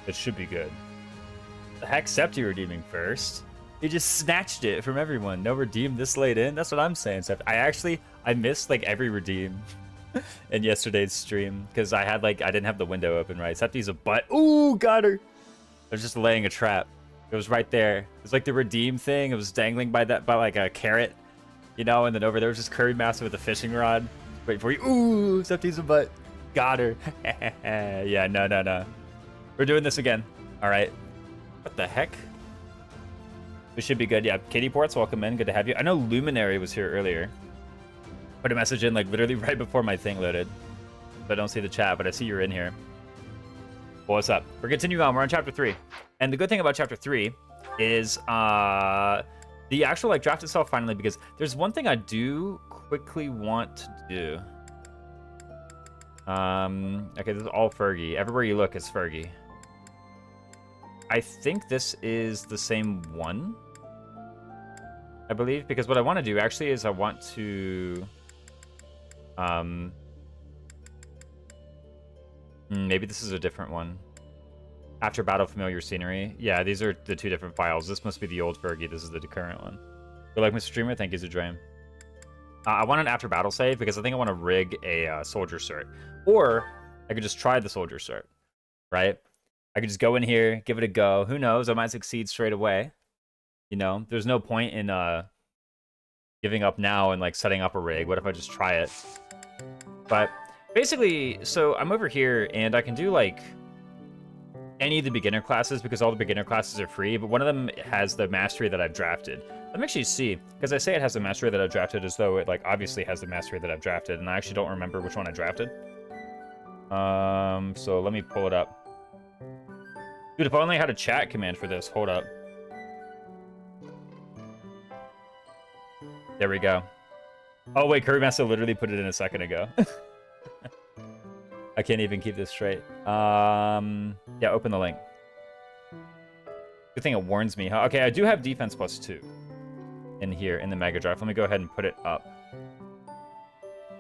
It should be good. The heck, Septi redeeming first. He just snatched it from everyone. No redeem this late in. That's what I'm saying, Sept. I missed like every redeem in yesterday's stream because I didn't have the window open right. Septi's a butt. Ooh, got her. I was just laying a trap. It was right there. It was like the redeem thing. It was dangling by like a carrot, you know. And then over there was just Curry Master with a fishing rod. Wait for you. Ooh, Septi's a butt. Got her. Yeah, no. We're doing this again. All right. What the heck? We should be good. Yeah, Katie Ports, welcome in. Good to have you. I know Luminary was here earlier. Put a message in like literally right before my thing loaded. So I don't see the chat, but I see you're in here. Well, what's up? We're continuing on. We're on chapter 3. And the good thing about chapter 3 is the actual like draft itself finally, because there's one thing I do quickly want to do. Okay, this is all Fergie. Everywhere you look is Fergie. I think this is the same one, I believe, because what I want to do actually is I want to maybe this is a different one. After battle, familiar scenery. Yeah, these are the two different files. This must be the old Fergie. This is the current one. Good luck, Mr. Streamer. Thank you, Zadream. I want an after battle save because I think I want to rig a soldier cert, or I could just try the soldier cert, right? I could just go in here, give it a go. Who knows? I might succeed straight away. You know, there's no point in giving up now and like setting up a rig. What if I just try it? But basically, so I'm over here and I can do like any of the beginner classes because all the beginner classes are free, but one of them has the mastery that I've drafted. Let me actually see, because I say it has the mastery that I've drafted as though it like obviously has the mastery that I've drafted, and I actually don't remember which one I drafted. So let me pull it up. Dude, if I only had a chat command for this. Hold up. There we go. Oh, wait, Curry Master literally put it in a second ago. I can't even keep this straight. Yeah, open the link. Good thing it warns me. Okay, I do have defense +2 in here in the Mega Drive. Let me go ahead and put it up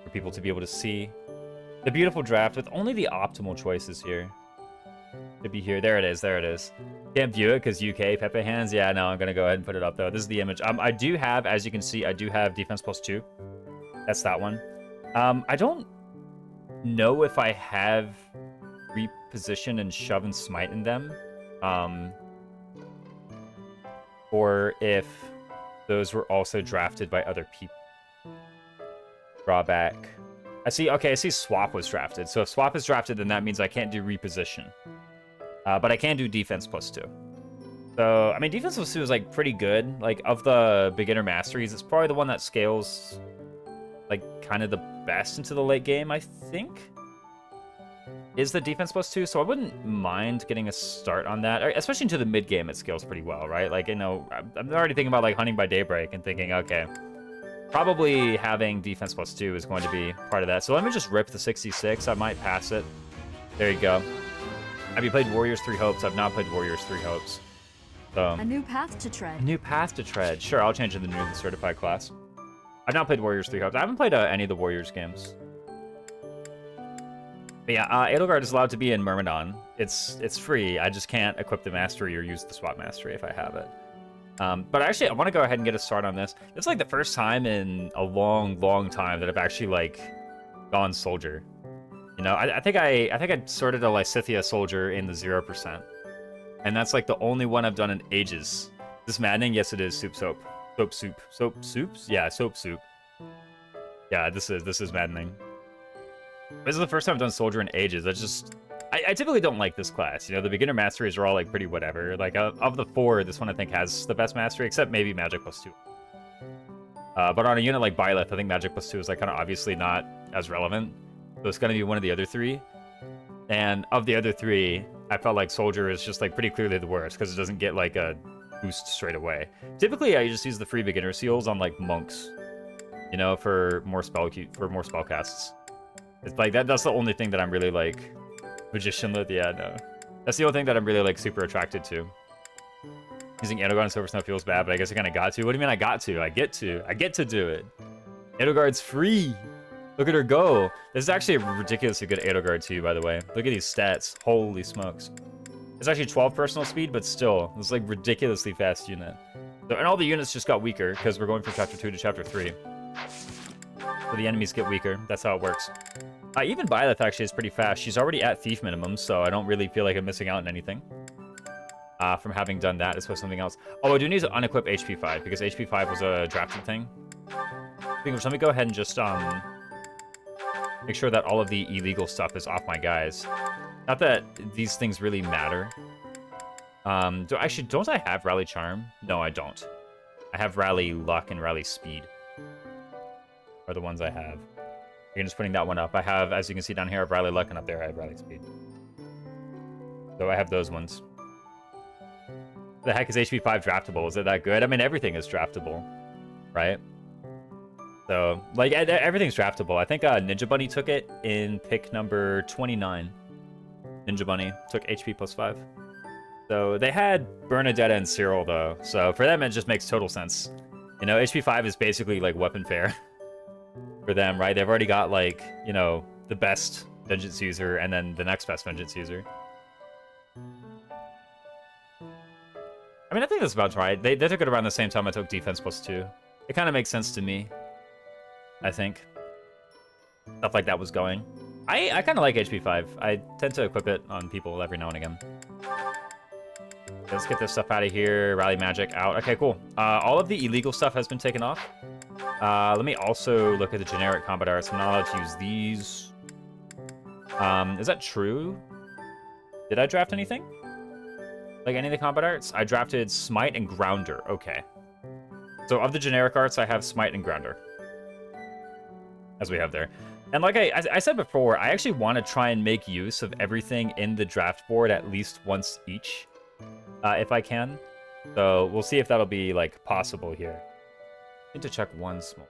for people to be able to see the beautiful draft with only the optimal choices here. To be here. There it is. There it is. Can't view it because UK Pepe hands. Yeah, no, I'm going to go ahead and put it up, though. This is the image. I do have, as you can see, I do have defense +2. That's that one. I don't know if I have reposition and shove and smite in them. Or if those were also drafted by other people. Drawback. I see, okay, I see swap was drafted. So if swap is drafted, then that means I can't do reposition. But I can do defense +2. So, I mean, defense +2 is, like, pretty good. Like, of the beginner masteries, it's probably the one that scales, like, kind of the best into the late game, I think. Is the defense +2, so I wouldn't mind getting a start on that. Especially into the mid-game, it scales pretty well, right? Like, you know, I'm already thinking about, like, Hunting by Daybreak and thinking, okay, probably having defense +2 is going to be part of that. So let me just rip the 66. I might pass it. There you go. Have you played Warriors 3 Hopes? I've not played Warriors 3 Hopes. So, a new path to tread. A new path to tread. Sure, I'll change it to the newly certified class. I've not played Warriors 3 Hopes. I haven't played any of the Warriors games. But yeah, Edelgard is allowed to be in Myrmidon. It's free. I just can't equip the mastery or use the swap mastery if I have it. But actually, I want to go ahead and get a start on this. It's like the first time in a long, long time that I've actually like gone soldier. You know, I think I sorted a Lysithia soldier in the 0%, and that's like the only one I've done in ages. Is this maddening? Yes, it is. Soap. Yeah, soap. Yeah, this is maddening. This is the first time I've done soldier in ages. I typically don't like this class. You know, the beginner masteries are all like pretty whatever. Like of the 4, this one I think has the best mastery, except maybe magic +2. But on a unit like Byleth, I think magic +2 is like kind of obviously not as relevant. So it's going to be one of the other 3. And of the other 3, I felt like soldier is just like pretty clearly the worst because it doesn't get like a boost straight away. Typically, I just use the free beginner seals on like monks, you know, for more spell casts. It's like that's the only thing that I'm really like magicianlet. Yeah, no, that's the only thing that I'm really like super attracted to. Using Edelgard and Silver Snow feels bad, but I guess I kind of got to. What do you mean I got to? I get to do it. Edelgard's free. Look at her go. This is actually a ridiculously good Edelgard too, by the way. Look at these stats. Holy smokes. It's actually 12 personal speed, but still, it's like ridiculously fast unit. So, and all the units just got weaker because we're going from chapter 2 to chapter 3. So the enemies get weaker. That's how it works. Even Byleth actually is pretty fast. She's already at thief minimum, so I don't really feel like I'm missing out on anything. From having done that, as well as something else. Oh, I do need to unequip HP 5 because HP 5 was a drafted thing. Speaking of, let me go ahead and just make sure that all of the illegal stuff is off my guys. Not that these things really matter. Don't I have Rally Charm? No, I don't. I have Rally Luck and Rally Speed. Are the ones I have. You're just putting that one up. I have, as you can see down here, I have Rally Luck, and up there I have Rally Speed. So I have those ones. The heck is HP 5 draftable? Is it that good? I mean, everything is draftable, right? So, like, everything's draftable. I think Ninja Bunny took it in pick number 29. Ninja Bunny took HP plus 5. So they had Bernadetta and Cyril, though. So for them, it just makes total sense. You know, HP 5 is basically like weapon fare for them, right? They've already got, like, you know, the best vengeance user and then the next best vengeance user. I mean, I think that's about right. They took it around the same time I took defense plus 2. It kind of makes sense to me, I think. Stuff like that was going. I kind of like HP 5. I tend to equip it on people every now and again. Let's get this stuff out of here. Rally Magic out. Okay, cool. All of the illegal stuff has been taken off. Let me also look at the generic combat arts. I'm not allowed to use these. Is that true? Did I draft anything? Like any of the combat arts? I drafted Smite and Grounder. Okay. So of the generic arts, I have Smite and Grounder. As we have there. And like I said before, I actually want to try and make use of everything in the draft board at least once each. If I can. So we'll see if that'll be, like, possible here. I need to check one small.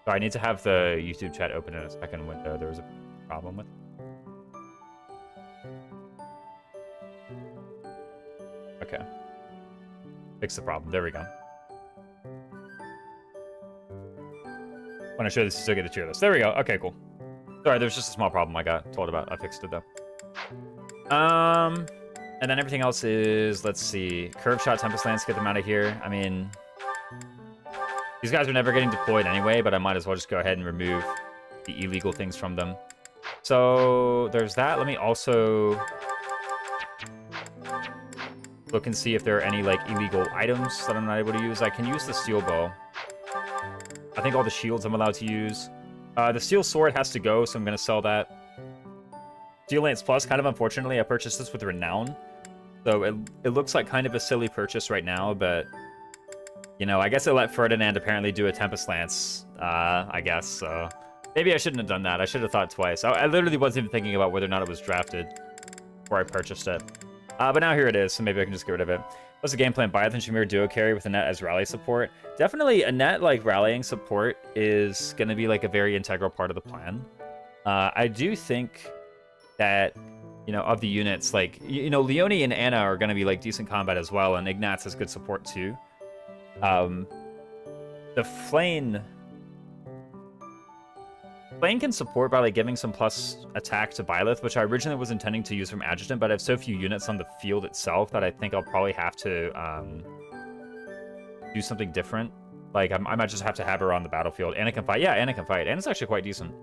So I need to have the YouTube chat open in a second window. There was a problem with it. Okay. Fix the problem. There we go. When I show this, you still get the tier list. There we go. Okay, cool. Sorry, there's just a small problem I got told about. I fixed it, though. And then everything else is, let's see. Curve Shot, Tempest Lance, get them out of here. I mean, these guys are never getting deployed anyway, but I might as well just go ahead and remove the illegal things from them. So there's that. Let me also look and see if there are any, like, illegal items that I'm not able to use. I can use the Steel Bow. I think all the shields I'm allowed to use. The Steel Sword has to go, so I'm going to sell that. Steel Lance Plus, kind of unfortunately, I purchased this with Renown. So it looks like kind of a silly purchase right now, but, you know, I guess I let Ferdinand apparently do a Tempest Lance, I guess, so maybe I shouldn't have done that. I should have thought twice. I literally wasn't even thinking about whether or not it was drafted before I purchased it. But now here it is, so maybe I can just get rid of it. What's the game plan? Byleth and Shamir duo carry with Annette as rally support. Definitely Annette, like, rallying support is going to be, like, a very integral part of the plan. I do think that, you know, of the units, like, you know, Leone and Anna are going to be, like, decent combat as well, and Ignatz has good support too. The Flame can support by, like, giving some plus attack to Byleth, which I originally was intending to use from Adjutant, but I have so few units on the field itself that I think I'll probably have to do something different. Like, I might just have to have her on the battlefield. Anna can fight. Yeah, Anna can fight. Anna's actually quite decent.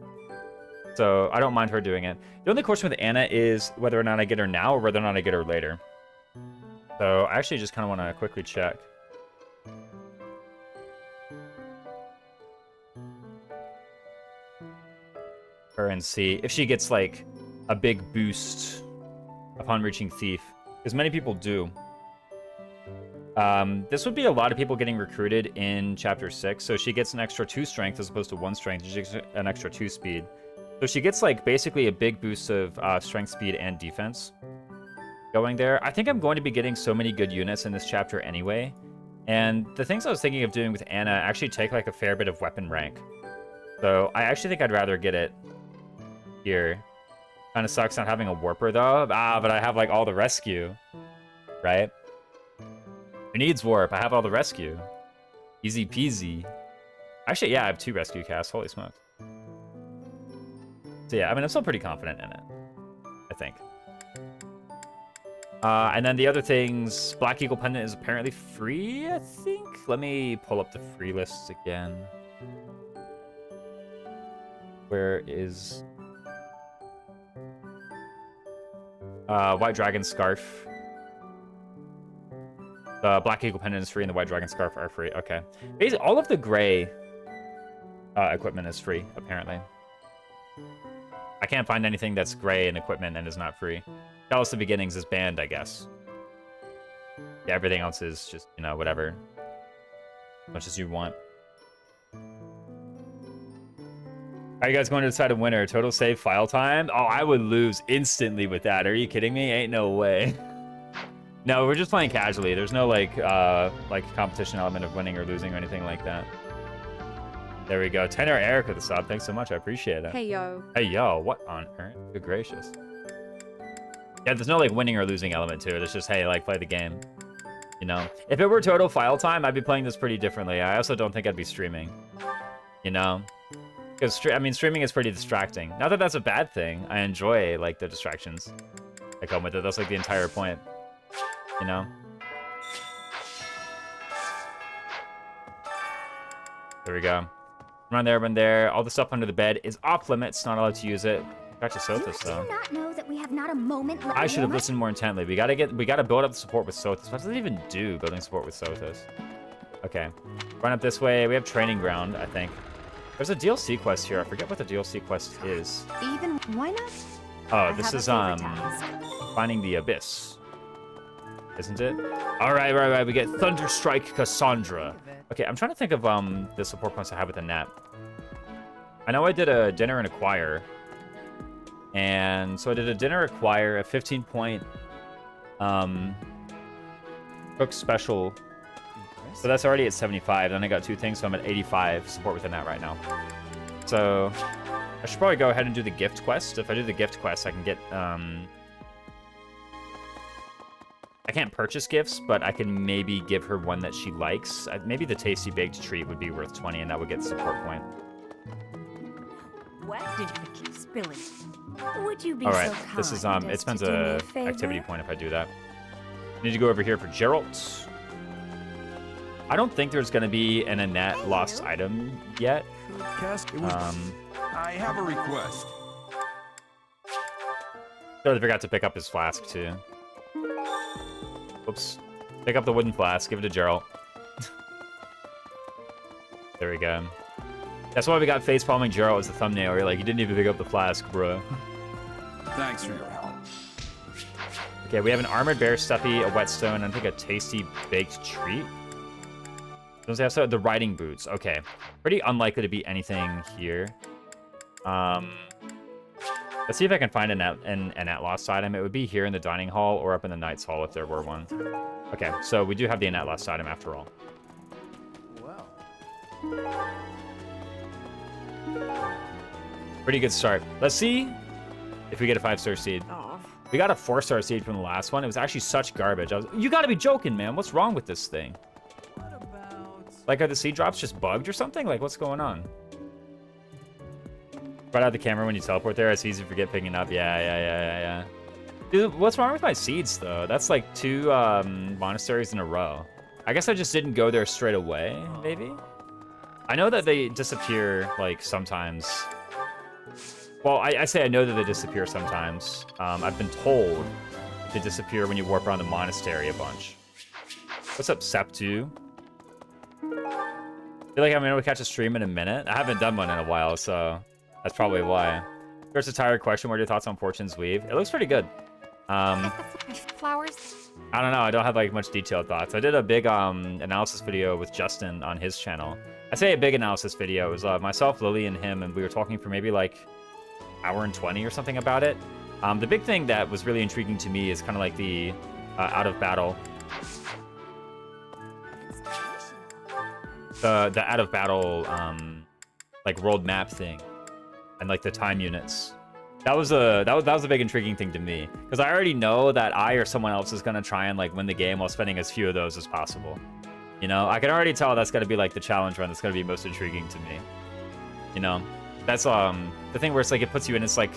So I don't mind her doing it. The only question with Anna is whether or not I get her now or whether or not I get her later. So I actually just kind of want to quickly check. Her and see if she gets, like, a big boost upon reaching Thief, because many people do. This would be a lot of people getting recruited in Chapter 6, so she gets an extra 2 strength as opposed to 1 strength. She gets an extra 2 speed. So she gets, like, basically a big boost of strength, speed, and defense going there. I think I'm going to be getting so many good units in this chapter anyway, and the things I was thinking of doing with Anna actually take, like, a fair bit of weapon rank. So I actually think I'd rather get it here. Kind of sucks not having a warper though. But I have, like, all the rescue, right? Who needs warp? I have all the rescue. Easy peasy. Actually, yeah, I have 2 rescue casts. Holy smokes. So yeah, I mean, I'm still pretty confident in it, I think. And then the other things, Black Eagle Pendant is apparently free, I think? Let me pull up the free lists again. Where is... White Dragon Scarf. The Black Eagle Pendant is free and the White Dragon Scarf are free. Okay. Basically, all of the gray equipment is free, apparently. I can't find anything that's gray in equipment and is not free. Chalice of Beginnings is banned, I guess. Yeah, everything else is just, you know, whatever. As much as you want. Are you guys going to decide a winner? Total save file time? Oh, I would lose instantly with that. Are you kidding me? Ain't no way. No, we're just playing casually. There's no like competition element of winning or losing or anything like that. There we go. Tenor Eric with the sub. Thanks so much. I appreciate it. Hey yo. Hey yo. What on earth? Good gracious. Yeah, there's no like winning or losing element to it. It's just, hey, like play the game. You know, if it were total file time, I'd be playing this pretty differently. I also don't think I'd be streaming. You know. Because, I mean, streaming is pretty distracting. Not that that's a bad thing. I enjoy, like, the distractions that come with it. That's, like, the entire point. You know? There we go. Run there, run there. All the stuff under the bed is off limits. Not allowed to use it. Gotcha, Sothis, though. Do you not know that we have not a moment left? I should have listened more intently. We gotta build up the support with Sothis. What does it even do, building support with Sothis? Okay. Run up this way. We have training ground, I think. There's a DLC quest here. I forget what the DLC quest is. Even why not? Oh, this is finding the abyss, isn't it? All right. We get Thunderstrike Cassandra. Okay, I'm trying to think of the support points I have with the Nat. I know I did a dinner and a choir, and so I did a dinner, a choir, a 15-point cook special. So that's already at 75. Then I got 2 things, so I'm at 85 support within that right now. So I should probably go ahead and do the gift quest. If I do the gift quest, I can get... I can't purchase gifts, but I can maybe give her one that she likes. Maybe the Tasty Baked Treat would be worth 20, and that would get support point. What did you keep spilling? Would you be All right, so kind this is it spends as to do me a favor? activity point if I do that. Need to go over here for Geralt. I don't think there's going to be an Annette lost item yet. I have a request. Totally forgot to pick up his flask, too. Oops. Pick up the wooden flask. Give it to Geralt. There we go. That's why we got face palming Geralt as the thumbnail. You're like, you didn't even pick up the flask, bro. Thanks for your help. Okay, we have an armored bear stuffy, a whetstone, and I think a tasty baked treat. Those have the riding boots. Okay, pretty unlikely to be anything here. Let's see if I can find an at-lost item. It would be here in the dining hall or up in the knight's hall if there were one. Okay, so we do have the at-lost item after all. Well. Pretty good start. Let's see if we get a 5-star seed. Oh. We got a 4-star seed from the last one. It was actually such garbage. You gotta be joking, man. What's wrong with this thing? What about... Like, are the seed drops just bugged or something? Like, what's going on? Right out the camera when you teleport there. It's easy to forget picking up. Yeah. Dude, what's wrong with my seeds, though? That's like 2 monasteries in a row. I guess I just didn't go there straight away, maybe? I know that they disappear, like, sometimes. Well, I say I know that they disappear sometimes. I've been told they disappear when you warp around the monastery a bunch. What's up, Septu? I feel like I'm gonna catch a stream in a minute. I haven't done one in a while, so that's probably why. There's a tired question. What are your thoughts on Fortune's Weave? It looks pretty good. Flowers? I don't know. I don't have like much detailed thoughts. I did a big analysis video with Justin on his channel. I say a big analysis video. It was myself, Lily, and him, and we were talking for maybe like hour and 20 or something about it. The big thing that was really intriguing to me is kind of like the out of battle. The out of battle like world map thing, and like the time units. That was a big intriguing thing to me, because I already know that I or someone else is gonna try and like win the game while spending as few of those as possible. You know, I can already tell that's gonna be like the challenge run that's gonna be most intriguing to me. You know, That's the thing where it's like it puts you in. It's like,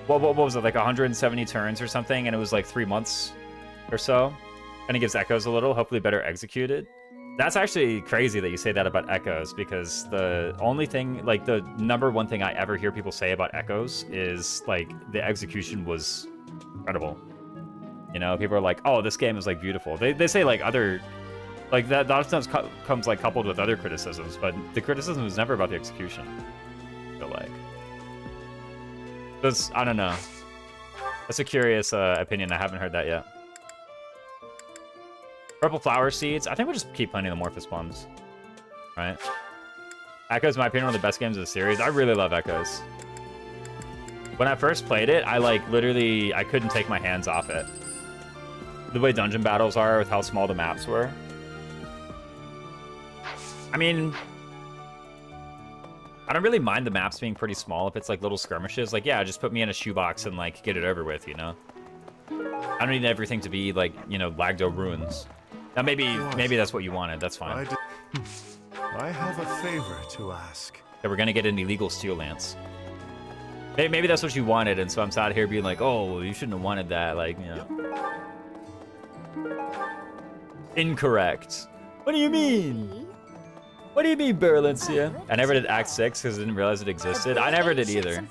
what was it, like 170 turns or something, and it was like 3 months or so, and it gives echoes a little, hopefully better executed. That's actually crazy that you say that about echoes, because the only thing, like the #1 thing I ever hear people say about echoes is like the execution was incredible. You know, people are like, oh, this game is like beautiful. They say like other, like that often comes like coupled with other criticisms, but the criticism is never about the execution. I feel like. That's, I don't know. That's a curious opinion. I haven't heard that yet. Purple flower seeds. I think we'll just keep playing the Amorphous bombs. Right? Echoes, in my opinion, one of the best games of the series. I really love Echoes. When I first played it, I like literally, I couldn't take my hands off it. The way dungeon battles are with how small the maps were. I mean, I don't really mind the maps being pretty small if it's like little skirmishes. Like, yeah, just put me in a shoebox and like get it over with, you know? I don't need everything to be like, you know, Lagdo ruins. Now maybe that's what you wanted. That's fine. I have a favor to ask. Yeah, we're gonna get an illegal steel lance. Maybe that's what you wanted, and so I'm sat here being like, oh, well, you shouldn't have wanted that. Like, you know. Incorrect. What do you mean? What do you mean, Berlencia? I never did Act 6 because I didn't realize it existed. I never did either.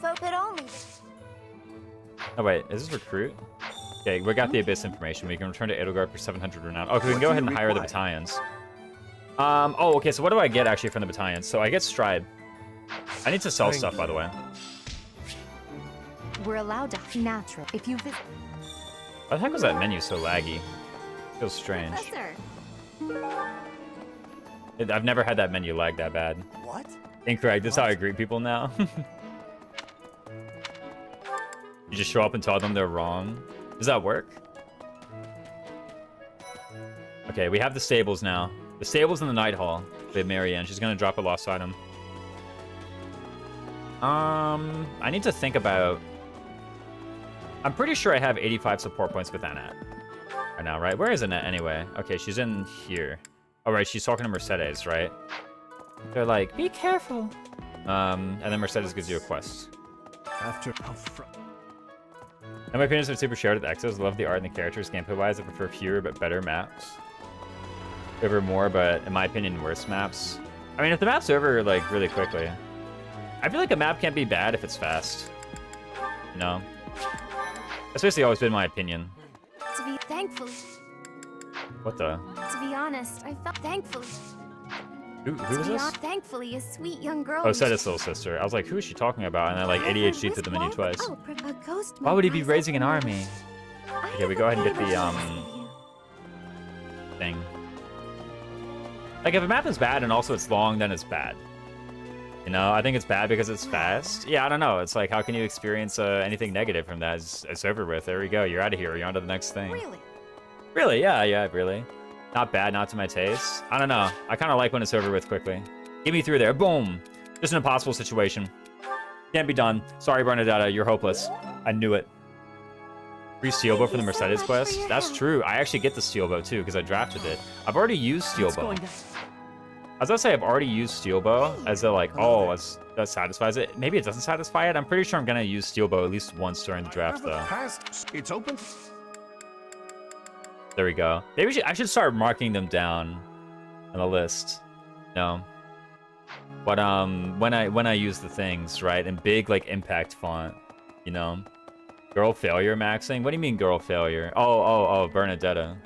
Oh, wait. Is this recruit? Okay, we got the Abyss information. We can return to Edelgard for 700 renown. Okay, we can go ahead and hire the battalions. Oh, okay, so what do I get, actually, from the battalions? So I get Stride. I need to sell stuff, by the way. We're allowed to natural if you visit. Why the heck was that menu so laggy? Feels strange. Professor. I've never had that menu lag that bad. What? Incorrect. This is how I greet people now. You just show up and tell them they're wrong. Does that work? Okay, we have the stables now. The stables in the Night Hall. We have Marianne. She's gonna drop a lost item. I need to think about... I'm pretty sure I have 85 support points with Annette right now, right? Where is Annette anyway? Okay, she's in here. Oh, right, she's talking to Mercedes, right? They're like, be careful. And then Mercedes gives you a quest. After And my opinions are super shared with Exos. Love the art and the characters. Gameplay-wise, I prefer fewer but better maps. Over more, but in my opinion, worse maps. I mean, if the map's over, like, really quickly. I feel like a map can't be bad if it's fast. You know? That's basically always been my opinion. To be thankful. What the? To be honest, I felt thankfully. Who is this? Thankfully, a sweet young girl. Oh, Sedis' little sister. I was like, who is she talking about? And then, like, ADHD through the menu twice. Oh, a ghost. Why would he be raising an army? Okay, we go ahead and get the, thing. Like, if a map is bad and also it's long, then it's bad. You know, I think it's bad because it's fast. Yeah, I don't know. It's like, how can you experience anything negative from that? It's over with. There we go. You're out of here. You're on to the next thing. Really? Really? Yeah, really. Not bad, not to my taste. I don't know. I kind of like when it's over with quickly. Get me through there. Boom. Just an impossible situation. Can't be done. Sorry, Bernadetta. You're hopeless. I knew it. Free steel bow for the Mercedes quest? That's true. I actually get the steel bow, too, because I drafted it. I've already used steel bow. I was gonna say I've already used steel bow as a like, oh, that satisfies it. Maybe it doesn't satisfy it. I'm pretty sure I'm gonna use steel bow at least once during the draft, though. It's open. There we go. Maybe I should start marking them down on the list. No. But when I use the things, right, in big like impact font, you know. Girl failure maxing? What do you mean girl failure? Oh, Bernadetta.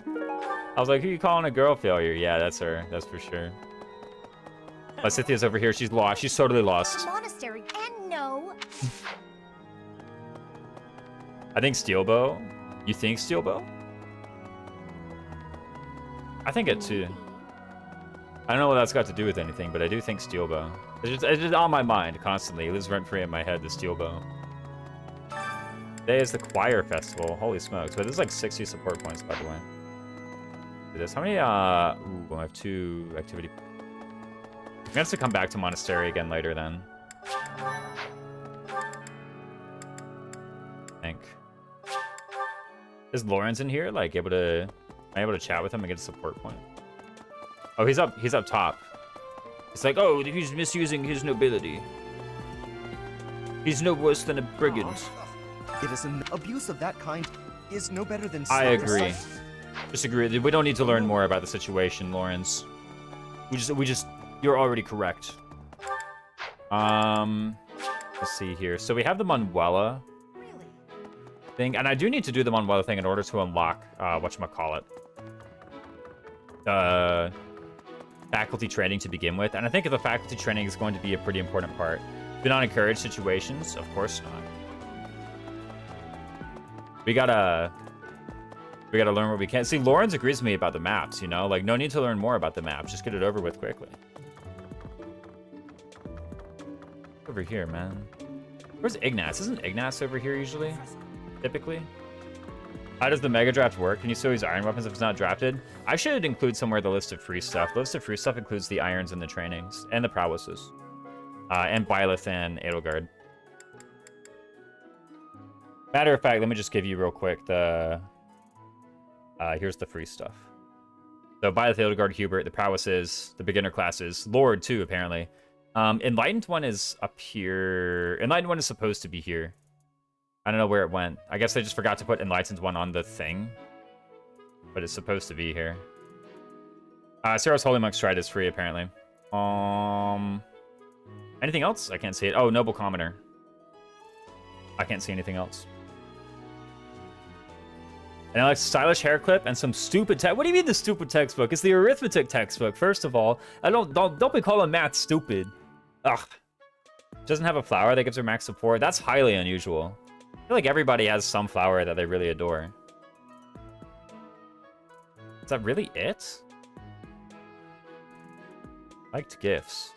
I was like, who are you calling a girl failure? Yeah, that's her. That's for sure. Oh, Cynthia's over here. She's lost. She's totally lost. Monastery and no. I think steel bow. You think steel bow? I think it too. I don't know what that's got to do with anything, but I do think steel bow. It's just on my mind constantly. It lives rent free in my head, the steel bow. Today is the choir festival. Holy smokes. But there's like 60 support points, by the way. Do this. How many, ooh, I have 2 activity. I'm gonna have to come back to Monastery again later then. I think. Is Lawrence in here? Like, am I able to chat with him and get a support point? Oh, he's up top. It's like, oh, he's misusing his nobility. He's no worse than a brigand. It is an abuse of that kind is no better than I agree. self-deception. Disagree. We don't need to learn more about the situation, Lawrence. We just, you're already correct. Let's see here. So we have the Manuela thing, and I do need to do the Manuela thing in order to unlock, whatchamacallit. Faculty training to begin with, and I think the faculty training is going to be a pretty important part. Do not encourage situations, of course not. We gotta learn what we can. See, Lawrence agrees with me about the maps, you know? Like, no need to learn more about the maps. Just get it over with quickly. Over here, man. Where's Ignaz? Isn't Ignaz over here usually? Typically? How does the Mega Draft work? Can you still use iron weapons if it's not drafted? I should include somewhere the list of free stuff. The list of free stuff includes the irons and the trainings. And the prowesses. And Byleth and Edelgard. Matter of fact, let me just give you real quick the... here's the free stuff. So Byleth, Edelgard, Hubert, the prowesses, the beginner classes. Lord, too, apparently. Enlightened one is up here. Enlightened one is supposed to be here. I don't know where it went. I guess I just forgot to put Enlightened one on the thing. But it's supposed to be here. Sarah's Holy Monk Stride is free, apparently. Anything else? I can't see it. Oh, Noble Commoner. I can't see anything else. And I like stylish hair clip and some stupid text. What do you mean the stupid textbook? It's the arithmetic textbook, first of all. I don't be calling math stupid. Ugh. Doesn't have a flower that gives her max support. That's highly unusual. I feel like everybody has some flower that they really adore. Is that really it? Liked gifts.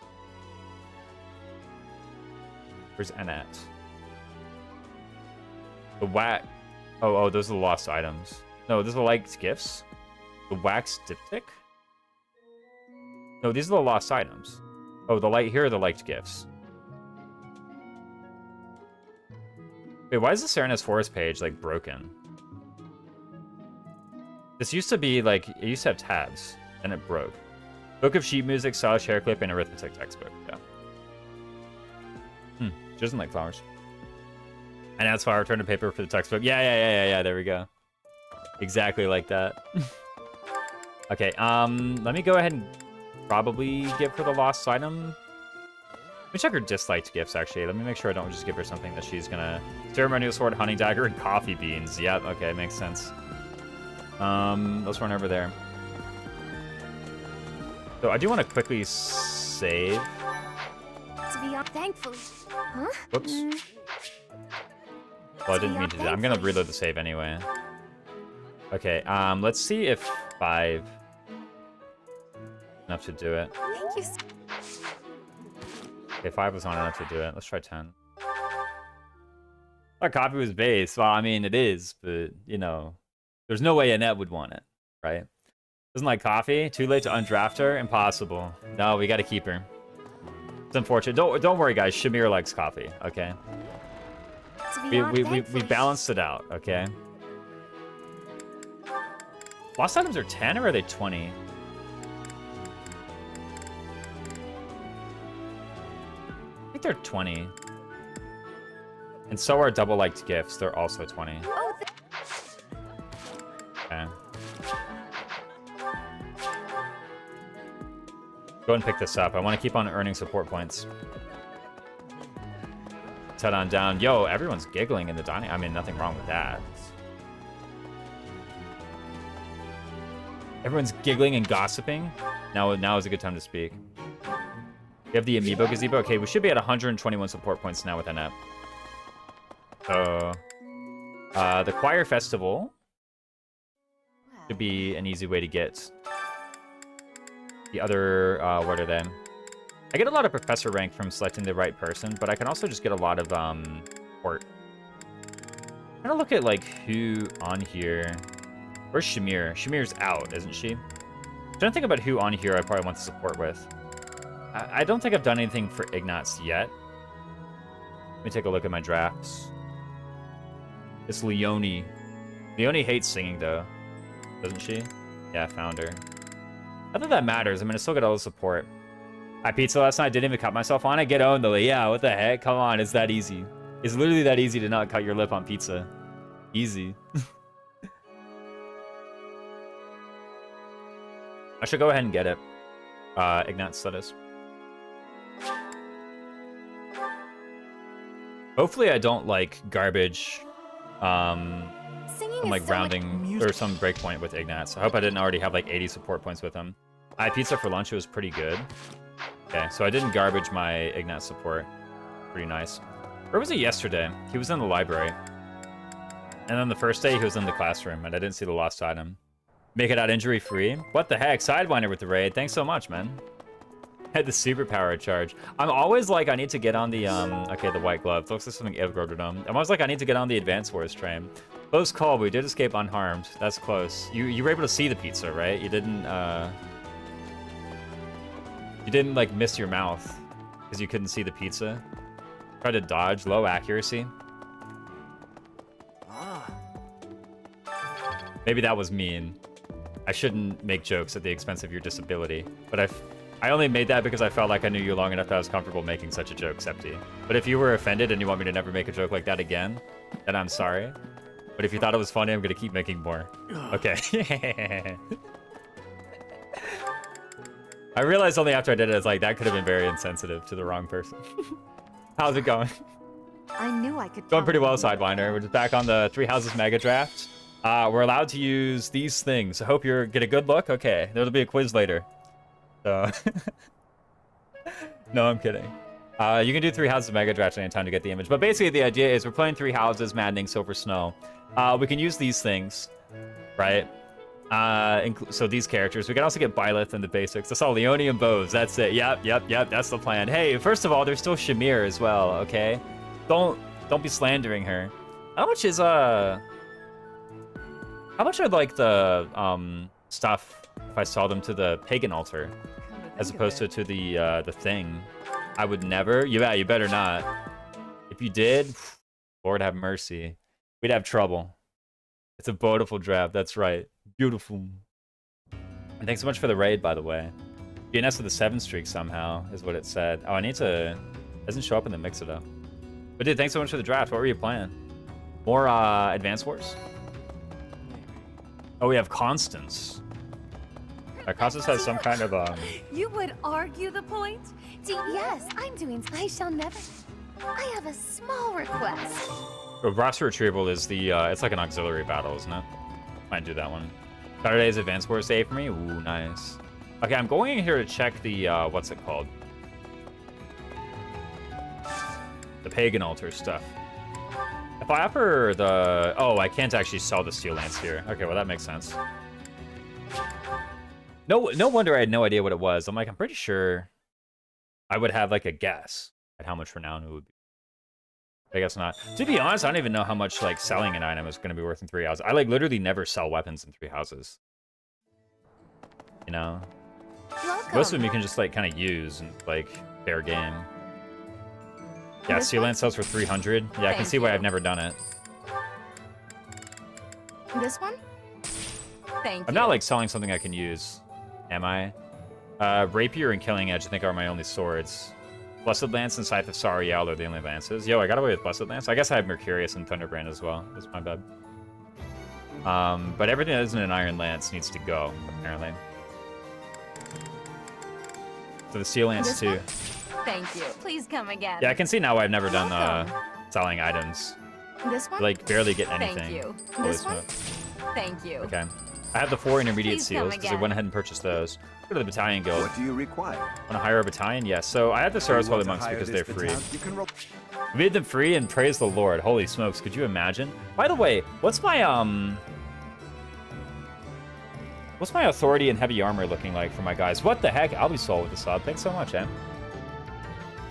Where's Annette? The wax. Oh, those are the lost items. No, those are liked gifts. The wax diptych? No, these are the lost items. Oh, here are the liked gifts. Wait, why is the Serenus Forest page, like, broken? This used to be, like, it used to have tabs, and it broke. Book of Sheet Music, Stylish Hair Clip, and Arithmetic Textbook, yeah. She doesn't like flowers. And that's why I returned to paper for the textbook. Yeah, there we go. Exactly like that. Okay, let me go ahead and probably give her the lost item. Let me check her disliked gifts, actually. Let me make sure I don't just give her something that she's gonna... Ceremonial Sword, Hunting Dagger, and Coffee Beans. Yep, okay, makes sense. Let's run over there. So I do want to quickly save. To be honest, thankfully. Huh? Whoops. Well, I didn't mean to do that. I'm gonna reload the save anyway. Okay, let's see if 5 enough to do it. Thank you. Okay, 5 was not enough to do it. Let's try 10. Our copy was base. Well, I mean, it is, but, you know, there's no way Annette would want it, right? Doesn't like coffee? Too late to undraft her? Impossible. No, we gotta keep her. It's unfortunate. Don't worry, guys. Shamir likes coffee, okay? We balanced it out, okay? Lost items are 10 or are they 20? I think they're 20. And so are double liked gifts. They're also 20. Oh, Okay. Go and pick this up. I want to keep on earning support points. Let's head on down. Yo, everyone's giggling in the dining. I mean, nothing wrong with that. Everyone's giggling and gossiping. Now is a good time to speak. We have the Amiibo Gazebo. Okay, we should be at 121 support points now with Annette. So, the Choir Festival should be an easy way to get the other, what are they? I get a lot of professor rank from selecting the right person, but I can also just get a lot of, port. I'm gonna look at, like, who on here. Where's Shamir? Shamir's out, isn't she? I'm trying to think about who on here I probably want to support with. I don't think I've done anything for Ignatz yet. Let me take a look at my drafts. It's Leonie. Leonie hates singing, though. Doesn't she? Yeah, I found her. Not that that matters. I mean, I still get all the support. I pizza last night, didn't even cut myself on it. Get owned, though. Yeah, what the heck? Come on, it's that easy. It's literally that easy to not cut your lip on pizza. Easy. I should go ahead and get it. Ignat status. Hopefully I don't, like, garbage, Singing I'm, like, is so much rounding, or some breakpoint with Ignats. I hope I didn't already have, like, 80 support points with him. I had pizza for lunch, it was pretty good. Okay, so I didn't garbage my Ignat support. Pretty nice. Where was he yesterday? He was in the library. And then the first day, he was in the classroom, and I didn't see the lost item. Make it out injury-free? What the heck? Sidewinder with the raid. Thanks so much, man. Had the superpower charge. I'm always like, I need to get on the, okay, the white glove. Looks like something I'm always like, I need to get on the Advance Wars train. Close call, but we did escape unharmed. That's close. You were able to see the pizza, right? You didn't, like, miss your mouth because you couldn't see the pizza. Tried to dodge. Low accuracy. Maybe that was mean. I shouldn't make jokes at the expense of your disability, but I only made that because I felt like I knew you long enough that I was comfortable making such a joke, Septi. But if you were offended and you want me to never make a joke like that again, then I'm sorry. But if you thought it was funny, I'm gonna keep making more. Okay. I realized only after I did it, it's like, that could have been very insensitive to the wrong person. How's it going? I knew I could. Going pretty well, Sidewinder. We're just back on the Three Houses Mega Draft. We're allowed to use these things. I hope you get a good look. Okay, there'll be a quiz later. So, no, I'm kidding. You can do Three Houses Mega Draft any time to get the image. But basically, the idea is we're playing Three Houses, Maddening, Silver Snow. We can use these things, right? So these characters. We can also get Byleth and the basics. That's all Leonian bows. That's it. Yep. That's the plan. Hey, first of all, there's still Shamir as well. Okay, don't be slandering her. How much is How much are like the stuff if I sell them to the pagan altar as opposed to the thing? I would never. Yeah, you better not. If you did, Lord have mercy. We'd have trouble. It's a beautiful draft. That's right. Beautiful. And thanks so much for the raid, by the way. DNS with the 7 streak somehow is what it said. Oh, I need to. Doesn't show up in the mix it up. But dude, thanks so much for the draft. What were you playing? More Advance Wars? Oh, we have Constance. Constance has some kind of You would argue the point? Yes, I'm doing. I shall never. I have a small request. roster retrieval is the it's like an auxiliary battle, isn't it? Might do that one. Saturday's Advance Wars day for me. Ooh, nice. Okay, I'm going in here to check the what's it called? The pagan altar stuff. If I offer the... Oh, I can't actually sell the Steel Lance here. Okay, well, that makes sense. No wonder I had no idea what it was. I'm like, I'm pretty sure I would have, like, a guess at how much renown it would be. I guess not. To be honest, I don't even know how much, like, selling an item is going to be worth in 3 houses. I, like, literally never sell weapons in 3 houses. You know? Welcome. Most of them you can just, like, kind of use and, like, fair game. Yeah, This Steel one? Lance sells for 300. Yeah, I can Thank see why you. I've never done it. This one? Thank I'm you. not, like, selling something I can use. Am I? Rapier and Killing Edge, I think, are my only swords. Blessed Lance and Scythe of Sariel are the only lances. Yo, I got away with Blessed Lance. I guess I have Mercurius and Thunderbrand as well. That's my bad. But everything that isn't an Iron Lance needs to go, apparently. So the Steel Lance, This too. one? Thank you. Please come again. Yeah, I can see now why I've never done Welcome. selling items. This one? Like, barely get Thank anything. you. Holy This one? smokes. Thank you. Okay. I have the 4 intermediate Please seals come because I again. went ahead and purchased those. Go to the Battalion Guild. What do you require? Want to hire a battalion? Yes. So I have the Do you Saros Holy want to Monks hire because this they're free. battalion? You can roll. We made them free and praise the Lord. Holy smokes, could you imagine? By the way, what's my authority and heavy armor looking like for my guys? What the heck? I'll be sold with the sub. Thanks so much, Em.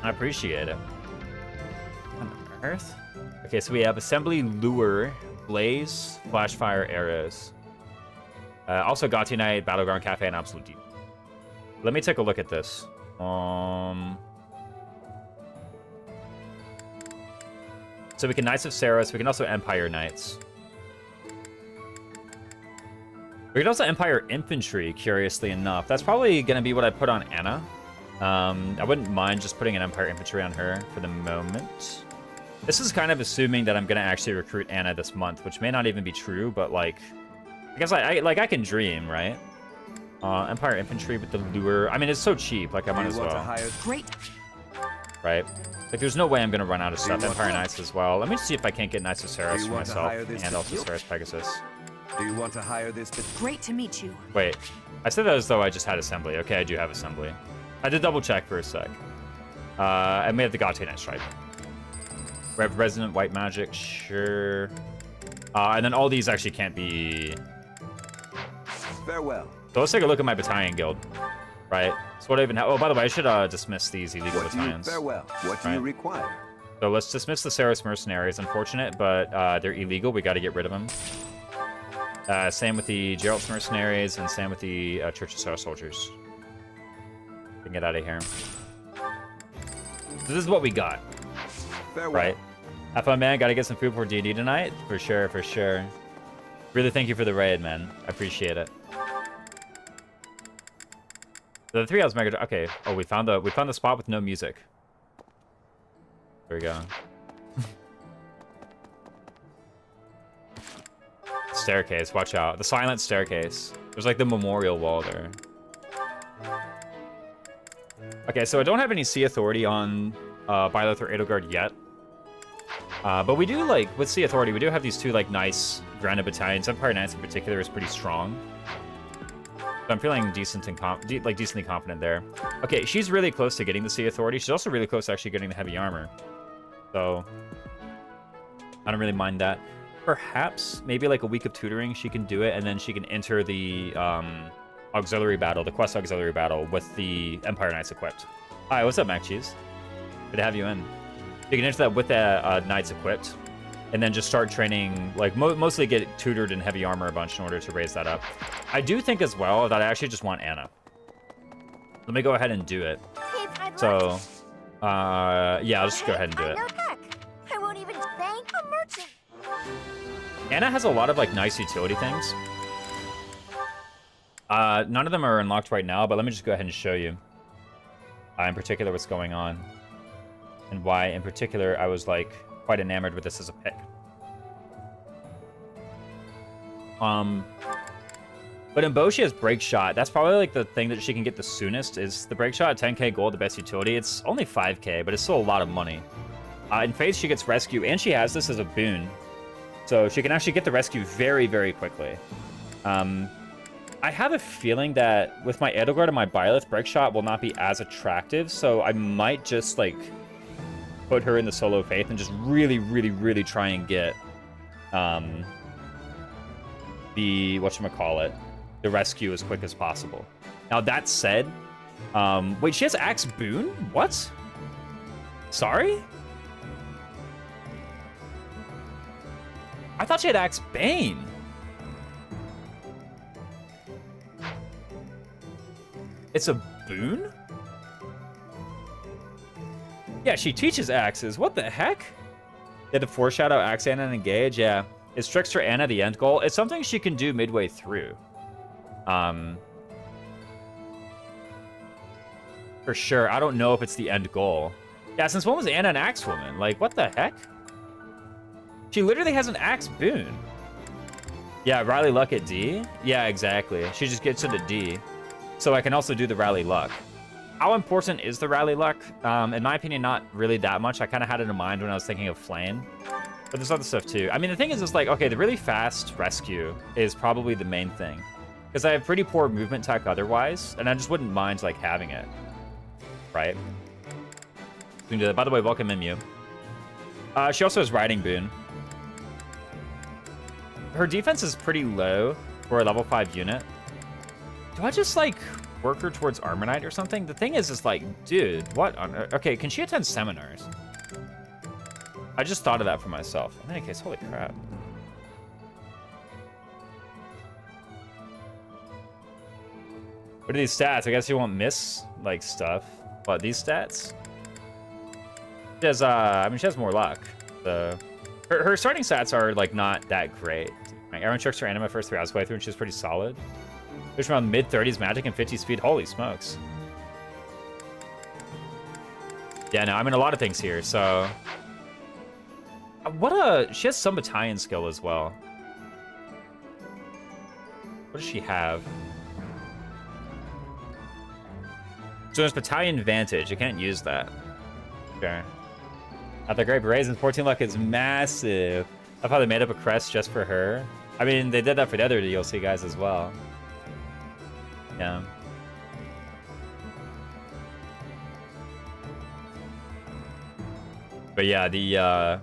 I appreciate it. On Earth? Okay, so we have Assembly Lure, Blaze, Flashfire Arrows. Also Gauti Knight, Battleground Cafe, and Absolute Deep. Let me take a look at this. So we can Knights of Saros. We can also Empire Knights. We can also Empire Infantry, curiously enough. That's probably going to be what I put on Anna. I wouldn't mind just putting an Empire Infantry on her for the moment. This is kind of assuming that I'm gonna actually recruit Anna this month, which may not even be true, but like, I guess I can dream, right? Empire Infantry with the lure. I mean, it's so cheap. Like I might as well. Great. Right? Like, there's no way I'm gonna run out of stuff. Empire Knights as well. Let me see if I can't get Knights of Ceres for myself and also Ceres Pegasus. Do you want to hire this? Great to meet you. Wait, I said that as though I just had assembly. Okay, I do have assembly. I did double check for a sec. I may have the Gaute Knight Stripe. Rev Resonant White Magic, sure. And then all these actually can't be. Farewell. So let's take a look at my battalion guild, right? So what do I even have? Oh, by the way, I should dismiss these illegal battalions. Farewell. What do you require? So let's dismiss the Ceres mercenaries. Unfortunate, but they're illegal. We got to get rid of them. Same with the Geralt's mercenaries, and same with the Church of Ceres soldiers. We can get out of here. So this is what we got. Farewell. Right. Have fun, man. Gotta get some food for D&D tonight. For sure, for sure. Really thank you for the raid, man. I appreciate it. The 3 hours mega. Okay. Oh, we found the spot with no music. There we go. Staircase. Watch out. The silent staircase. There's like the memorial wall there. Okay, so I don't have any Sea Authority on Byleth or Edelgard yet. But we do, like, with Sea Authority, we do have these two, like, nice grounded battalions. Empire Knights in particular is pretty strong. So I'm feeling decent and decently confident there. Okay, she's really close to getting the Sea Authority. She's also really close to actually getting the heavy armor. So I don't really mind that. Perhaps, maybe like a week of tutoring, she can do it, and then she can enter the auxiliary battle, the quest auxiliary battle, with the Empire Knights equipped. Hi, what's up, Mac Cheese? Good to have you in. You can enter that with the Knights equipped, and then just start training, like, mostly get tutored in heavy armor a bunch in order to raise that up. I do think as well that I actually just want Anna. Let me go ahead and do it. So, yeah, I'll just go ahead and do it. I won't even thank a merchant. Anna has a lot of, like, nice utility things. None of them are unlocked right now, but let me just go ahead and show you in particular what's going on and why in particular I was like quite enamored with this as a pick. But in Bo she has Break Shot. That's probably like the thing that she can get the soonest is the Break Shot. 10k gold, the best utility. It's only 5k, but it's still a lot of money. In Faith she gets Rescue, and she has this as a boon. So she can actually get the Rescue very, very quickly. I have a feeling that with my Edelgard and my Byleth, Break Shot will not be as attractive, so I might just, like, put her in the solo Faith and just really, really, really try and get the, whatchamacallit, the Rescue as quick as possible. Now, that said, wait, she has Axe Boon? What? Sorry? I thought she had Axe Bane. It's a boon? Yeah, she teaches axes. What the heck? Did the foreshadow axe Anna and engage? Yeah. Is Trickster Anna the end goal? It's something she can do midway through. For sure. I don't know if it's the end goal. Yeah, since when was Anna an axe woman? Like, what the heck? She literally has an axe boon. Yeah, Rally Luck at D? Yeah, exactly. She just gets it at D. So I can also do the Rally Luck. How important is the Rally Luck? In my opinion, not really that much. I kind of had it in mind when I was thinking of Flame. But there's other stuff too. I mean, the thing is like, okay, the really fast rescue is probably the main thing. Because I have pretty poor movement tech otherwise, and I just wouldn't mind like having it. Right? We can do that. By the way, welcome Mimu. She also has Riding Boon. Her defense is pretty low for a level 5 unit. Do I just, like, work her towards Armor Knight or something? The thing is like, dude, what on earth? Okay, can she attend seminars? I just thought of that for myself. In any case, holy crap. What are these stats? I guess you won't miss, like, stuff. What, these stats? She has, I mean, she has more luck. Her starting stats are, like, not that great. My Aaron Trickster Anima first 3 hours playthrough, and she's pretty solid. There's around mid-30s magic and 50 speed. Holy smokes. Yeah, no, I'm in a lot of things here, so... She has some battalion skill as well. What does she have? So there's battalion vantage. I can't use that. Okay. At the Great Raisins, 14 luck is massive. I thought they made up a crest just for her. I mean, they did that for the other DLC guys as well. Yeah. But yeah,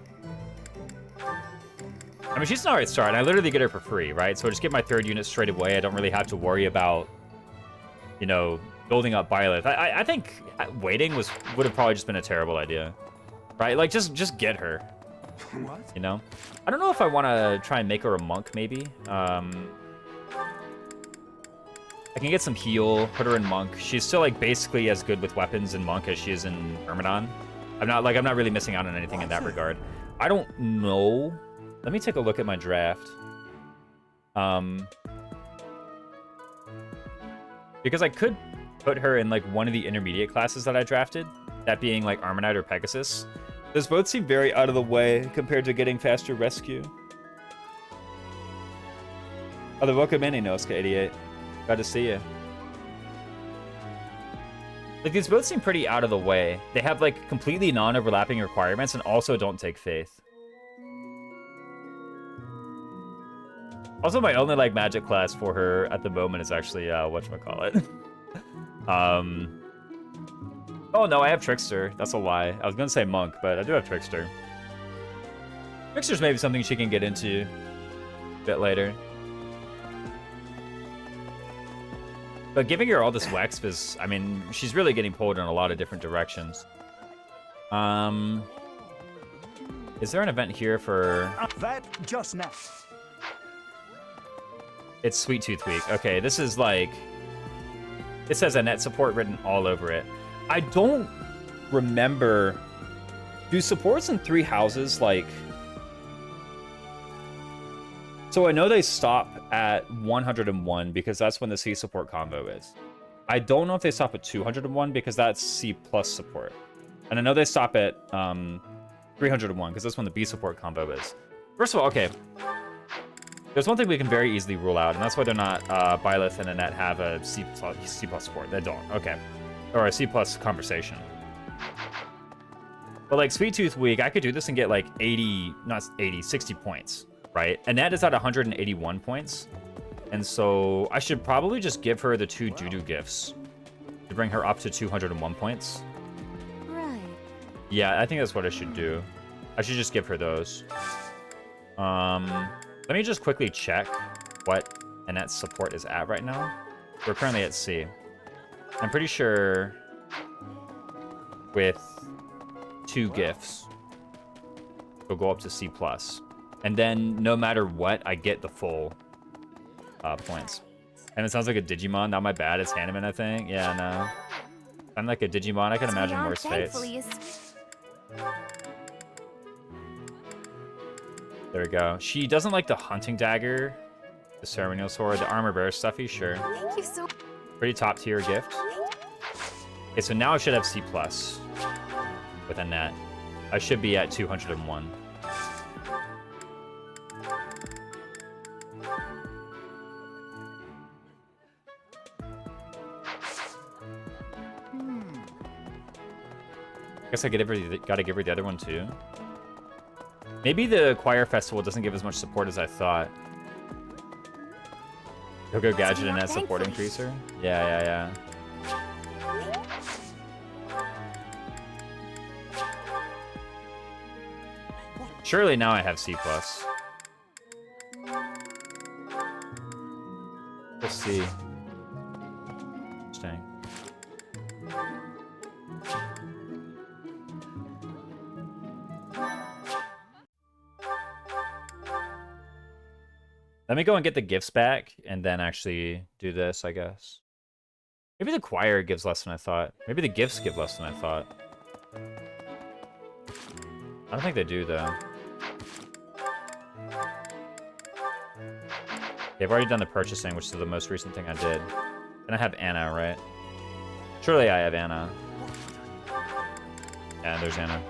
I mean, she's an alright start, and I literally get her for free, right? So I just get my 3rd unit straight away. I don't really have to worry about, you know, building up Byleth. I think waiting would have probably just been a terrible idea, right? Like, just get her. What? You know? I don't know if I want to try and make her a monk, maybe. I can get some heal, put her in monk. She's still, like, basically as good with weapons in monk as she is in Myrmidon. I'm not really missing out on anything in that regard. I don't know. Let me take a look at my draft. Because I could put her in, like, one of the intermediate classes that I drafted. That being, like, Armonite or Pegasus. Those both seem very out of the way compared to getting faster rescue. Oh, welcome in, Inosuka88. Glad to see you. Like, these both seem pretty out of the way. They have, like, completely non-overlapping requirements and also don't take faith. Also, my only, like, magic class for her at the moment is actually, whatchamacallit. Oh, no, I have Trickster. That's a lie. I was gonna say Monk, but I do have Trickster. Trickster's maybe something she can get into a bit later. But giving her all this Wex is, I mean, she's really getting pulled in a lot of different directions. Is there an event here for... That just now. It's Sweet Tooth Week. Okay, this is like... It says Annette support written all over it. I don't remember... Do supports in 3 houses, like... So I know they stop at 101 because that's when the C support combo is. I don't know if they stop at 201 because that's C plus support. And I know they stop at 301 because that's when the B support combo is. First of all, okay. There's one thing we can very easily rule out, and that's whether or not Byleth and Annette have a C plus support. They don't. Okay. Or a C plus conversation. But like Sweet Tooth Week, I could do this and get like 60 points. Right? Annette is at 181 points. And so I should probably just give her the 2 doo-doo gifts to bring her up to 201 points. Right. Yeah, I think that's what I should do. I should just give her those. Let me just quickly check what Annette's support is at right now. We're currently at C. I'm pretty sure with 2 gifts, we'll go up to C+. And then, no matter what, I get the full points. And it sounds like a Digimon. Not my bad. It's Hanneman, I think. Yeah, no. I'm like a Digimon. I can imagine worse fates. There we go. She doesn't like the Hunting Dagger, the Ceremonial Sword, the Armor Bearer stuffy, sure. Thank you so Pretty top tier gift. Okay, so now I should have C+ with Annette. I should be at 201. I guess I gotta give her the other one too. Maybe the Choir Festival doesn't give as much support as I thought. Go Gadget and that support increaser? Yeah. Surely now I have C+. We'll see. Interesting. Let me go and get the gifts back, and then actually do this, I guess. Maybe the choir gives less than I thought. Maybe the gifts give less than I thought. I don't think they do, though. They've already done the purchasing, which is the most recent thing I did. And I have Anna, right? Surely I have Anna. Yeah, there's Anna.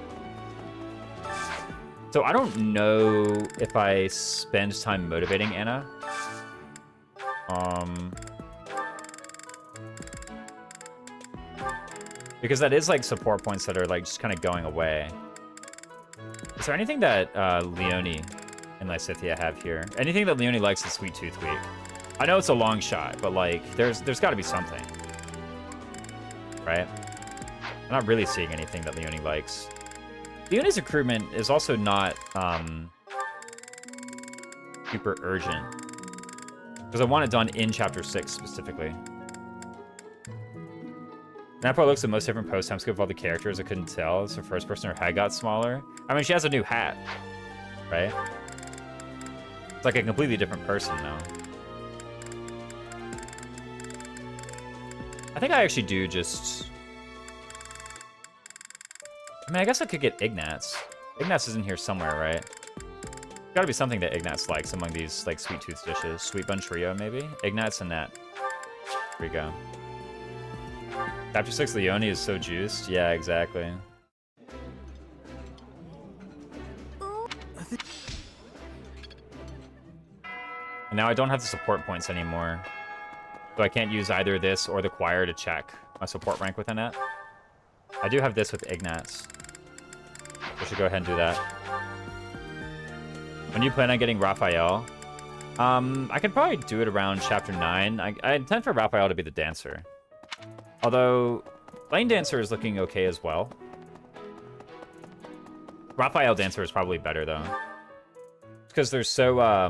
So I don't know if I spend time motivating Anna. Because that is like support points that are like just kind of going away. Is there anything that Leonie and Lysithea have here? Anything that Leonie likes is Sweet Tooth Week. I know it's a long shot, but like there's got to be something, right? I'm not really seeing anything that Leonie likes. Leonie's recruitment is also not super urgent because I want it done in chapter 6 specifically. Napa looks at most different post timescope of all the characters. I couldn't tell. So first person, her head got smaller. I mean, she has a new hat, right? It's like a completely different person now. I think I actually do just... I mean, I guess I could get Ignatz. Ignatz is in here somewhere, right? Gotta be something that Ignatz likes among these, like, sweet tooth dishes. Sweet bun trio, maybe? Ignatz and that. Here we go. Chapter 6 Leonie is so juiced. Yeah, exactly. And now I don't have the support points anymore. So I can't use either this or the choir to check my support rank with Annette. I do have this with Ignatz. I should go ahead and do that. When you plan on getting Raphael? I could probably do it around chapter 9. I intend for Raphael to be the dancer. Although, Lane Dancer is looking okay as well. Raphael Dancer is probably better, though. Because there's so, I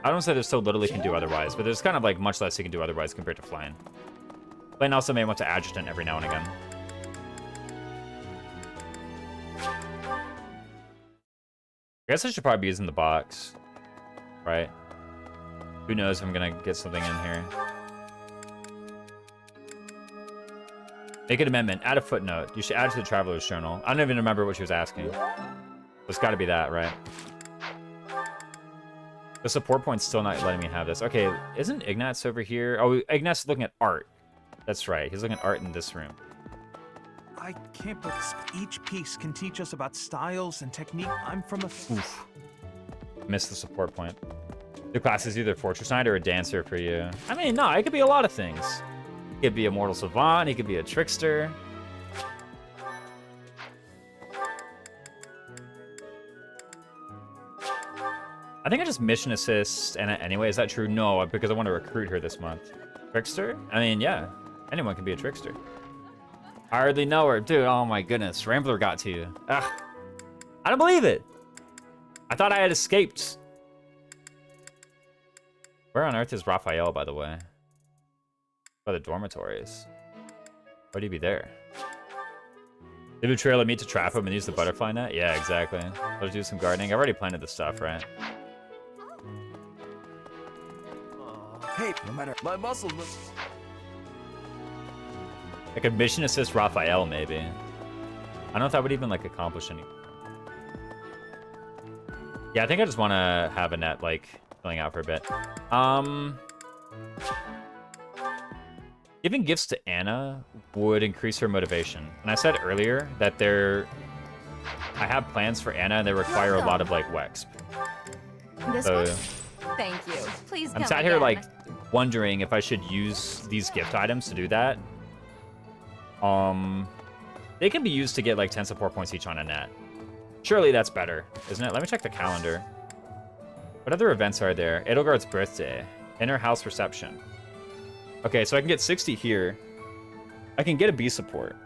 don't say there's so little he can do otherwise, but there's kind of, like, much less he can do otherwise compared to Flame. Flame also may want to Adjutant every now and again. I guess I should probably be using the box. Right? Who knows if I'm gonna get something in here. Make an amendment. Add a footnote. You should add to the Traveler's Journal. I don't even remember what she was asking. It's got to be that, right? The support point's still not letting me have this. Okay, isn't Ignatz over here? Oh, Ignatz is looking at art. That's right. He's looking at art in this room. I can't believe each piece can teach us about styles and technique. I'm from a... Oof. Missed the support point. The class is either Fortress Knight or a dancer for you. I mean, no, it could be a lot of things. He could be a mortal savant. He could be a trickster. I think I just mission assist and anyway. Is that true? No, because I want to recruit her this month. Trickster? I mean, yeah. Anyone can be a trickster. I hardly know her. Dude, oh my goodness. Rambler got to you. Ugh. I don't believe it. I thought I had escaped. Where on earth is Raphael, by the way? By the dormitories. Why'd he be there? Did we trail a meat to trap him and use the butterfly net? Yeah, exactly. Let's do some gardening. I've already planted the stuff, right? Hey, no matter my muscles. I could mission assist Raphael, maybe. I don't know if that would even, like, accomplish anything. Yeah, I think I just want to have Annette, like, filling out for a bit. Giving gifts to Anna would increase her motivation. And I said earlier that I have plans for Anna and they require a lot of, like, Wexp. This So, one? Thank you. Please I'm come sat here, again. like, wondering if I should use these gift items to do that. They can be used to get, like, 10 support points each on Annette. Surely that's better, isn't it? Let me check the calendar. What other events are there? Edelgard's birthday. Inner house reception. Okay, so I can get 60 here. I can get a B support.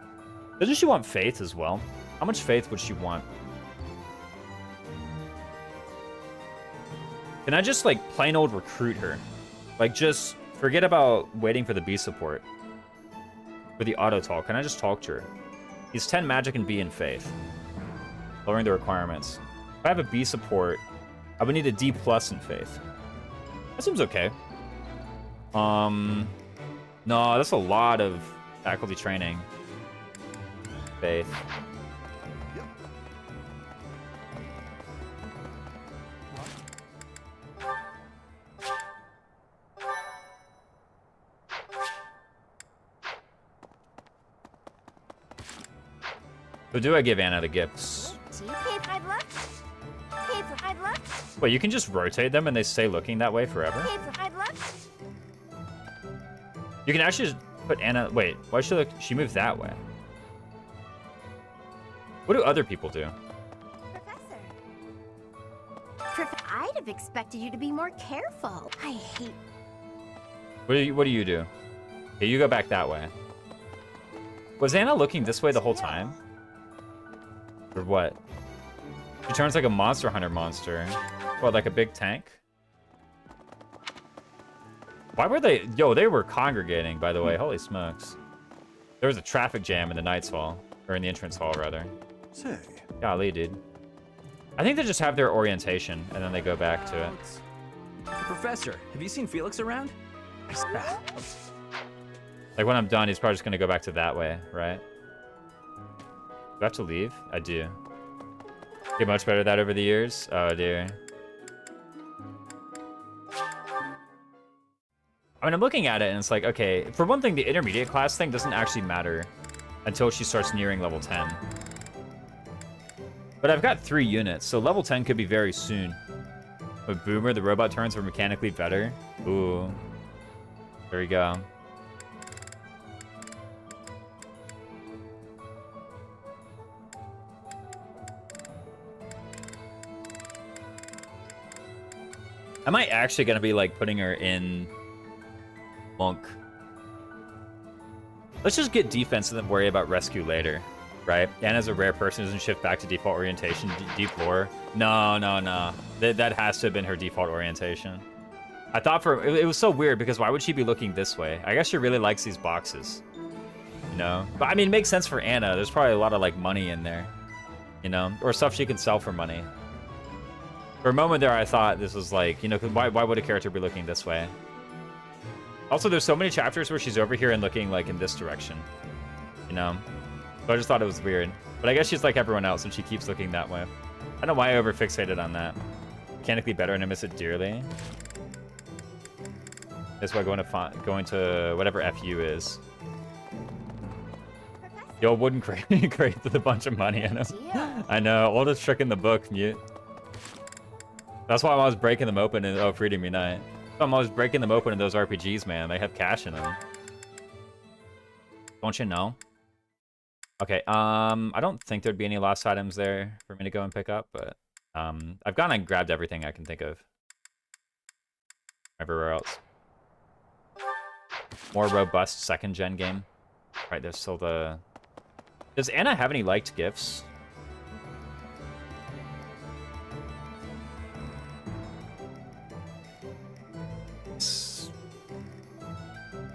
Doesn't she want faith as well? How much faith would she want? Can I just, like, plain old recruit her? Like, just forget about waiting for the B support. For the auto talk. Can I just talk to her? He's 10 magic and B in faith. Lowering the requirements. If I have a B support, I would need a D plus in faith. That seems okay. No, that's a lot of faculty training. Faith. So do I give Anna the gifts? Paper I'd love. Paper I'd love. Wait, you can just rotate them and they stay looking that way forever? Paper I'd love. You can actually just put Anna... Wait, why should she look... She moved that way. What do other people do? Professor. I'd have expected you to be more careful. I hate... What do you do? Okay, you go back that way. Was Anna looking this way the whole time? Or what? She turns like a Monster Hunter monster. What, like a big tank? Why were they... Yo, they were congregating, by the way. Holy smokes. There was a traffic jam in the Knights Hall. Or in the entrance hall, rather. Say, Golly, dude. I think they just have their orientation, and then they go back to it. Professor, have you seen Felix around? Like, when I'm done, he's probably just gonna go back to that way, right? Do I have to leave? I do. Get much better at that over the years? Oh, dear. I mean, I'm looking at it, and it's like, okay, for one thing, the intermediate class thing doesn't actually matter until she starts nearing level 10. But I've got 3 units, so level 10 could be very soon. But Boomer, the robot turns were mechanically better. Ooh. There we go. Am I actually gonna be like putting her in Monk? Let's just get defense and then worry about rescue later, right? Anna's a rare person who doesn't shift back to default orientation, deep lore. No. That has to have been her default orientation. I thought it was so weird because why would she be looking this way? I guess she really likes these boxes, you know? But I mean, it makes sense for Anna. There's probably a lot of like money in there, you know? Or stuff she can sell for money. For a moment there, I thought this was like, you know, why would a character be looking this way? Also, there's so many chapters where she's over here and looking like in this direction, you know? So I just thought it was weird. But I guess she's like everyone else and she keeps looking that way. I don't know why I overfixated on that. Mechanically better and I miss it dearly. That's why going to whatever FU is. Yo, wooden crate with a bunch of money in them. I know, oldest trick in the book, mute. That's why I'm always breaking them open in Freedom Unite. I'm always breaking them open in those RPGs, man. They have cash in them. Don't you know? Okay, I don't think there'd be any lost items there for me to go and pick up, but I've gone and grabbed everything I can think of. Everywhere else. More robust second gen game. Right, there's still the... Does Anna have any liked gifts?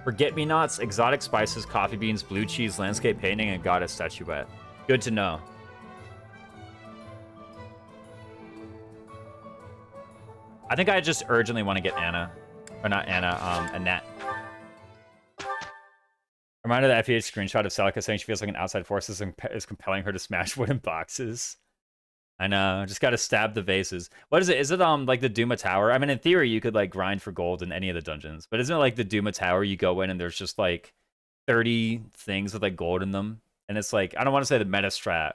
Forget-me-nots, exotic spices, coffee beans, blue cheese, landscape painting, and goddess statuette. Good to know. I think I just urgently want to get Anna. Or not Anna, Annette. Reminder of the FEH screenshot of Celica saying she feels like an outside force is compelling her to smash wooden boxes. I know, just gotta stab the vases. What is it? Is it like the Duma Tower? I mean, in theory, you could like grind for gold in any of the dungeons, but isn't it like the Duma Tower? You go in and there's just like 30 things with like gold in them, and it's like, I don't want to say the meta strat,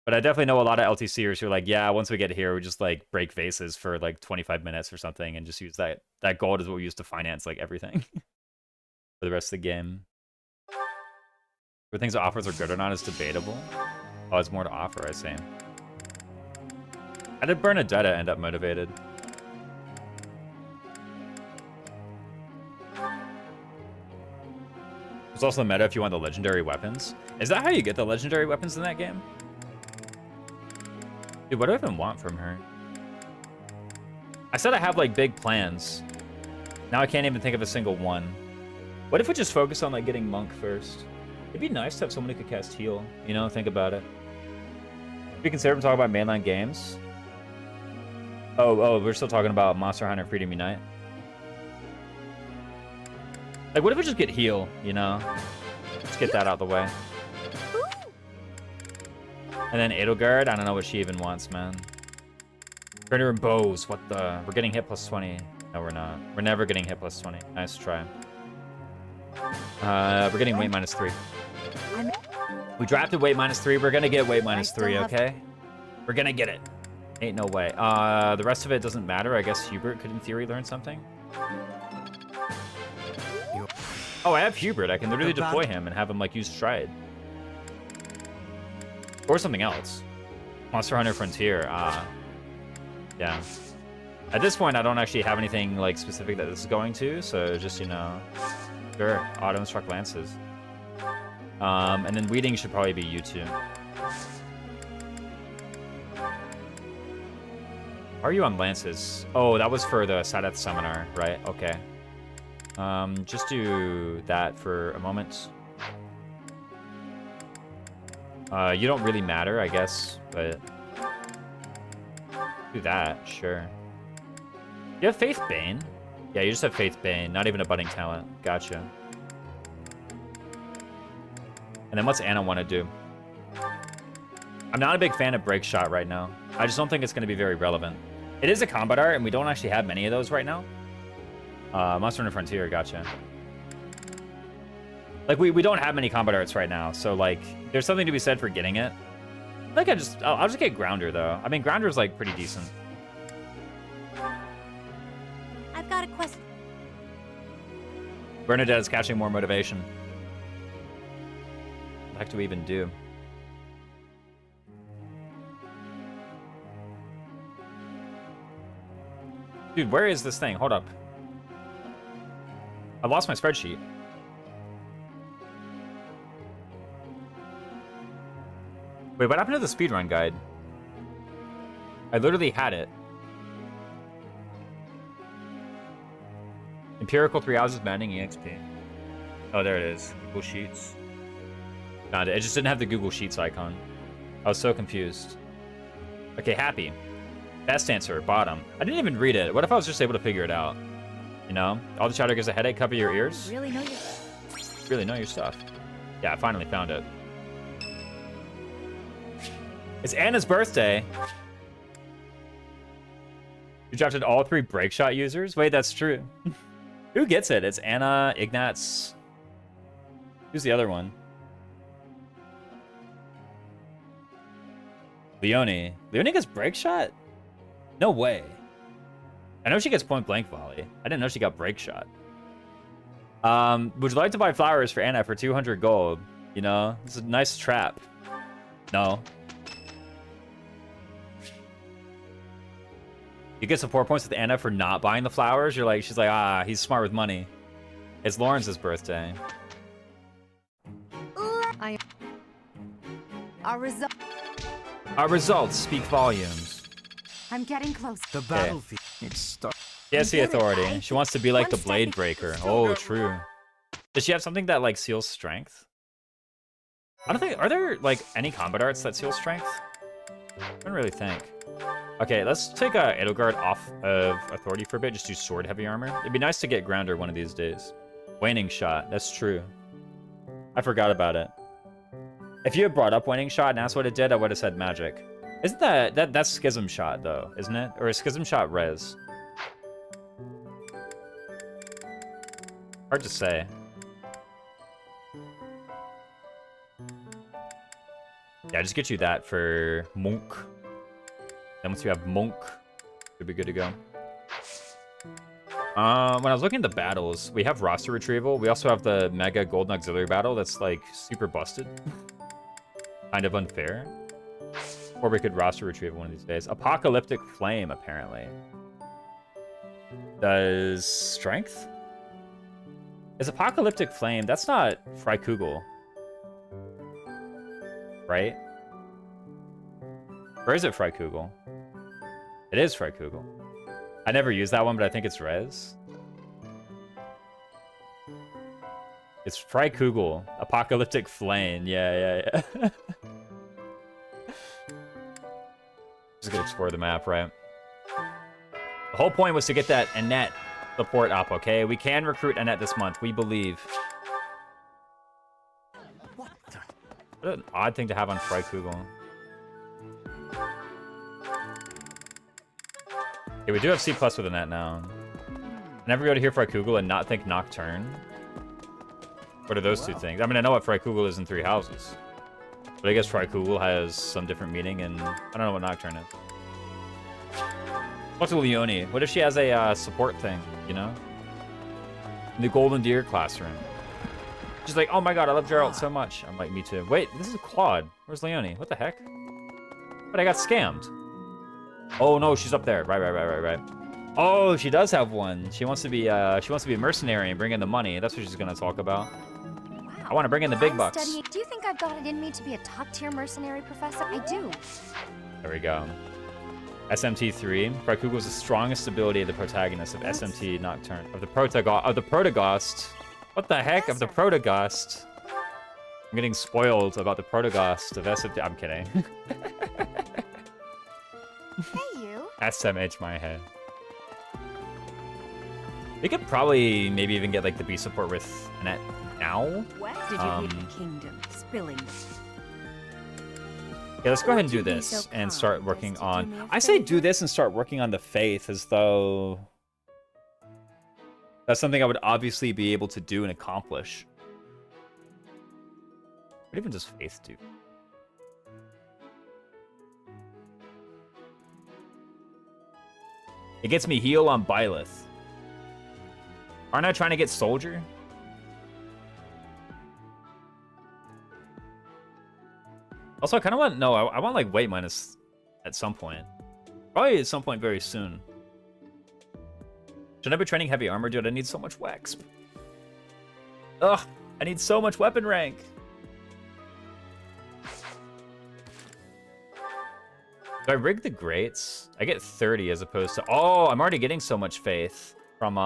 but I definitely know a lot of LTCers who are like, yeah, once we get here, we just like break vases for like 25 minutes or something, and just use that gold is what we use to finance like everything for the rest of the game. Whether things it offers are good or not is debatable. Oh, it's more to offer, I see. How did Bernadetta end up motivated? There's also meta if you want the legendary weapons. Is that how you get the legendary weapons in that game? Dude, what do I even want from her? I said I have like big plans. Now I can't even think of a single one. What if we just focus on like getting Monk first? It'd be nice to have someone who could cast heal, you know, think about it. We consider talking about mainline games. Oh, we're still talking about Monster Hunter Freedom Unite. Like, what if we just get heal, you know? Let's get that out the way. And then Edelgard, I don't know what she even wants, man. Trainer and bows, what the? We're getting hit plus 20. No, we're not. We're never getting hit plus 20. Nice try. We're getting weight minus 3. We drafted weight -3. We're gonna get weight -3, still have- okay? We're gonna get it. Ain't no way. The rest of it doesn't matter. I guess Hubert could, in theory, learn something. Oh, I have Hubert. I can literally deploy him and have him, like, use Stride. Or something else. Monster Hunter Frontier. Yeah. At this point, I don't actually have anything, like, specific that this is going to, so just, you know... Sure, Auto-Instruct Lances. And then Weeding should probably be you two. How are you on Lances? Oh, that was for the Sadeth Seminar, right? Okay. Just do that for a moment. You don't really matter, I guess, but... Do that, sure. You have Faith Bane? Yeah, you just have Faith Bane, not even a budding talent. Gotcha. And then what's Anna want to do? I'm not a big fan of Break Shot right now. I just don't think it's going to be very relevant. It is a combat art, and we don't actually have many of those right now. Monster Hunter Frontier, gotcha. Like, we don't have many combat arts right now, so, like, there's something to be said for getting it. I think I'll just get Grounder, though. I mean, Grounder's, like, pretty decent. I've got a question. Bernadette is catching more motivation. What the heck do we even do? Dude, where is this thing? Hold up. I lost my spreadsheet. Wait, what happened to the speedrun guide? I literally had it. Empirical 3 houses banning EXP. Oh, there it is. Google Sheets. Found it. It just didn't have the Google Sheets icon. I was so confused. Okay, happy. Best answer, bottom. I didn't even read it. What if I was just able to figure it out? You know? All the chatter gives a headache, cover your ears. Really know your... Really know your stuff. Yeah, I finally found it. It's Anna's birthday. You drafted all 3 break shot users? Wait, that's true. Who gets it? It's Anna, Ignatz. Who's the other one? Leonie. Leonie gets break shot? No way. I know she gets point blank volley. I didn't know she got break shot. Would you like to buy flowers for Anna for 200 gold? You know, it's a nice trap. No. You get support points with Anna for not buying the flowers. She's like, ah, he's smart with money. It's Lawrence's birthday. Our results speak volumes. I'm getting close. The battlefield. She has the authority. She wants to be like the One Blade step Breaker. Oh, true. Does she have something that like seals strength? I don't think. Are there like any combat arts that seal strength? I don't really think. Okay, let's take Edelgard off of authority for a bit. Just do sword heavy armor. It'd be nice to get Grounder one of these days. Waning shot. That's true. I forgot about it. If you had brought up waning shot and asked what it did, I would have said magic. Isn't that's schism shot though, isn't it? Or is schism shot res? Hard to say. Yeah, just get you that for Monk. Then once you have Monk, you'll be good to go. When I was looking at the battles, we have roster retrieval. We also have the Mega Golden Auxiliary battle that's like super busted. Kind of unfair. Or we could roster retrieve one of these days. Apocalyptic Flame, apparently. Does strength? Is Apocalyptic Flame... That's not Freikugel. Right? Or is it Freikugel? It is Freikugel. I never used that one, but I think it's res. It's Freikugel. Apocalyptic Flame. Yeah. Just gonna explore the map, right? The whole point was to get that Annette support up, okay? We can recruit Annette this month. We believe. What an odd thing to have on Freikugel. Yeah, we do have C+ with Annette now. Never go to hear Freikugel and not think Nocturne. What are those two things? I mean, I know what Freikugel is in 3 houses. But I guess Frykugel has some different meaning, and I don't know what Nocturne is. Talk to Leonie. What if she has a support thing, you know? In the Golden Deer classroom. She's like, oh my god, I love Geralt so much. I'm like, me too. Wait, this is Claude. Where's Leonie? What the heck? But I got scammed. Oh no, she's up there. Right. Oh, she does have one. She wants to be a mercenary and bring in the money. That's what she's gonna talk about. Wow. I want to bring in the big I'm bucks. Studying. Do you think I've got it in me to be a top-tier mercenary, Professor? I do. There we go. SMT3. Frykugel is the strongest ability of the protagonist of SMT Nocturne. Of the Protagost. What the heck? Of the Protagost. I'm getting spoiled about the Protagost of SMT. I'm kidding. Hey, you. SMH my head. We could probably maybe even get like the B support with Annette now. What did you hear? Kingdom spilling. Yeah, let's go ahead and do Would you be this so and start kind working as to do on... me a I say do favor? this and start working on the faith as though... That's something I would obviously be able to do and accomplish. What even does faith do? It gets me heal on Byleth. Aren't I trying to get soldier? Also, I kind of want... No, I want, like, weight minus at some point. Probably at some point very soon. Should I be training heavy armor? Dude, I need so much Wex. Ugh, I need so much weapon rank. Do I rig the greats? I get 30 as opposed to... Oh, I'm already getting so much faith from,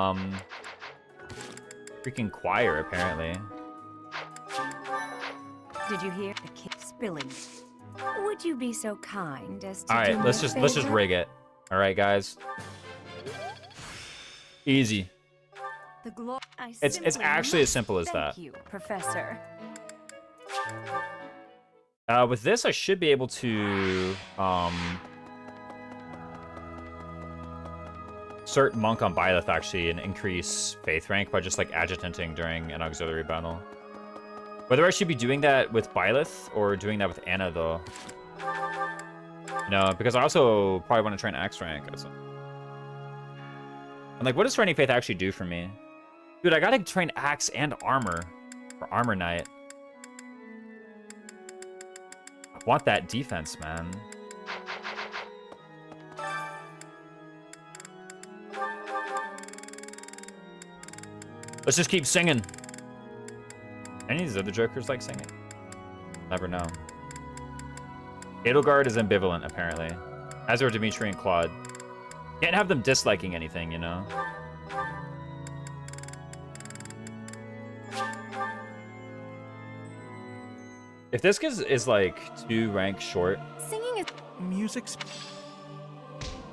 freaking choir, apparently. Did you hear the kid spilling? Would you be so kind as to All right, do me let's a just favor? rig it. All right, guys. Easy. The glo- I It's simply actually as must simple as thank that. you, Professor. With this, I should be able to cert Monk on Byleth actually and increase faith rank by just like adjutanting during an auxiliary battle. Whether I should be doing that with Byleth or doing that with Anna though. No, because I also probably want to train Axe rank. And like, what does training faith actually do for me? Dude, I gotta train Axe and armor for Armor Knight. I want that defense, man. Let's just keep singing. Any of these other jokers like singing? Never know. Edelgard is ambivalent, apparently. As are Dimitri and Claude. Can't have them disliking anything, you know? If this is like 2 ranks short... Singing is... Music's...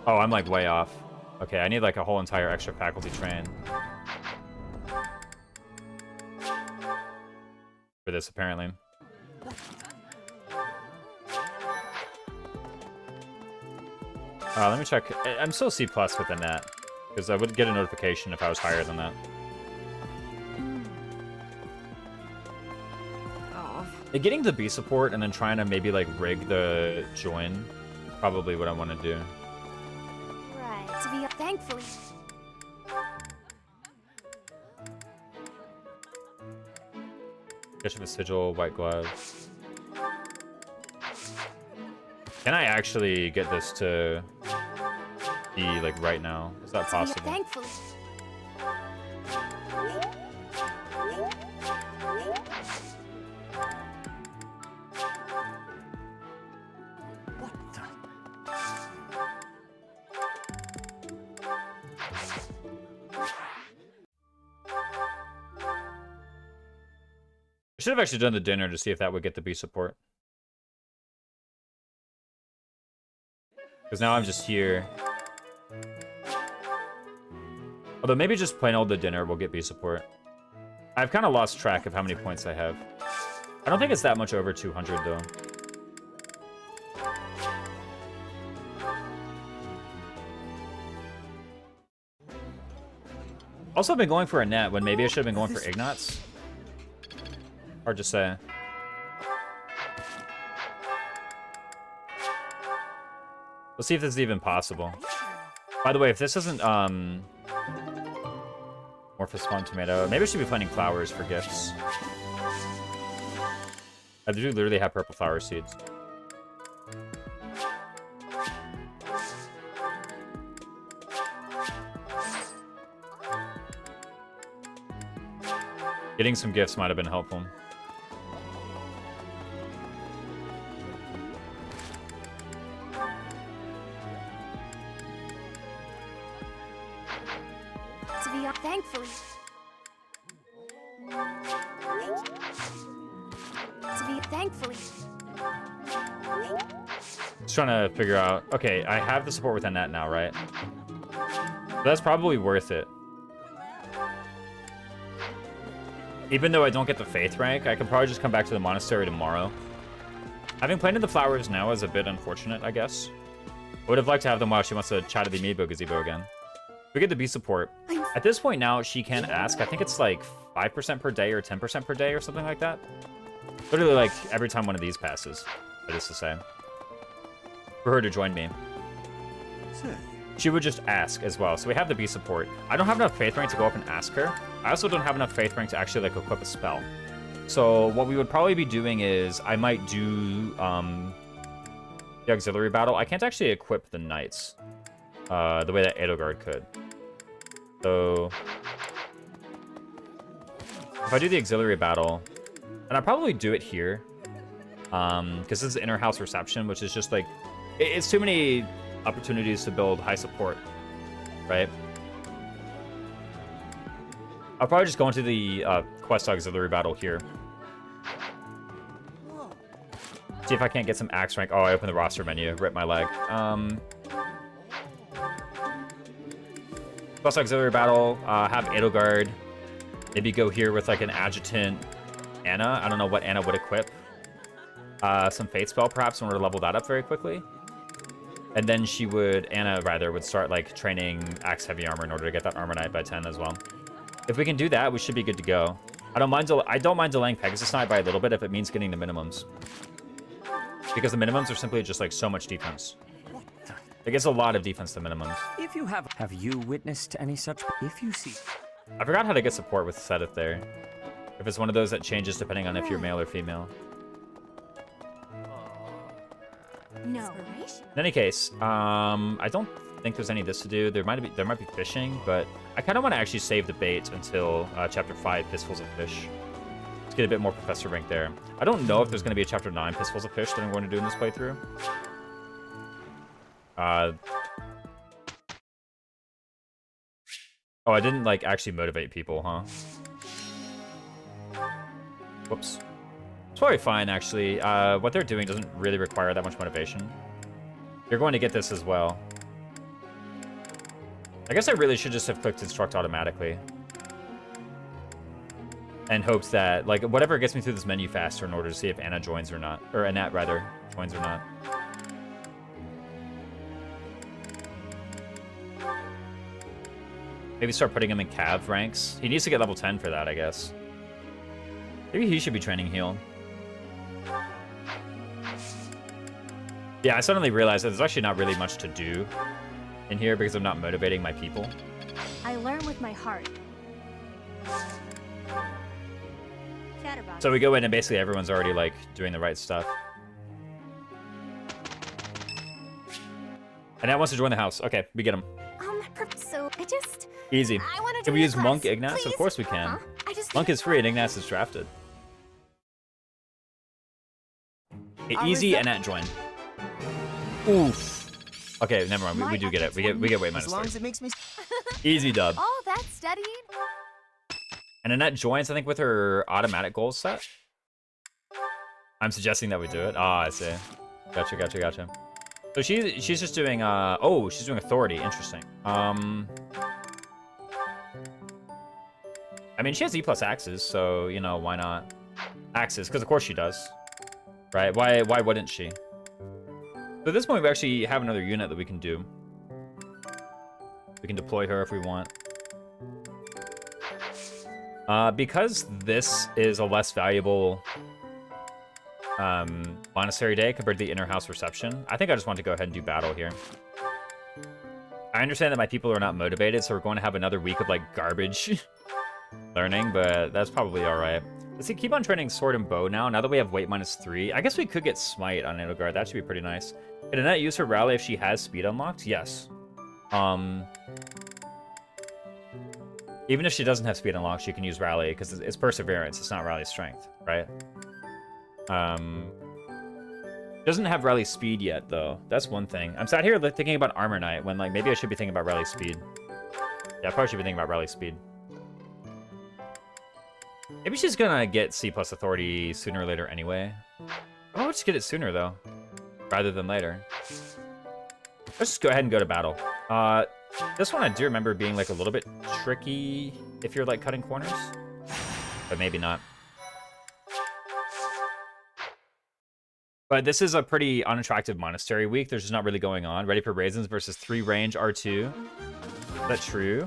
Oh, I'm like way off. Okay, I need like a whole entire extra faculty train. For this, apparently. Let me check. I'm still C+ with the net. Because I would get a notification if I was higher than that. Oh, Getting the B support and then trying to maybe like rig the join. Probably what I want to do. Right. To be... Thankfully... Bishop of Sigil, White Gloves. Can I actually get this to be like right now? Is that possible? Thankfully... I should have actually done the dinner to see if that would get the B support. Because now I'm just here. Although maybe just plain old the dinner will get B support. I've kind of lost track of how many points I have. I don't think it's that much over 200 though. Also, I've been going for a net when maybe I should have been going for Ignatz. Hard to say. We'll see if this is even possible. By the way, if this isn't Morphous Spawn Tomato, maybe I should be planting flowers for gifts. I do literally have purple flower seeds. Getting some gifts might have been helpful. To be thankfully. To be thankfully. Just trying to figure out. Okay, I have the support with Annette now, right? So that's probably worth it. Even though I don't get the faith rank, I can probably just come back to the monastery tomorrow. Having planted the flowers now is a bit unfortunate, I guess. I would have liked to have them while she wants to chat at the amiibo gazebo again. We get the B support. At this point now, she can ask. I think it's like 5% per day or 10% per day or something like that. Literally like every time one of these passes, that is to say. For her to join me. She would just ask as well. So we have the B support. I don't have enough faith rank to go up and ask her. I also don't have enough faith rank to actually like equip a spell. So what we would probably be doing is I might do the auxiliary battle. I can't actually equip the knights the way that Edelgard could. So if I do the auxiliary battle, and I'll probably do it here, because this is inner house reception, which is just like it's too many opportunities to build high support, right? I'll probably just go into the quest auxiliary battle here. See if I can't get some axe rank. Oh, I opened the roster menu. Rip my leg. Quest auxiliary battle. Have Edelgard. Maybe go here with like an adjutant Anna. I don't know what Anna would equip. Some Fate spell perhaps in order to level that up very quickly. And then she would, Anna rather, would start like training Axe Heavy Armor in order to get that Armor Knight by 10 as well. If we can do that, we should be good to go. I don't mind delaying Pegasus Knight by a little bit if it means getting the minimums. Because the minimums are simply just like so much defense. It gets a lot of defense to minimums. If you have you witnessed any such? If you see, I forgot how to get support with Sedith there. If it's one of those that changes depending on if you're male or female. No. In any case, I don't think there's any of this to do. There might be fishing, but I kind of want to actually save the bait until chapter 5, Fistfuls of Fish. Let's get a bit more professor rank there. I don't know if there's going to be a chapter 9, Fistfuls of Fish, that I'm going to do in this playthrough. Oh, I didn't like actually motivate people, huh? Whoops. It's probably fine, actually. What they're doing doesn't really require that much motivation. You're going to get this as well. I guess I really should just have clicked instruct automatically. And hoped that, like, whatever gets me through this menu faster in order to see if Anna joins or not. Or Annette, rather, joins or not. Maybe start putting him in Cav ranks. He needs to get level 10 for that, I guess. Maybe he should be training heal. Yeah, I suddenly realized that there's actually not really much to do in here because I'm not motivating my people. I learn with my heart. So we go in and basically everyone's already like doing the right stuff. And now wants to join the house. Okay, we get him. So I just Easy. I want to Can we use Monk Ignatz? please? Of course we can. I just Monk is free and Ignatz is drafted. I'll Easy reset- and at join. Oof. Okay, never mind. We do get it. We get weight As minus long 3. as it makes me. Easy dub. all that studying. And Annette joins, I think, with her automatic goals set. I'm suggesting that we do it. Ah, I see. Gotcha. So she's just doing oh, she's doing authority. Interesting. I mean, she has E plus axes, so you know why not axes? Because of course she does, right? Why wouldn't she? So at this point, we actually have another unit that we can do. We can deploy her if we want. Because this is a less valuable monastery day compared to the inner house reception, I think I just want to go ahead and do battle here. I understand that my people are not motivated, so we're going to have another week of like garbage learning, but that's probably all right. Let's see, keep on training sword and bow now. Now that we have weight -3, I guess we could get smite on Edelgard. That should be pretty nice. Can Annette use her rally if she has speed unlocked? Yes. Even if she doesn't have speed unlocked, she can use rally because it's perseverance. It's not rally strength, right? Doesn't have rally speed yet though. That's one thing. I'm sat here thinking about armor knight when like maybe I should be thinking about rally speed. Yeah, I probably should be thinking about rally speed. Maybe she's gonna get C+ authority sooner or later anyway. Oh, let's get it sooner though, rather than later. Let's just go ahead and go to battle. This one I do remember being like a little bit tricky if you're like cutting corners, but maybe not. But this is a pretty unattractive monastery week. There's just not really going on. Ready for raisins versus 3 range R2. Is that true?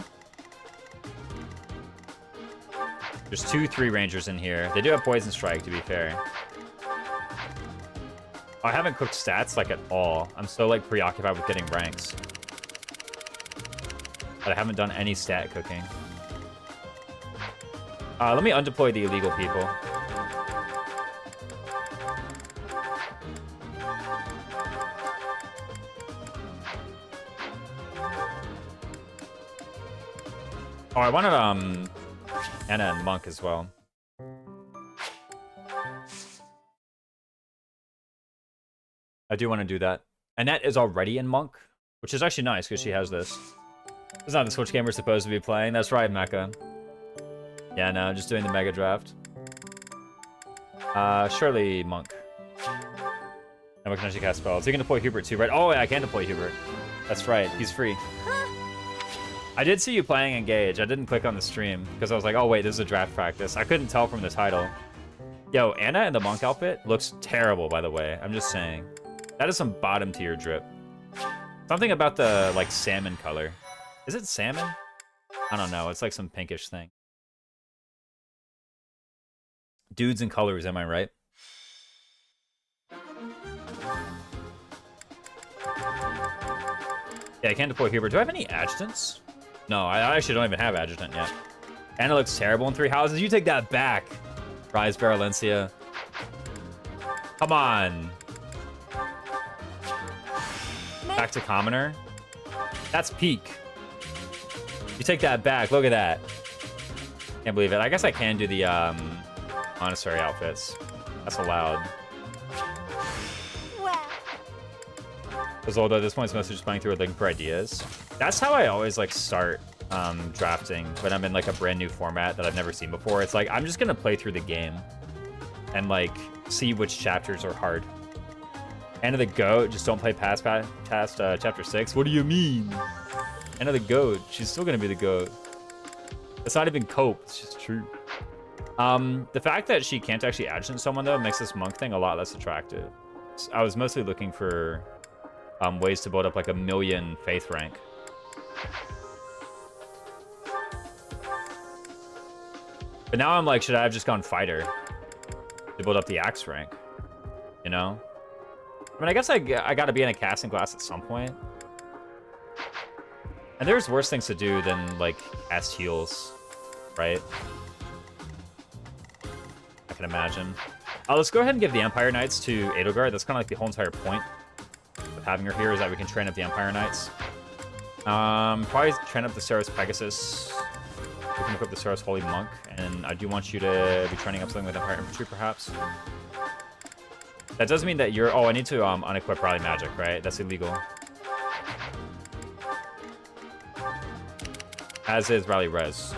There's 2 3 rangers in here. They do have poison strike, to be fair. I haven't cooked stats like at all. I'm so like preoccupied with getting ranks. But I haven't done any stat cooking. Let me undeploy the illegal people. Oh, I wanted Anna and Monk as well. I do want to do that. Annette is already in Monk, which is actually nice because she has this. It's not the Switch game we're supposed to be playing. That's right, Mecha. Yeah, no, just doing the Mega Draft. Surely Monk. And we can actually cast spells. So you can deploy Hubert too, right? Oh, yeah, I can deploy Hubert. That's right, he's free. I did see you playing Engage. I didn't click on the stream because I was like, oh wait, this is a draft practice. I couldn't tell from the title. Yo, Anna in the Monk outfit looks terrible, by the way. I'm just saying. That is some bottom tier drip. Something about the, like, salmon color. Is it salmon? I don't know. It's like some pinkish thing. Dudes and colors, am I right? Yeah, I can't deploy Hubert. Do I have any adjutants? No, I actually don't even have adjutant yet. Anna looks terrible in 3 houses. You take that back, Rise Valencia. Come on. Back to commoner. That's peak. You take that back. Look at that. Can't believe it. I guess I can do the monastery outfits. That's allowed. Because although at this point it's mostly just playing through looking for ideas. That's how I always like start drafting when I'm in like a brand new format that I've never seen before. It's like I'm just gonna play through the game and like see which chapters are hard. End of the goat, just don't play past chapter 6. What do you mean? End of the goat, she's still gonna be the goat. It's not even cope, it's just true. The fact that she can't actually adjunct someone though makes this monk thing a lot less attractive. I was mostly looking for ways to build up like 1,000,000 faith rank. But now I'm like, should I have just gone fighter to build up the axe rank? You know? I mean, I guess I gotta be in a casting class at some point. And there's worse things to do than like cast heals, right? I can imagine. Let's go ahead and give the Empire Knights to Edelgard. That's kind of like the whole entire point of having her here is that we can train up the Empire Knights. Probably train up the Saros Pegasus. We can equip the Saros Holy Monk, and I do want you to be training up something with Empire Infantry, perhaps. That does mean that you're... Oh, I need to unequip Rally Magic, right? That's illegal. As is Rally Res.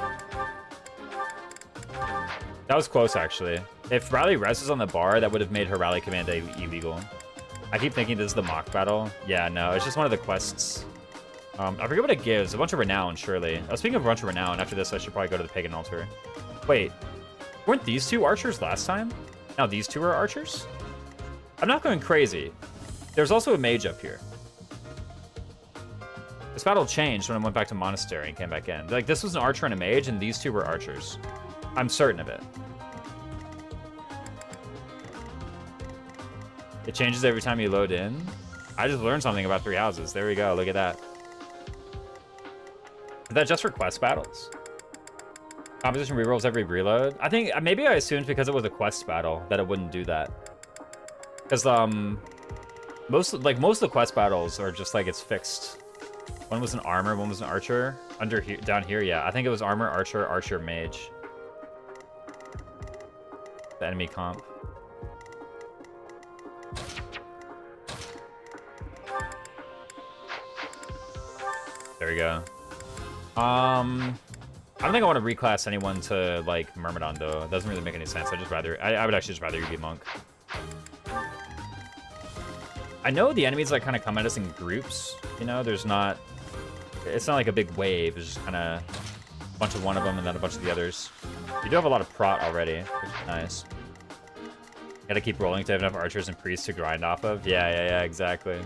That was close, actually. If Rally Res is on the bar, that would have made her Rally Command illegal. I keep thinking this is the mock battle. Yeah, no, it's just one of the quests. I forget what it gives. A bunch of renown, surely. Speaking of a bunch of renown, after this, I should probably go to the Pagan Altar. Wait, weren't these 2 archers last time? Now these 2 are archers? I'm not going crazy. There's also a mage up here. This battle changed when I went back to Monastery and came back in. Like, this was an archer and a mage, and these 2 were archers. I'm certain of it. It changes every time you load in. I just learned something about 3 houses. There we go. Look at that. Is that just for quest battles? Composition rerolls every reload? I think, maybe I assumed because it was a quest battle that it wouldn't do that. Because, most of the quest battles are just like it's fixed. One was an armor, one was an archer. Down here, yeah. I think it was armor, archer, archer, mage. The enemy comp. There we go. I don't think I want to reclass anyone to like Myrmidon though. It doesn't really make any sense. I would actually just rather you be monk. I know the enemies like kind of come at us in groups. You know, it's not like a big wave. It's just kind of a bunch of one of them and then a bunch of the others. You do have a lot of prot already, which is nice. Gotta keep rolling to have enough archers and priests to grind off of. Yeah, exactly.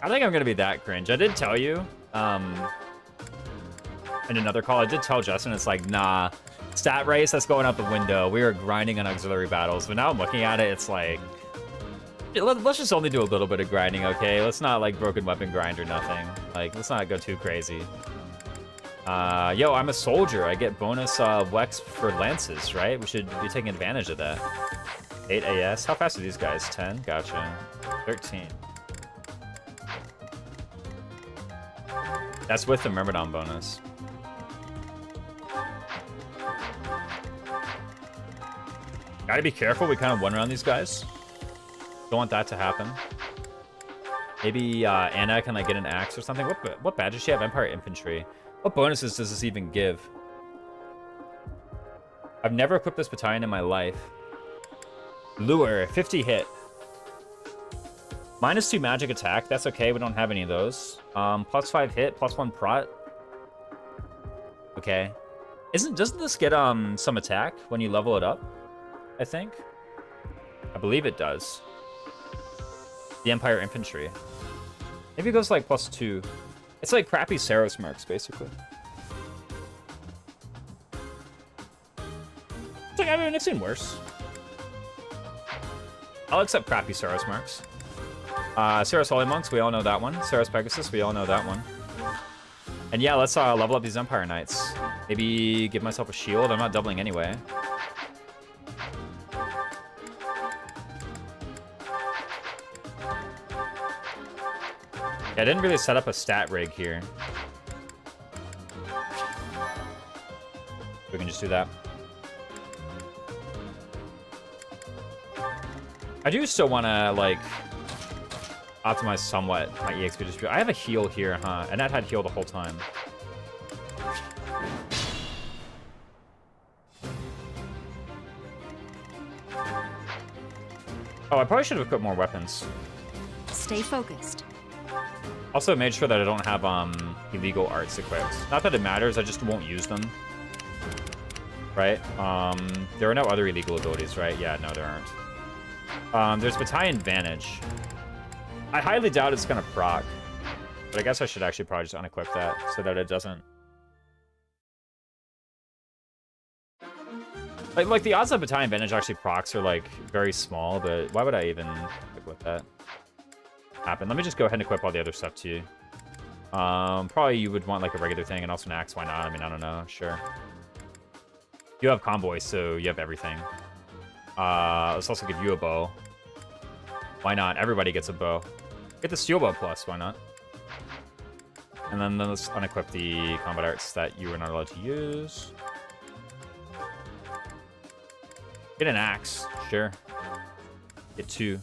I think I'm gonna be that cringe. I did tell you, in another call, I did tell Justin, it's like, nah, stat race, that's going out the window. We are grinding on auxiliary battles. But now I'm looking at it, it's like, let's just only do a little bit of grinding, okay? Let's not like broken weapon grind or nothing. Like, let's not go too crazy. Yo, I'm a soldier. I get bonus Wex for lances, right? We should be taking advantage of that. 8 AS. How fast are these guys? 10? Gotcha. 13. That's with the Myrmidon bonus. Gotta be careful. We kind of won around these guys. Don't want that to happen. Maybe Anna can like get an axe or something. What badge does she have? Empire Infantry. What bonuses does this even give? I've never equipped this battalion in my life. Lure, 50 hit. -2 magic attack. That's okay. We don't have any of those. +5 hit, +1 prot. Okay. Doesn't this get some attack when you level it up? I think. I believe it does. The Empire Infantry. Maybe it goes like +2. It's like crappy Saros marks, basically. It's like, I mean, I've seen worse. I'll accept crappy Saros marks. Saros Holy Monks, we all know that one. Saros Pegasus, we all know that one. And yeah, let's level up these Empire Knights. Maybe give myself a shield. I'm not doubling anyway. Yeah, I didn't really set up a stat rig here. We can just do that. I do still want to, like, optimize somewhat my EXP distribution. I have a heal here, huh? And that had heal the whole time. Oh, I probably should have equipped more weapons. Stay focused. Also made sure that I don't have illegal arts equipped. Not that it matters, I just won't use them. Right? There are no other illegal abilities, right? Yeah, no, there aren't. There's Battalion Vantage. I highly doubt it's gonna proc. But I guess I should actually probably just unequip that so that it doesn't. Like the odds that Battalion Vantage actually procs are like very small, but why would I even equip that? Happen. Let me just go ahead and equip all the other stuff to you. Probably you would want like a regular thing and also an axe. Why not? I mean, I don't know. Sure. You have convoys, so you have everything. Let's also give you a bow. Why not? Everybody gets a bow. Get the steel bow plus. Why not? And then let's unequip the combat arts that you are not allowed to use. Get an axe. Sure. Get 2.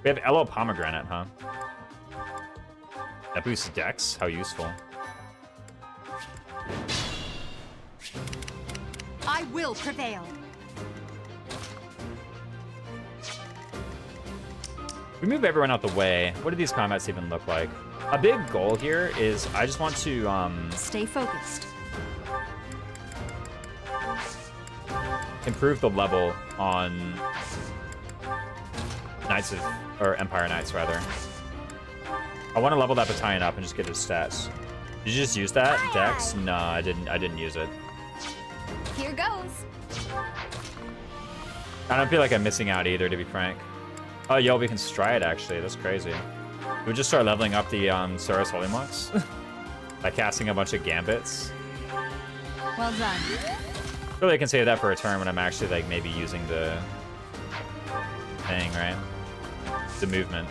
We have Elo Pomegranate, huh? That boosts Dex? How useful. I will prevail. We move everyone out the way. What do these combats even look like? A big goal here is I just want to Stay focused. improve the level on Knights of, or Empire Knights rather. I want to level that battalion up and just get his stats. Did you just use that, Dex? No, I didn't use it. Here goes. I don't feel like I'm missing out either, to be frank. Oh, yo, we can stride, actually. That's crazy. We just start leveling up the Saurus Holy Monks by casting a bunch of gambits. Well done. Really, I can save that for a turn when I'm actually, like, maybe using the thing, right? The movement.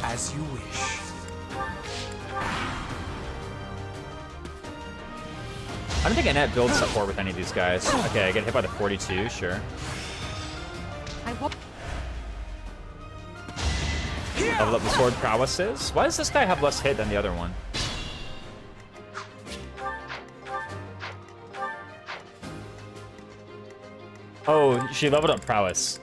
As you wish. I don't think Annette builds support with any of these guys. Okay, I get hit by the 42, sure. I won't. Level up the sword prowesses. Why does this guy have less hit than the other one? Oh, she leveled up prowess.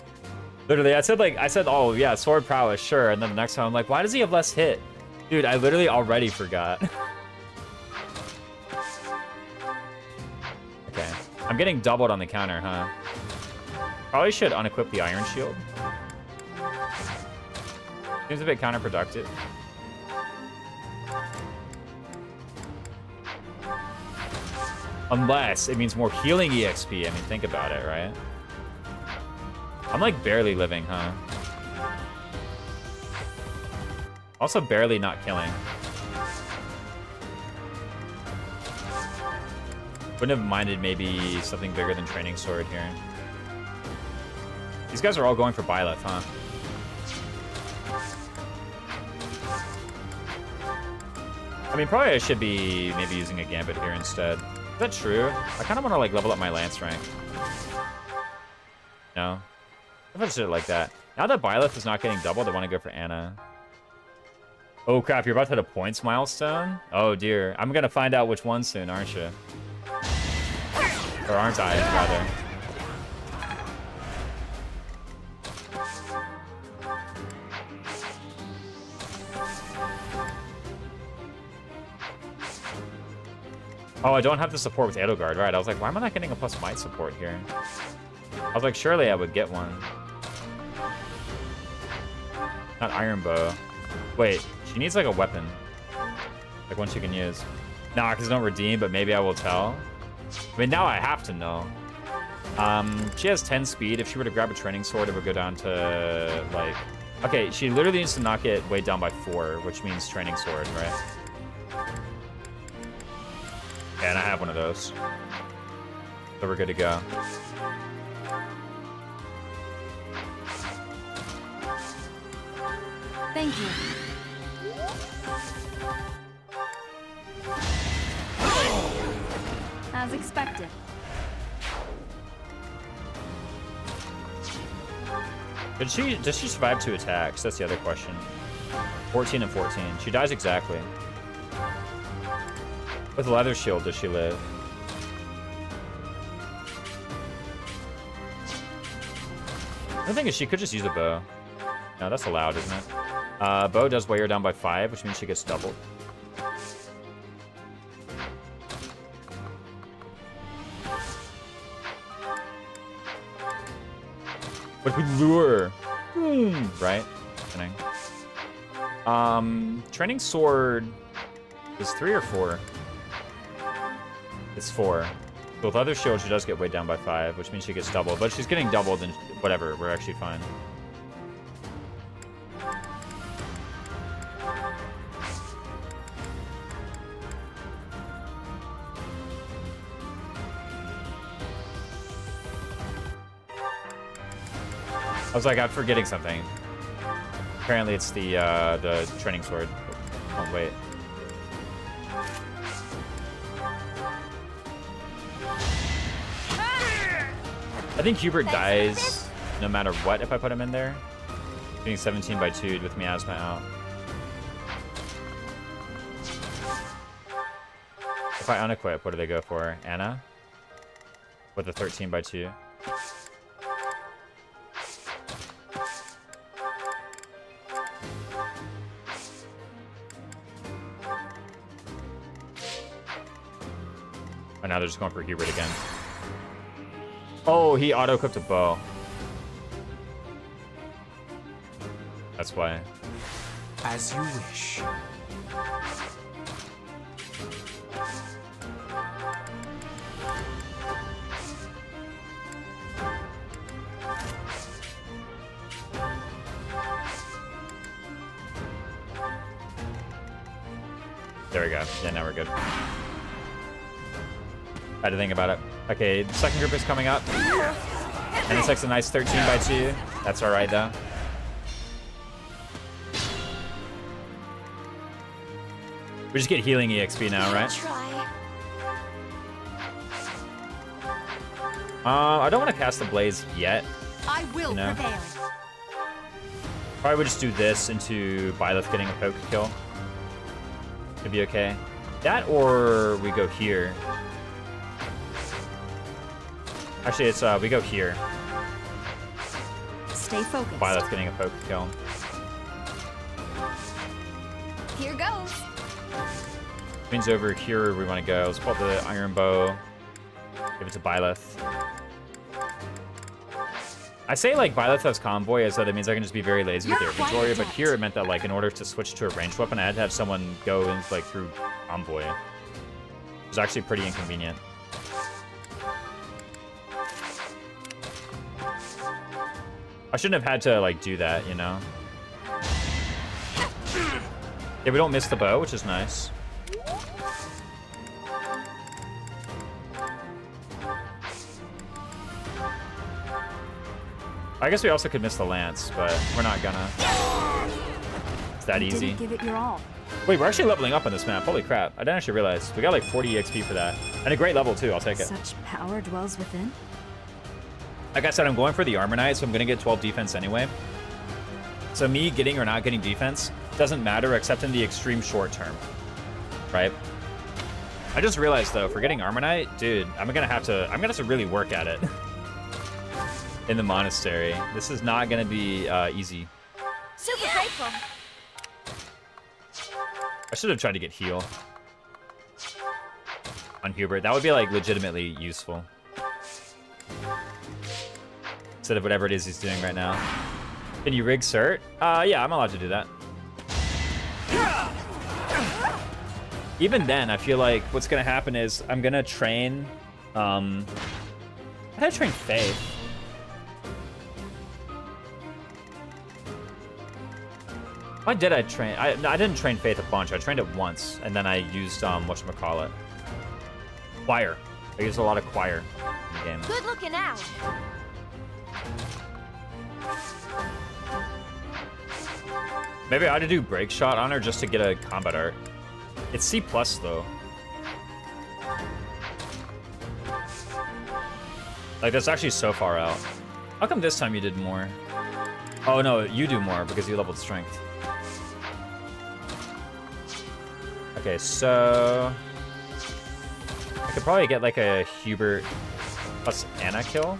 Literally, I said, oh yeah, sword prowess, sure. And then the next time I'm like, why does he have less hit? Dude, I literally already forgot. Okay, I'm getting doubled on the counter, huh? Probably should unequip the iron shield. Seems a bit counterproductive. Unless it means more healing EXP. I mean, think about it, right? I'm like barely living, huh? Also barely not killing. Wouldn't have minded maybe something bigger than Training Sword here. These guys are all going for Byleth, huh? I mean, probably I should be maybe using a Gambit here instead. Is that true? I kind of want to like level up my Lance rank. No? I thought I should like that. Now that Byleth is not getting doubled, I want to go for Anna. Oh crap, you're about to hit a points milestone? Oh dear. I'm going to find out which one soon, aren't you? Or aren't I, rather? Oh, I don't have the support with Edelgard, right? I was like, why am I not getting a plus might support here? I was like, surely I would get one. Not Iron Bow. Wait, she needs like a weapon. Like one she can use. Nah, because I don't redeem, but maybe I will tell. I mean, now I have to know. She has 10 speed. If she were to grab a training sword, it would go down to like... Okay, she literally needs to knock it weighed down by 4, which means training sword, right? Yeah, and I have one of those. So we're good to go. Thank you. As expected. Does she survive 2 attacks? That's the other question. 14 and 14. She dies exactly. With leather shield, does she live? The thing is, she could just use a bow. No, that's allowed, isn't it? Bow does weigh her down by 5, which means she gets doubled. But we lure. Right? Kidding. Training sword is 3 or 4? It's 4. With leather shield, she does get weighed down by 5, which means she gets doubled. But she's getting doubled, and whatever, we're actually fine. I was like, I'm forgetting something. Apparently, it's the training sword. Oh wait. I think Hubert dies no matter what if I put him in there. Getting 17 by 2 with Miasma out. If I unequip, what do they go for? Anna? With the 13 by 2. Oh, now they're just going for Hubert again. Oh, he auto-equipped a bow. That's why. As you wish. There we go. Yeah, now we're good. I had to think about it. Okay, the second group is coming up. And it's like a nice 13 by 2. That's alright, though. We just get healing EXP now, right? I don't want to cast the Blaze yet. I will prevail. Probably would just do this into Byleth getting a poke kill. Could be okay. That or we go here. Actually, it's we go here. Stay focused. Byleth getting a poke kill. Here goes. Means over here we want to go. Let's pull up the Iron Bow. Give it to Byleth. I say like Byleth has Convoy is that it means I can just be very lazy with their inventory, but here it meant that like in order to switch to a ranged weapon, I had to have someone go in like through Convoy. It was actually pretty inconvenient. I shouldn't have had to like do that, you know? Yeah, we don't miss the bow, which is nice. I guess we also could miss the lance, but we're not gonna. It's that easy. Didn't give it your all. Wait, we're actually leveling up on this map. Holy crap. I didn't actually realize. We got like 40 XP for that. And a great level too, I'll take it. Such power dwells within. Like I said, I'm going for the Armor Knight, so I'm gonna get 12 defense anyway. So me getting or not getting defense doesn't matter except in the extreme short term. Right? I just realized though, for getting Armor Knight, dude, I'm gonna have to really work at it. In the monastery. This is not gonna be easy. Super grateful. I should have tried to get heal on Hubert. That would be like legitimately useful. Instead of whatever it is he's doing right now. Can you rig cert? Yeah, I'm allowed to do that. Even then, I feel like what's gonna happen is I'm gonna train. I had to train Faith. Why did I train? I didn't train Faith a bunch. I trained it once, and then I used whatchamacallit. Choir. I used a lot of choir in the game. Good looking out. Maybe I ought to do break shot on her just to get a combat art. It's C+ though. Like that's actually so far out. How come this time you did more? Oh no, you do more because you leveled strength. Okay, so I could probably get like a Hubert plus Anna kill.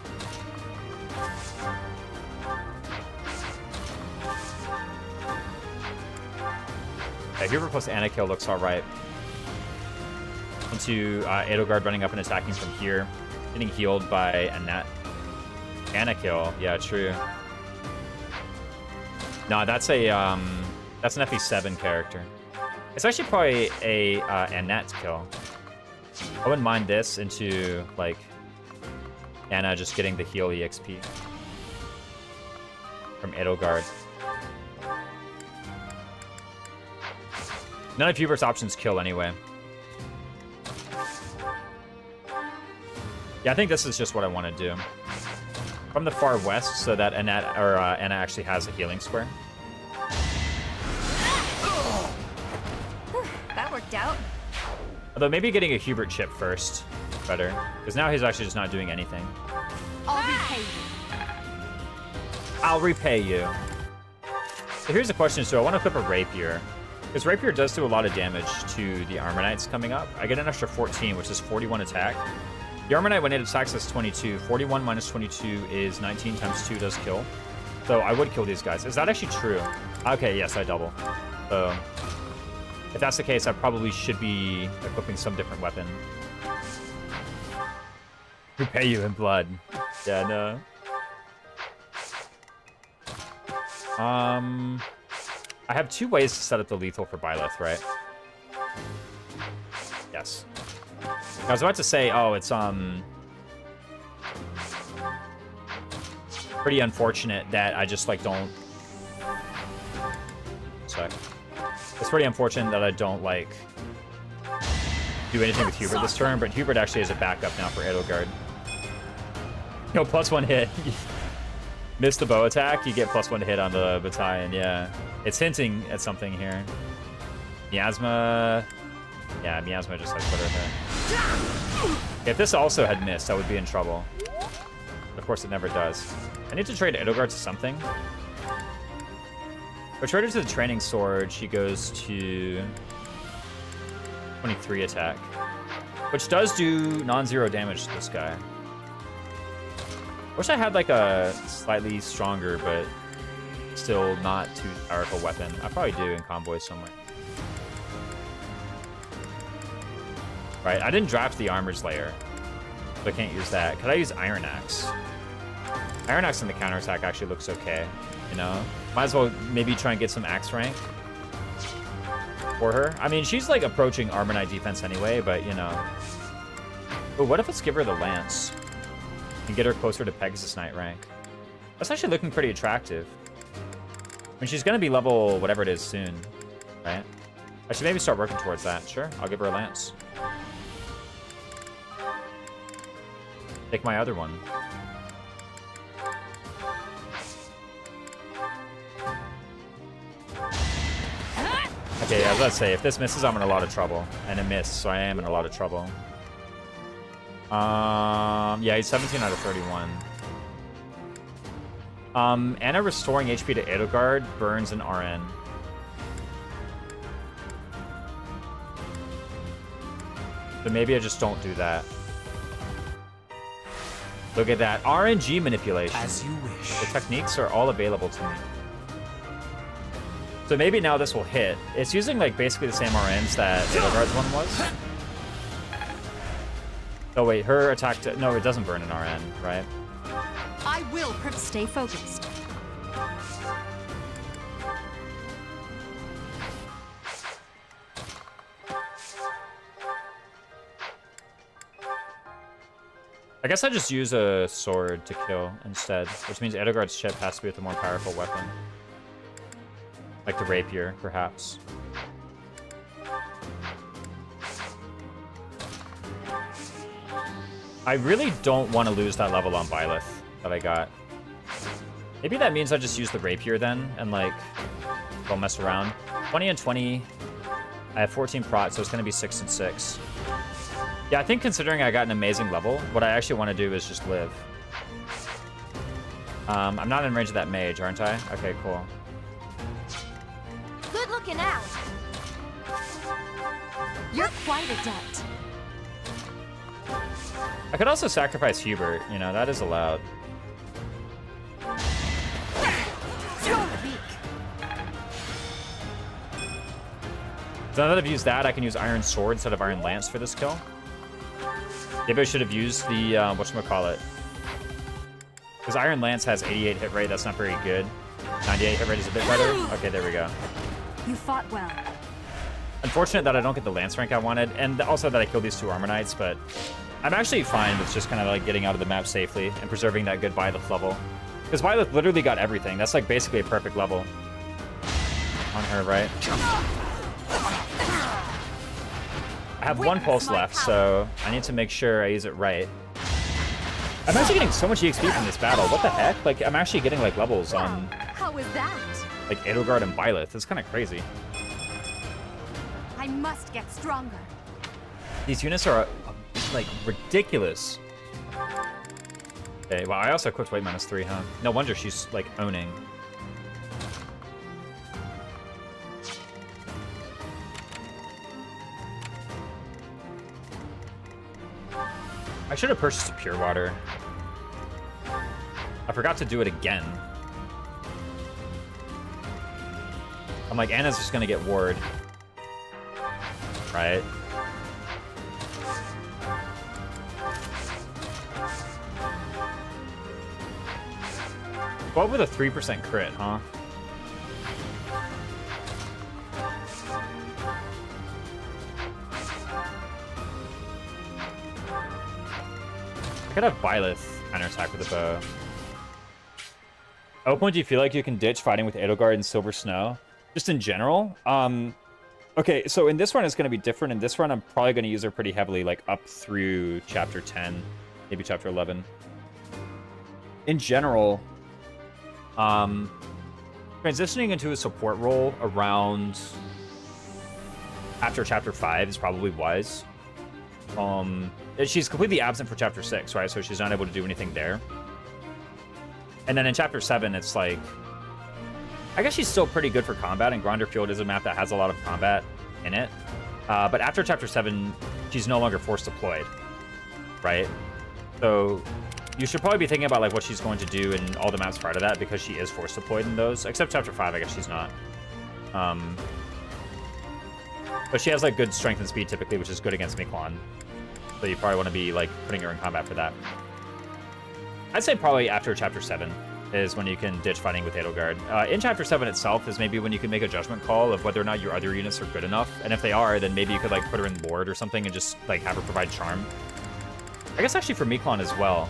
Yeah, Hubert plus Anna kill looks alright. Into Edelgard running up and attacking from here. Getting healed by Annette. Anna kill, yeah, true. No, that's a that's an FE7 character. It's actually probably a Annette kill. I wouldn't mind this into like Anna just getting the heal EXP from Edelgard. None of Hubert's options kill anyway. Yeah, I think this is just what I want to do. From the far west so that Annette or Anna actually has a healing square. That worked out. Although maybe getting a Hubert chip first better. Because now he's actually just not doing anything. I'll repay you. I'll repay you. So here's the question, so I want to equip a Rapier. Because Rapier does do a lot of damage to the Armor Knights coming up. I get an extra 14, which is 41 attack. The Armor Knight, when it attacks, is 22. 41 minus 22 is 19 times 2 does kill. So I would kill these guys. Is that actually true? Okay, yes, I double. So if that's the case, I probably should be equipping some different weapon. Repay you in blood. Yeah, no. I have 2 ways to set up the lethal for Byleth, right? Yes. I was about to say, oh, it's pretty unfortunate that I just like don't. Sec. It's pretty unfortunate that I don't like do anything with Hubert this turn, but Hubert actually is a backup now for Edelgard. No, +1 hit. Miss the bow attack, you get +1 hit on the battalion, yeah. It's hinting at something here. Miasma... Yeah, Miasma just like put her there. If this also had missed, I would be in trouble. Of course, it never does. I need to trade Edelgard to something. If I trade her to the training sword, she goes to 23 attack, which does do non-zero damage to this guy. Wish I had like a slightly stronger, but still not too powerful weapon. I probably do in convoy somewhere. Right, I didn't draft the Armor Slayer, so I can't use that. Could I use Iron Axe? Iron Axe in the counterattack actually looks okay, you know? Might as well maybe try and get some Axe rank for her. I mean, she's like approaching Armor Knight defense anyway, but you know. But what if let's give her the Lance and get her closer to Pegasus Knight rank? That's actually looking pretty attractive. I mean, she's gonna be level whatever it is soon, right? I should maybe start working towards that. Sure, I'll give her a Lance. Take my other one. Okay, yeah, let's say if this misses, I'm in a lot of trouble, and it missed, so I am in a lot of trouble. Yeah, he's 17 out of 31. Anna restoring HP to Edelgard burns an RN. So maybe I just don't do that. Look at that. RNG manipulation. As you wish. The techniques are all available to me. So maybe now this will hit. It's using like basically the same RNs that Edelgard's one was. Oh wait, her attack... No, it doesn't burn an RN, right? I will stay focused. I guess I just use a sword to kill instead, which means Edelgard's chip has to be with a more powerful weapon. Like the rapier, perhaps. I really don't want to lose that level on Byleth that I got. Maybe that means I just use the rapier then, and like, don't mess around. 20 and 20. I have 14 prot, so it's going to be 6 and 6. Yeah, I think considering I got an amazing level, what I actually want to do is just live. I'm not in range of that mage, aren't I? Okay, cool. Good looking out. You're quite adept. I could also sacrifice Hubert, you know, that is allowed. Throw the beak. So now that I've used that, I can use Iron Sword instead of Iron Lance for this kill. Maybe I should have used the, whatchamacallit. Because Iron Lance has 88 hit rate, that's not very good. 98 hit rate is a bit better. Okay, there we go. You fought well. Unfortunate that I don't get the Lance rank I wanted, and also that I killed these two Armor Knights, but I'm actually fine with just kind of like getting out of the map safely and preserving that good Byleth level. Because Byleth literally got everything. That's like basically a perfect level on her, right? I have one pulse left, so I need to make sure I use it right. I'm actually getting so much EXP from this battle. What the heck? Like, I'm actually getting like levels on How was that? like Edelgard and Byleth. It's kind of crazy. I must get stronger. These units are like ridiculous. Okay, well, I also equipped weight -3, huh? No wonder she's like owning. I should have purchased a pure water. I forgot to do it again. I'm like, Anna's just gonna get ward. Right? What with a 3% crit, huh? I could have Byleth counterattack with a bow. At what point do you feel like you can ditch fighting with Edelgard and Silver Snow? Just in general? Okay, so in this run it's going to be different. In this run, I'm probably going to use her pretty heavily, like up through chapter 10, maybe chapter 11. In general, transitioning into a support role around after chapter 5 is probably wise. She's completely absent for chapter 6, right? So she's not able to do anything there. And then in chapter 7, it's like, I guess she's still pretty good for combat, and Gronderfield is a map that has a lot of combat in it. But after chapter 7, she's no longer force deployed, right? So you should probably be thinking about like what she's going to do in all the maps prior to that, because she is force deployed in those. Except chapter 5, I guess she's not. But she has like good strength and speed typically, which is good against Miquon. So you probably want to be like putting her in combat for that. I'd say probably after chapter 7 is when you can ditch fighting with Edelgard. In chapter 7 itself is maybe when you can make a judgment call of whether or not your other units are good enough. And if they are, then maybe you could like put her in Lord or something and just like have her provide charm. I guess actually for Miquon as well,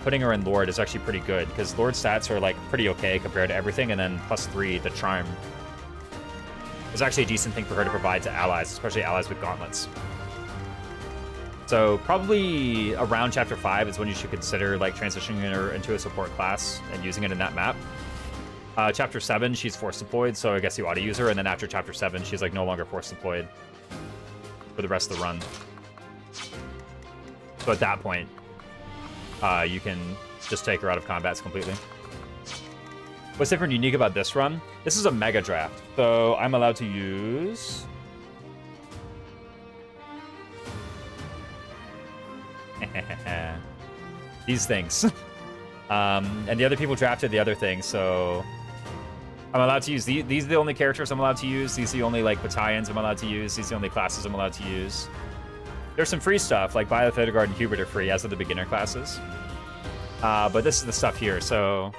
putting her in Lord is actually pretty good, because Lord stats are like pretty okay compared to everything, and then +3, the charm is actually a decent thing for her to provide to allies, especially allies with gauntlets. So probably around chapter 5 is when you should consider like transitioning her into a support class and using it in that map. Chapter 7, she's force deployed, so I guess you ought to use her, and then after chapter 7, she's like no longer force deployed for the rest of the run. So at that point, you can just take her out of combats completely. What's different and unique about this run? This is a mega draft, so I'm allowed to use... these things. And the other people drafted the other thing, so I'm allowed to use these are the only characters I'm allowed to use. These are the only like battalions I'm allowed to use. These are the only classes I'm allowed to use. There's some free stuff, like Byleth, Edelgard, and Hubert are free, as are the beginner classes. But this is the stuff here, so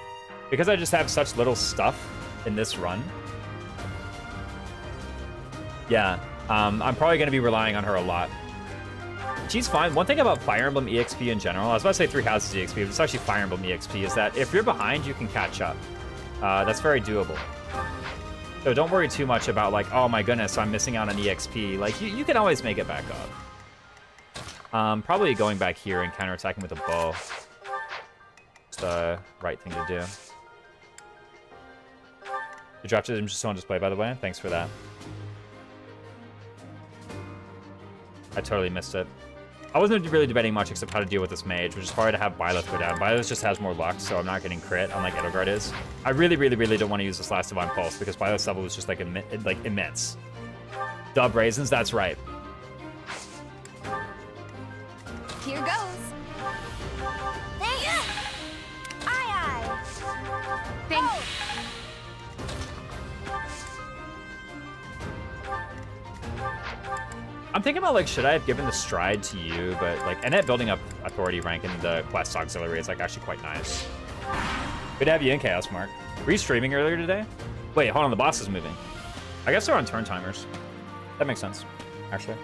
because I just have such little stuff in this run, yeah, I'm probably going to be relying on her a lot. She's fine. One thing about Fire Emblem EXP in general, I was about to say Three Houses EXP, but it's actually Fire Emblem EXP, is that if you're behind, you can catch up. That's very doable. So don't worry too much about like, oh my goodness, I'm missing out on EXP. Like, you can always make it back up. Probably going back here and counterattacking with a bow. It's the right thing to do. You dropped it just on display, by the way. Thanks for that. I totally missed it. I wasn't really debating much except how to deal with this mage, which is probably to have Byleth go down. Byleth just has more luck, so I'm not getting crit, unlike Edelgard is. I really don't want to use this last Divine Pulse, because Byleth's level is just like immense. Dub Raisins, that's right. Here goes. Thanks. Aye, aye. Thanks. I'm thinking about, like, should I have given the stride to you, but, like, and that building up authority rank in the quest auxiliary is, like, actually quite nice. Good to have you in, Chaos Mark. Were you streaming earlier today? Wait, hold on, the boss is moving. I guess they're on turn timers. That makes sense, actually.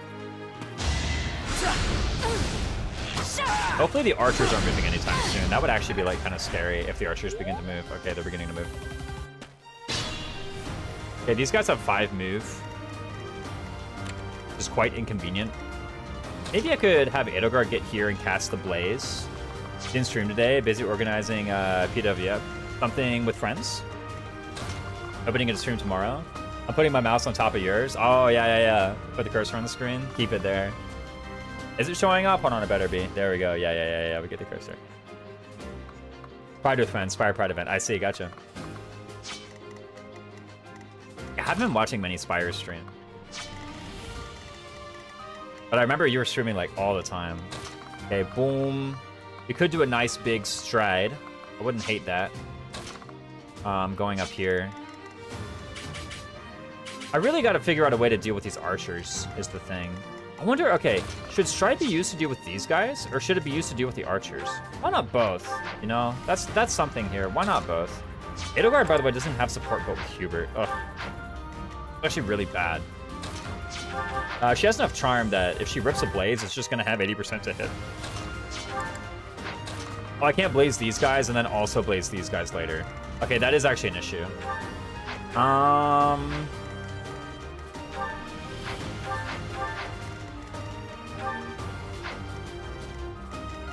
Hopefully the archers aren't moving anytime soon. That would actually be, like, kind of scary if the archers begin to move. Okay, they're beginning to move. Okay, these guys have 5 move. Which is quite inconvenient. Maybe I could have Edelgard get here and cast the Blaze. Didn't stream today. Busy organizing PW. Something with friends. Opening a stream tomorrow. I'm putting my mouse on top of yours. Oh, yeah. Put the cursor on the screen. Keep it there. Is it showing up? Hold on, it better be. There we go. Yeah. We get the cursor. Pride with friends. Spire Pride event. I see. Gotcha. I haven't been watching many Spire stream. But I remember you were streaming, like, all the time. Okay, boom. We could do a nice big stride. I wouldn't hate that. Going up here. I really got to figure out a way to deal with these archers, is the thing. I wonder, okay, should stride be used to deal with these guys, or should it be used to deal with the archers? Why not both? You know, that's something here. Why not both? Edelgard, by the way, doesn't have support but with Hubert. Ugh. It's actually really bad. She has enough charm that if she rips a blaze, it's just going to have 80% to hit. Oh, I can't blaze these guys and then also blaze these guys later. Okay, that is actually an issue.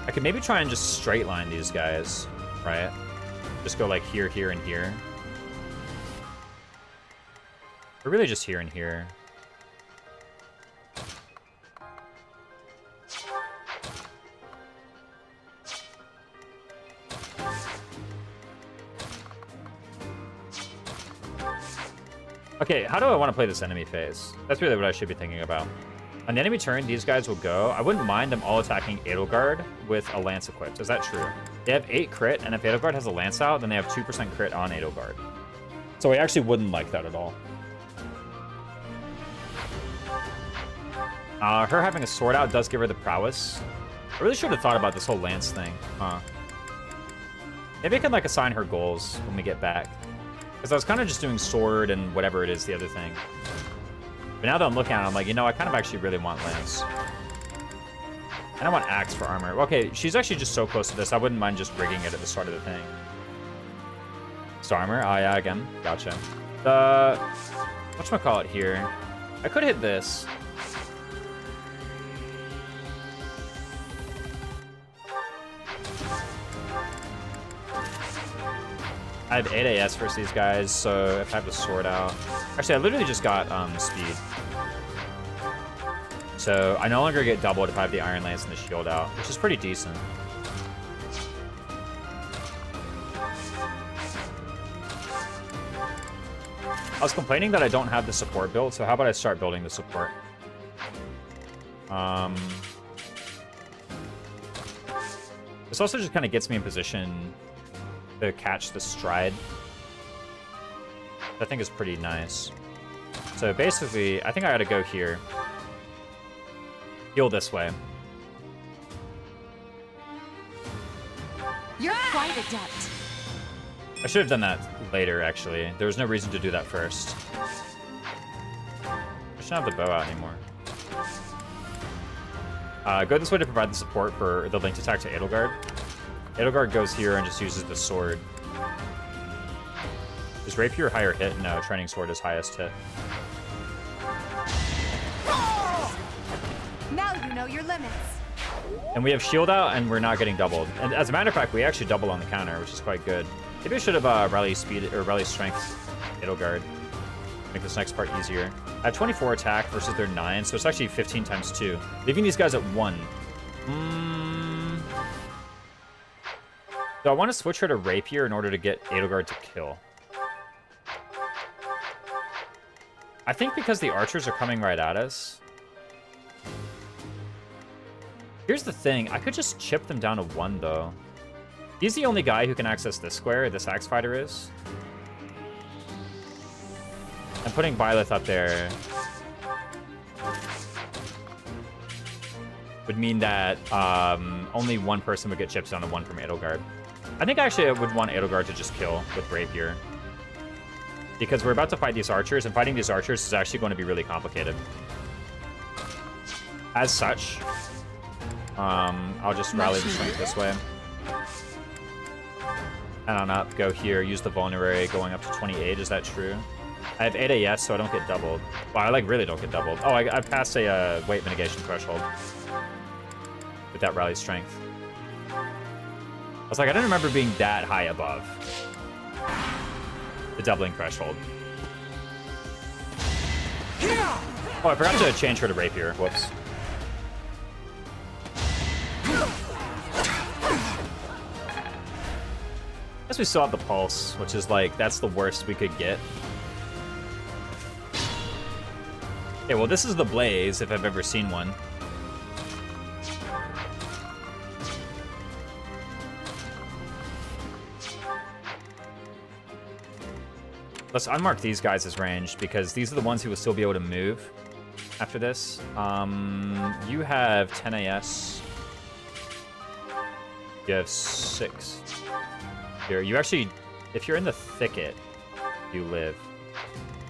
I could maybe try and just straight line these guys, right? Just go like here, here, and here. Or really just here and here. Okay, how do I want to play this enemy phase? That's really what I should be thinking about. On the enemy turn, these guys will go. I wouldn't mind them all attacking Edelgard with a lance equipped. Is that true? They have 8 crit, and if Edelgard has a lance out, then they have 2% crit on Edelgard. So I actually wouldn't like that at all. Her having a sword out does give her the prowess. I really should have thought about this whole lance thing, huh? Maybe I can like assign her goals when we get back. Because I was kind of just doing sword and whatever it is, the other thing. But now that I'm looking at it, I'm like, you know, I kind of actually really want lance. And I want axe for armor. Okay, she's actually just so close to this. I wouldn't mind just rigging it at the start of the thing. Star armor? Oh, yeah, again. Gotcha. Whatchamacallit here? I could hit this. I have 8 AS versus these guys, so if I have the sword out... Actually, I literally just got speed. So I no longer get doubled if I have the Iron Lance and the shield out, which is pretty decent. I was complaining that I don't have the support build, so how about I start building the support? This also just kind of gets me in position to catch the stride. I think is pretty nice. So basically, I think I gotta go here. Heal this way. You're quite adept. I should have done that later, actually. There was no reason to do that first. I shouldn't have the bow out anymore. Go this way to provide the support for the linked attack to Edelgard. Edelgard goes here and just uses the sword. Is Rapier higher hit? No, Training Sword is highest hit. Now you know your limits. And we have shield out, and we're not getting doubled. And as a matter of fact, we actually double on the counter, which is quite good. Maybe I should have rally speed or rally strength Edelgard. Make this next part easier. I have 24 attack versus their 9, so it's actually 15 times 2. Leaving these guys at 1. Do I want to switch her to Rapier in order to get Edelgard to kill? I think because the archers are coming right at us. Here's the thing. I could just chip them down to 1, though. He's the only guy who can access this square, this axe fighter is. And putting Byleth up there would mean that only one person would get chips down to 1 from Edelgard. I think actually I would want Edelgard to just kill with Rapier. Because we're about to fight these archers, and fighting these archers is actually going to be really complicated. As such, I'll just rally the strength this way. And on up, go here, use the vulnerary going up to 28, is that true? I have 8 AS, so I don't get doubled. Well, I like really don't get doubled. Oh, I passed a weight mitigation threshold with that rally strength. I was like, I don't remember being that high above the doubling threshold. Oh, I forgot to change her to Rapier. Whoops. I guess we still have the pulse, which is like, that's the worst we could get. Okay, well, this is the blaze, if I've ever seen one. Let's unmark these guys as ranged, because these are the ones who will still be able to move after this. You have 10 AS. You have 6. Here, you actually, if you're in the thicket, you live.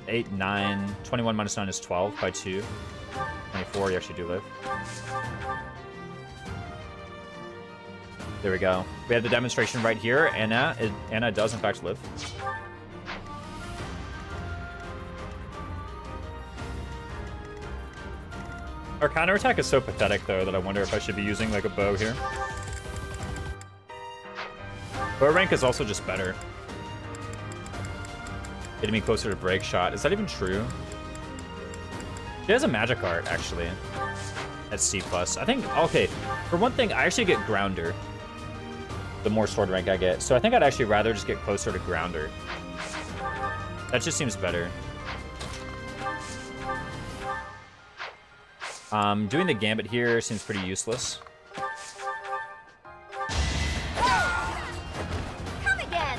8, 9, 21 minus 9 is 12 by 2. 24, you actually do live. There we go. We have the demonstration right here. Anna does in fact live. Our counterattack is so pathetic, though, that I wonder if I should be using, like, a bow here. Low rank is also just better. Getting me closer to break shot. Is that even true? She has a magic art, actually. At C+. I think, okay, for one thing, I actually get Grounder. The more sword rank I get. So I think I'd actually rather just get closer to Grounder. That just seems better. Doing the Gambit here seems pretty useless. Come again.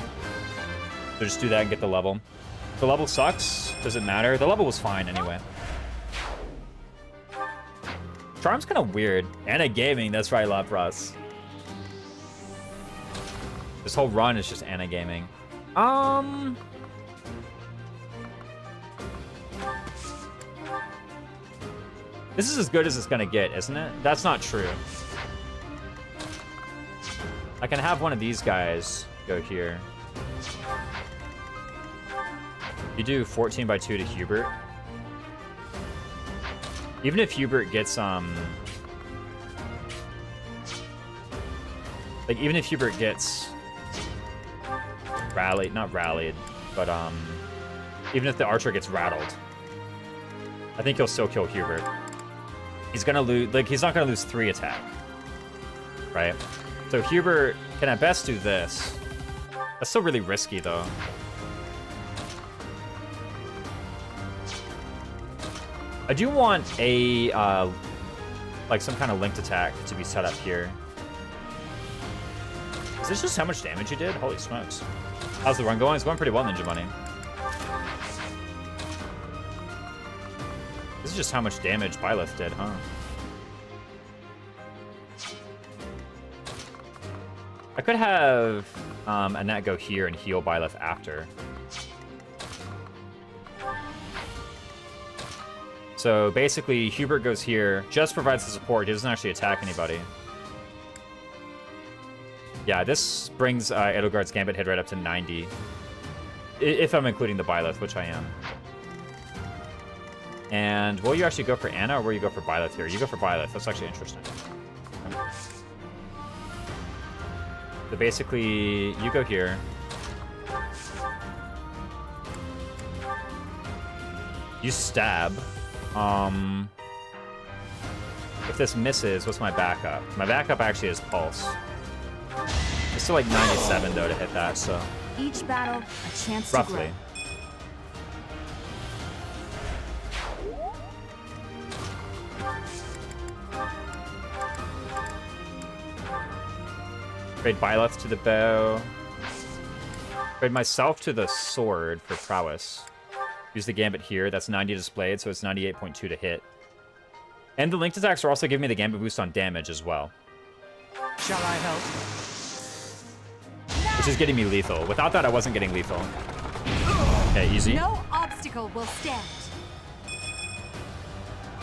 So just do that and get the level. The level sucks. Does it matter? The level was fine anyway. Charm's kind of weird. Anna Gaming, that's right, Lapras. This whole run is just Anna Gaming. This is as good as it's gonna get, isn't it? That's not true. I can have one of these guys go here. You do 14 by 2 to Hubert. Even if Hubert gets, like, even if Hubert gets rallied, not rallied, but, even if the archer gets rattled, I think he'll still kill Hubert. He's gonna lose, like, he's not gonna lose 3 attack, right? So Hubert can at best do this. That's still really risky, though. I do want a, like, some kind of linked attack to be set up here. Is this just how much damage you did? Holy smokes. How's the run going? It's going pretty well, Ninja Money. This is just how much damage Byleth did, huh? I could have Annette go here and heal Byleth after. So basically, Hubert goes here, just provides the support. He doesn't actually attack anybody. Yeah, this brings Edelgard's Gambit hit rate up to 90. If I'm including the Byleth, which I am. And will you actually go for Anna, or will you go for Byleth here? You go for Byleth. That's actually interesting. So basically, you go here. You stab. If this misses, what's my backup? My backup actually is Pulse. It's still like 97 though to hit that, so Each battle, a chance roughly. Trade Byleth to the bow. Trade myself to the sword for prowess. Use the Gambit here. That's 90 displayed, so it's 98.2 to hit. And the linked attacks are also giving me the Gambit boost on damage as well. Shall I help? Which is getting me lethal. Without that, I wasn't getting lethal. Okay, easy. No obstacle will stand.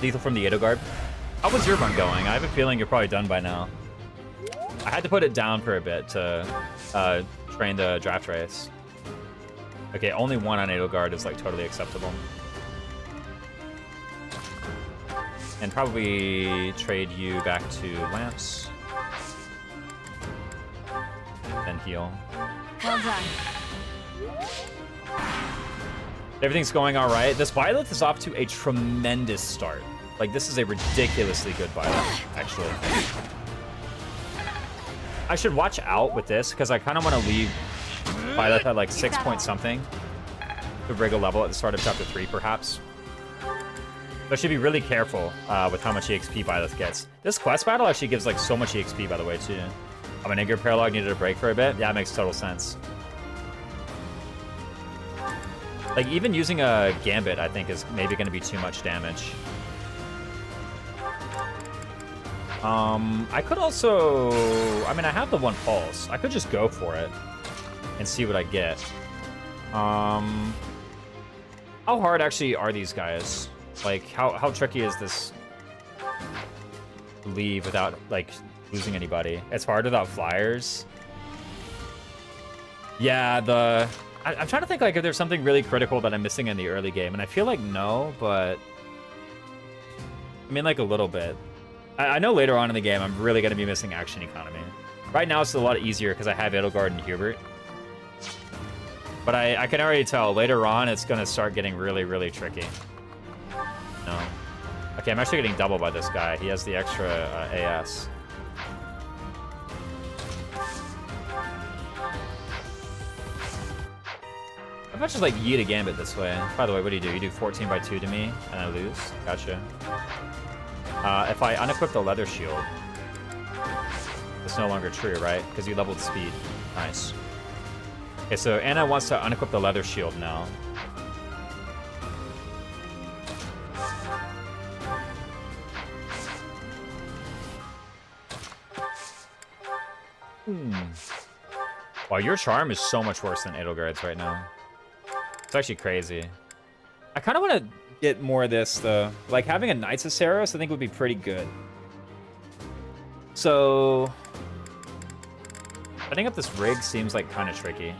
Lethal from the Edelgard. How was your run going? I have a feeling you're probably done by now. I had to put it down for a bit to train the draft race. Okay, only 1 on Edelgard is like totally acceptable. And probably trade you back to Lance. Then heal. Well done. Everything's going all right. This Byleth is off to a tremendous start. Like, this is a ridiculously good Byleth, actually. I should watch out with this, because I kind of want to leave Byleth at like 6 point something to rig a level at the start of chapter 3, perhaps. But I should be really careful with how much EXP Byleth gets. This quest battle actually gives like so much EXP, by the way, too. I'm an Igor Paralog needed a break for a bit. Yeah, it makes total sense. Like, even using a Gambit, I think, is maybe going to be too much damage. I could also... I mean, I have the 1 pulse. I could just go for it and see what I get. How hard actually are these guys? Like, how tricky is this leave without, like, losing anybody? It's hard without flyers. Yeah, I'm trying to think, like, if there's something really critical that I'm missing in the early game, and I feel like no, but... I mean, like, a little bit. I know later on in the game I'm really going to be missing action economy. Right now it's a lot easier because I have Edelgard and Hubert. But I can already tell later on it's gonna start getting really, really tricky. No. Okay, I'm actually getting double by this guy. He has the extra AS. How about just like yeet a gambit this way? By the way, what do? You do 14 by 2 to me and I lose? Gotcha. If I unequip the leather shield, it's no longer true, right? Because you leveled speed. Nice. Okay, so Anna wants to unequip the leather shield now. Wow, your charm is so much worse than Edelgard's right now. It's actually crazy. I kind of want to get more of this, though. Like, having a Knights of Saros, I think, would be pretty good. So, setting up this rig seems like kind of tricky.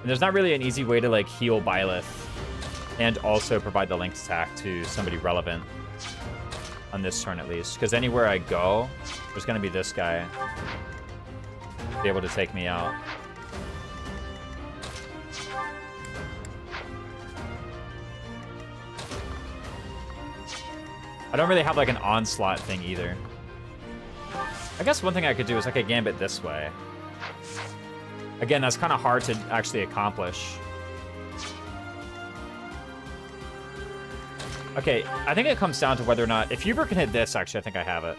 And there's not really an easy way to, like, heal Byleth and also provide the linked attack to somebody relevant on this turn, at least. Because anywhere I go, there's going to be this guy be able to take me out. I don't really have, like, an onslaught thing either. I guess one thing I could do is I could gambit this way. Again, that's kind of hard to actually accomplish. Okay, I think it comes down to whether or not... If Hubert can hit this, actually, I think I have it.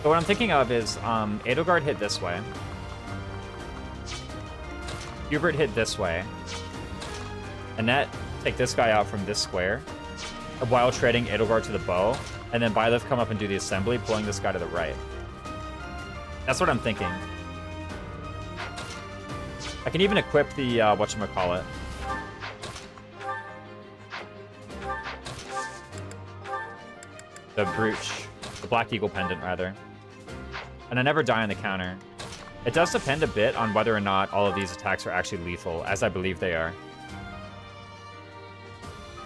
But what I'm thinking of is Edelgard hit this way. Hubert hit this way. Annette take this guy out from this square while trading Edelgard to the bow. And then Byleth come up and do the assembly, pulling this guy to the right. That's what I'm thinking. I can even equip the, whatchamacallit. The brooch. The Black Eagle pendant, rather. And I never die on the counter. It does depend a bit on whether or not all of these attacks are actually lethal, as I believe they are.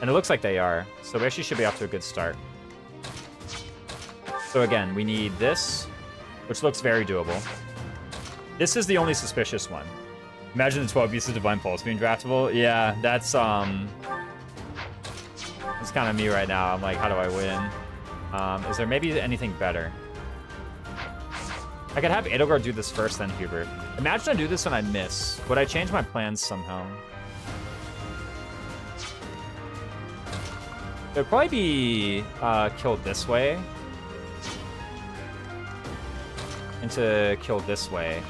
And it looks like they are, so we actually should be off to a good start. So again, we need this, which looks very doable. This is the only suspicious one. Imagine the 12 pieces of Divine Pulse being draftable. Yeah, that's kind of me right now. I'm like, how do I win? Is there maybe anything better? I could have Edelgard do this first, then Hubert. Imagine I do this and I miss. Would I change my plans somehow? It would probably be killed this way. And to kill this way.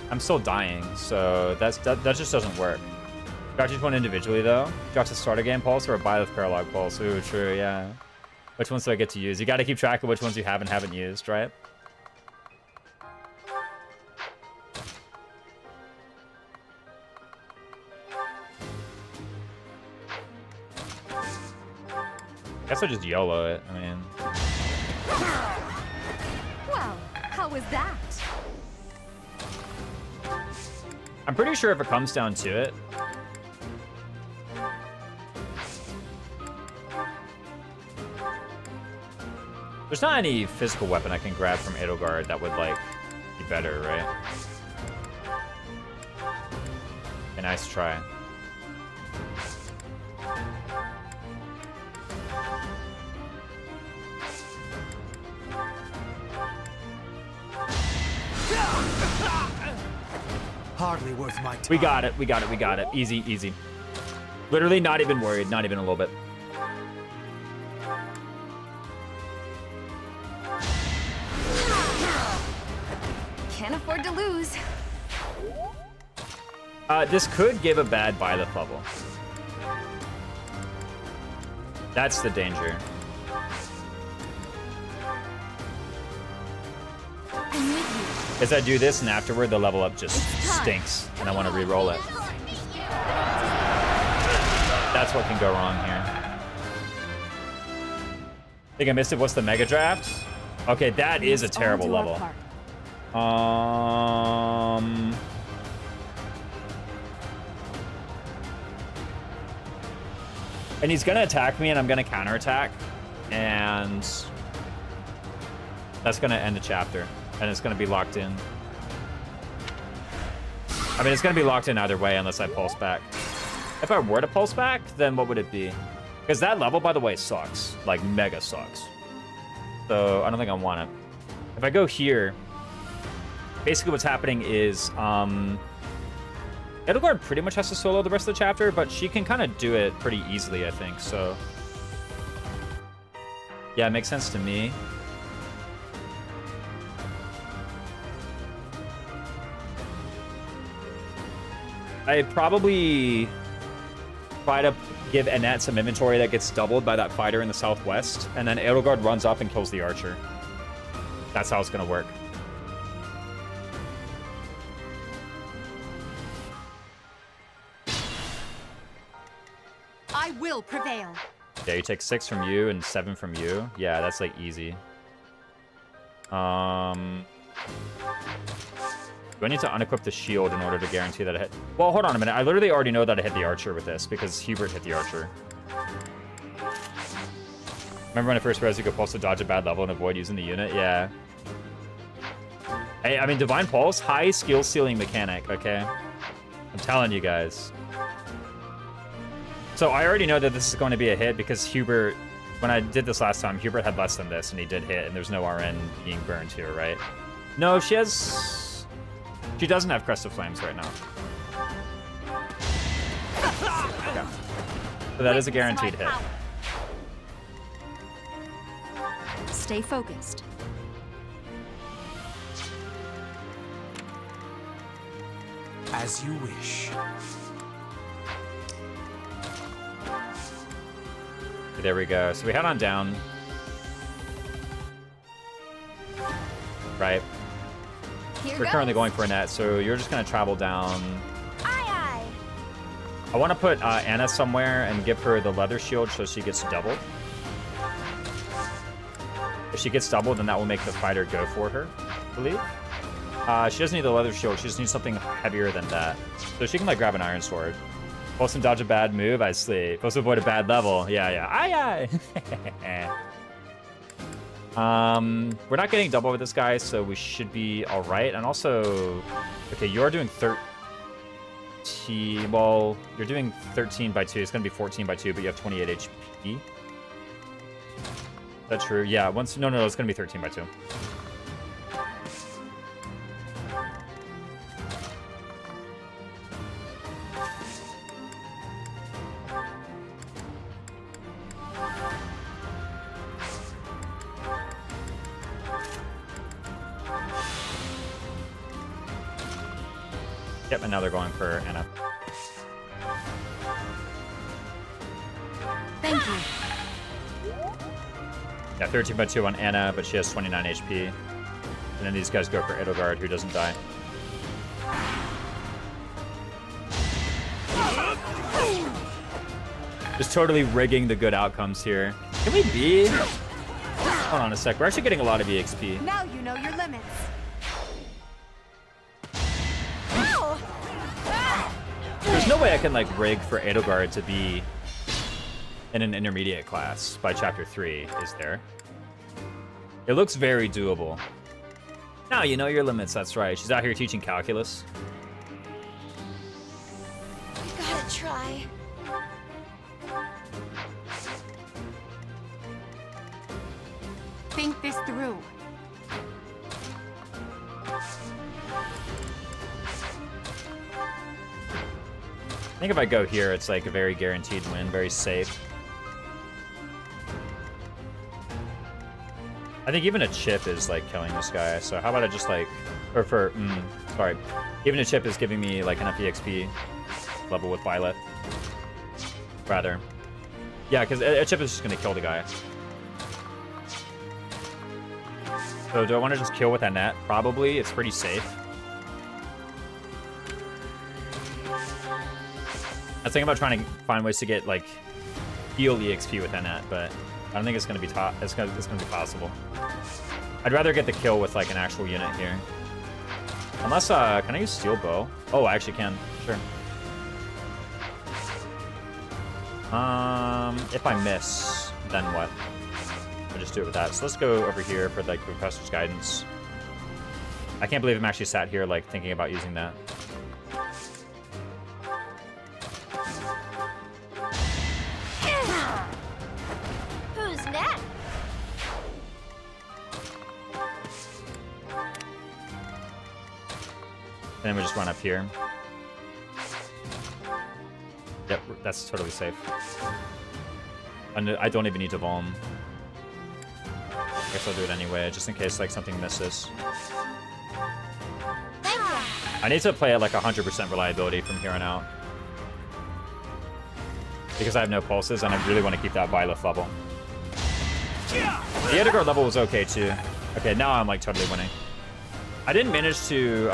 I'm still dying, so that just doesn't work. Got each one individually, though. Got to start a game pulse or a Byleth Paralog pulse. Ooh, true, yeah. Which ones do I get to use? You got to keep track of which ones you haven't used, right? Guess I just YOLO it. I mean, Well, how was that? I'm pretty sure if it comes down to it, there's not any physical weapon I can grab from Edelgard that would, like, be better, right? Okay, nice try. Hardly worth my time. We got it, we got it, we got it. Easy, easy. Literally not even worried, not even a little bit. Can't afford to lose. This could give a bad Byleth level. That's the danger. I need you. As I do this, and afterward, the level up just stinks, and I want to re-roll it. That's what can go wrong here. Think I missed it. What's the Mega Draft? Okay, that is a terrible level. And he's gonna attack me, and I'm gonna counterattack, and that's gonna end the chapter, and it's gonna be locked in. I mean, it's gonna be locked in either way unless I pulse back. If I were to pulse back, then what would it be? Because that level, by the way, sucks. Like, mega sucks. So I don't think I want it. If I go here, basically what's happening is Edelgard pretty much has to solo the rest of the chapter, but she can kind of do it pretty easily, I think. So yeah, it makes sense to me. I'd probably try to give Annette some inventory that gets doubled by that fighter in the southwest, and then Edelgard runs up and kills the archer. That's how it's gonna work. I will prevail. Yeah, you take 6 from you and 7 from you. Yeah, that's like easy. Do I need to unequip the shield in order to guarantee that I hit? Well, hold on a minute. I literally already know that I hit the archer with this because Hubert hit the archer. Remember when I first realized you could pulse to dodge a bad level and avoid using the unit? Yeah. Hey, I mean, Divine Pulse, high skill ceiling mechanic, okay? I'm telling you guys. So I already know that this is going to be a hit because Hubert, when I did this last time, Hubert had less than this and he did hit, and there's no RN being burned here, right? No, she doesn't have Crest of Flames right now. Okay. So that is a guaranteed hit. Stay focused. As you wish. There we go. So we head on down. Right. We're currently going for a net, so you're just going to travel down. Aye, I want to put Anna somewhere and give her the leather shield so she gets doubled. If she gets doubled, then that will make the fighter go for her, I believe. She doesn't need the leather shield. She just needs something heavier than that. So she can, like, grab an iron sword. Pulse and dodge a bad move, I sleep. Supposed to avoid a bad level. Yeah, yeah. Aye, aye. We're not getting double with this guy, so we should be all right. And also, okay, you're doing 13. Well, you're doing 13 by 2. It's going to be 14 by 2, but you have 28 HP. Is that true? Yeah, no, it's going to be 13 by 2. Yep, and now they're going for Anna. Thank you. Yeah, 13 by 2 on Anna, but she has 29 HP. And then these guys go for Edelgard, who doesn't die. Just totally rigging the good outcomes here. Can we be? Hold on a sec. We're actually getting a lot of EXP. now you know your limits. There's no way I can, like, rig for Edelgard to be in an intermediate class by chapter 3, is there? It looks very doable. Now you know your limits, that's right. She's out here teaching calculus. You gotta try. Think this through. I think if I go here, it's like a very guaranteed win, very safe. I think even a chip is like killing this guy, so how about I just like, sorry. Even a chip is giving me like enough EXP level with Violet. Rather. Yeah, because a chip is just gonna kill the guy. So do I want to just kill with Annette? Probably, it's pretty safe. I was thinking about trying to find ways to get like heal EXP with Annette, but I don't think it's gonna be it's gonna be possible. I'd rather get the kill with like an actual unit here. Unless can I use steel bow? Oh, I actually can. Sure. If I miss, then what? I'll just do it with that. So let's go over here for like the professor's guidance. I can't believe I'm actually sat here like thinking about using that. Who's next? And then we just run up here. Yep, that's totally safe. And I don't even need to Vuln. I guess I'll do it anyway, just in case like something misses. I need to play at like 100% reliability from here on out. Because I have no pulses, and I really want to keep that Byleth level. The Edgar level was okay too. Okay, now I'm like totally winning. I didn't manage to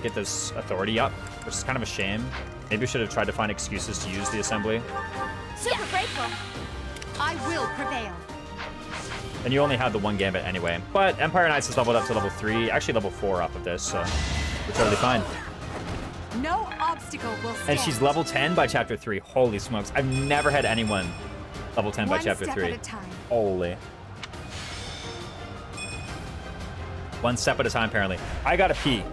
get this authority up, which is kind of a shame. Maybe we should have tried to find excuses to use the assembly. Super grateful. I will prevail. And you only have the one gambit anyway. But Empire Knights is leveled up to level 3, actually level 4 up of this, so we're totally fine. No obstacle will stand. And she's level 10 by chapter 3. Holy smokes. I've never had anyone level 10 by chapter 3. At a time. Holy. One step at a time, apparently. I gotta pee.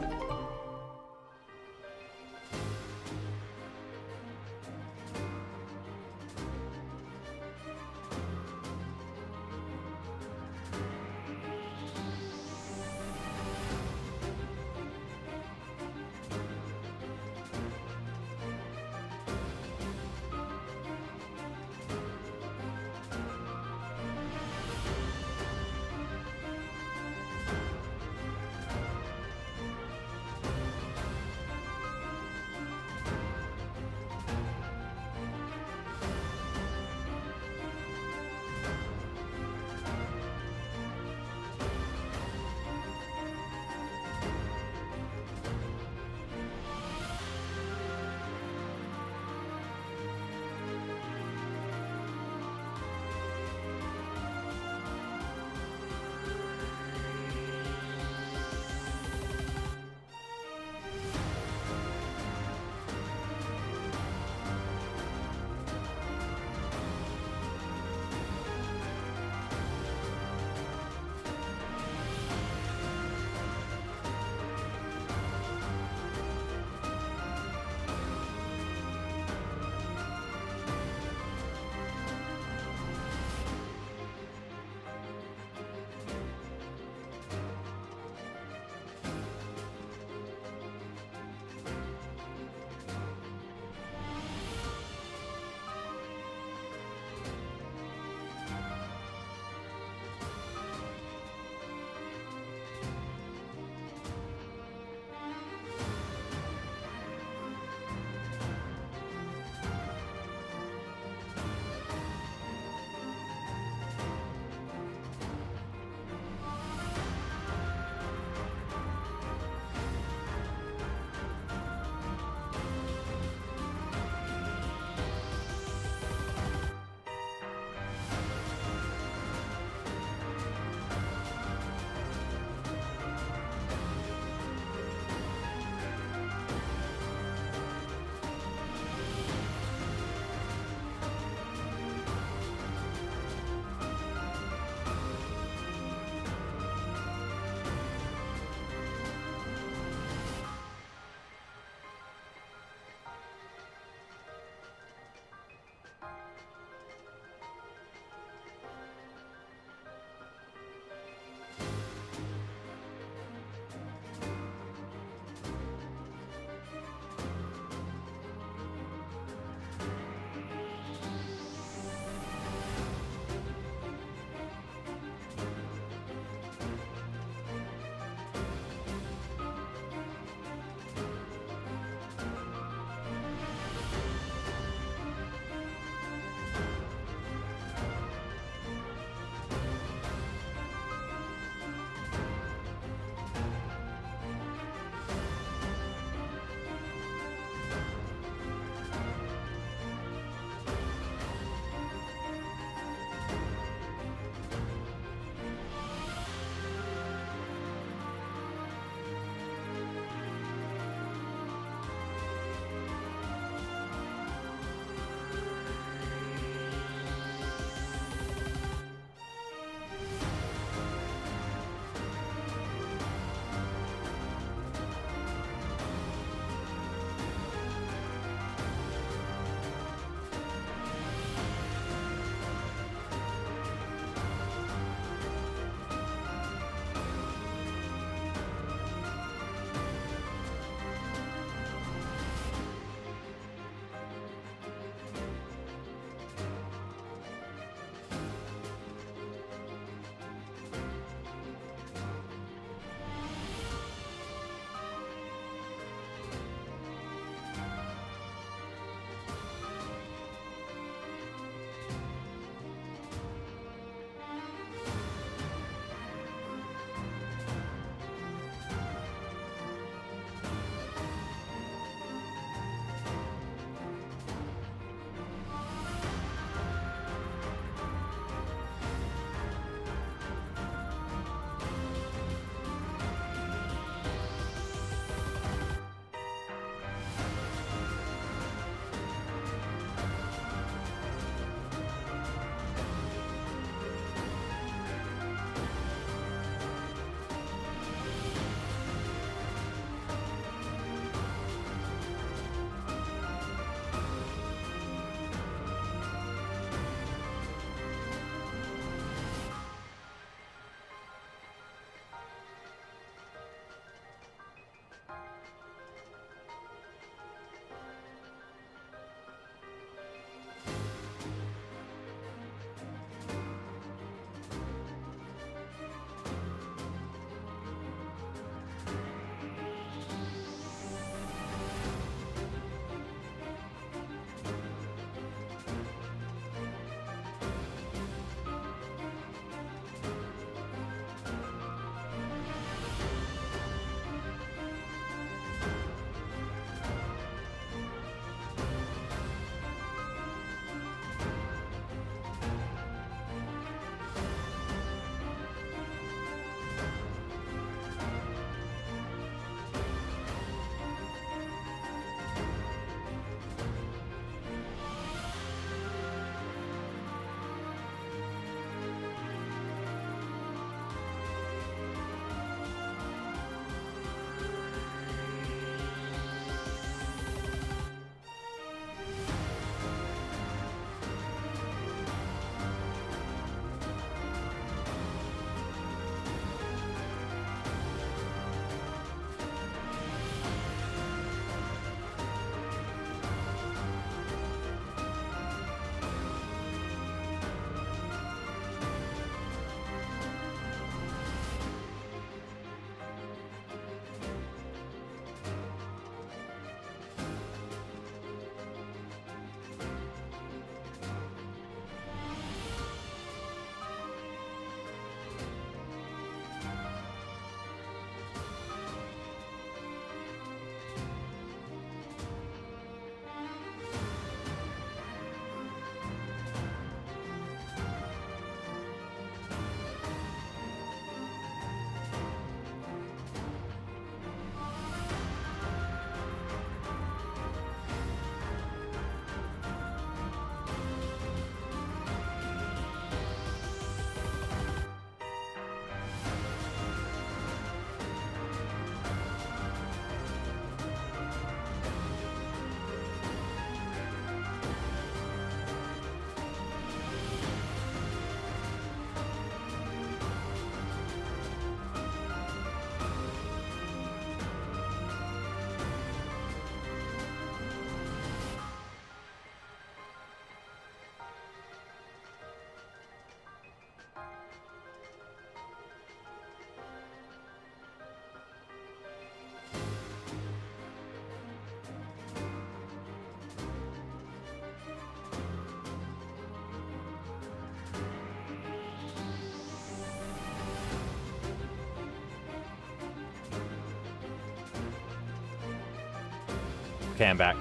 Okay, I'm back.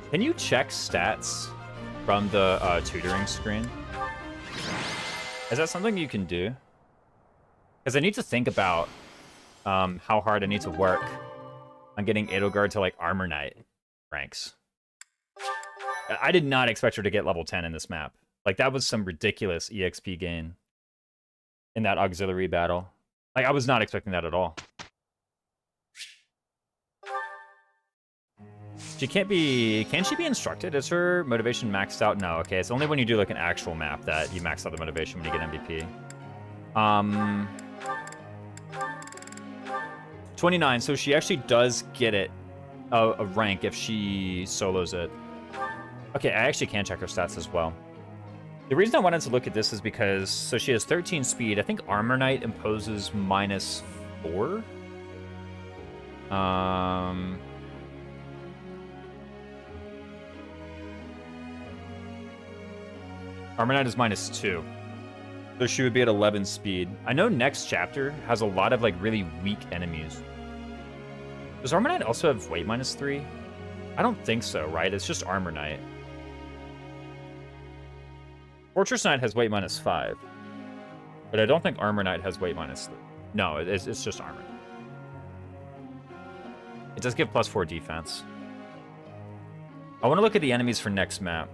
Can you check stats from the tutoring screen? Is that something you can do? Because I need to think about how hard I need to work on getting Edelgard to like Armor Knight ranks. I did not expect her to get level 10 in this map. Like that was some ridiculous EXP gain in that auxiliary battle. Like I was not expecting that at all. She can't be... Can she be instructed? Is her motivation maxed out? No, okay. It's only when you do like an actual map that you max out the motivation when you get MVP. 29, so she actually does get it a rank if she solos it. Okay, I actually can check her stats as well. The reason I wanted to look at this is because... So she has 13 speed. I think Armor Knight imposes -4. Armor Knight is -2. So she would be at 11 speed. I know next chapter has a lot of like really weak enemies. Does Armor Knight also have weight -3? I don't think so, right? It's just Armor Knight. Fortress Knight has weight -5. But I don't think Armor Knight has weight -3. No, it's just Armor. It does give +4 defense. I want to look at the enemies for next map.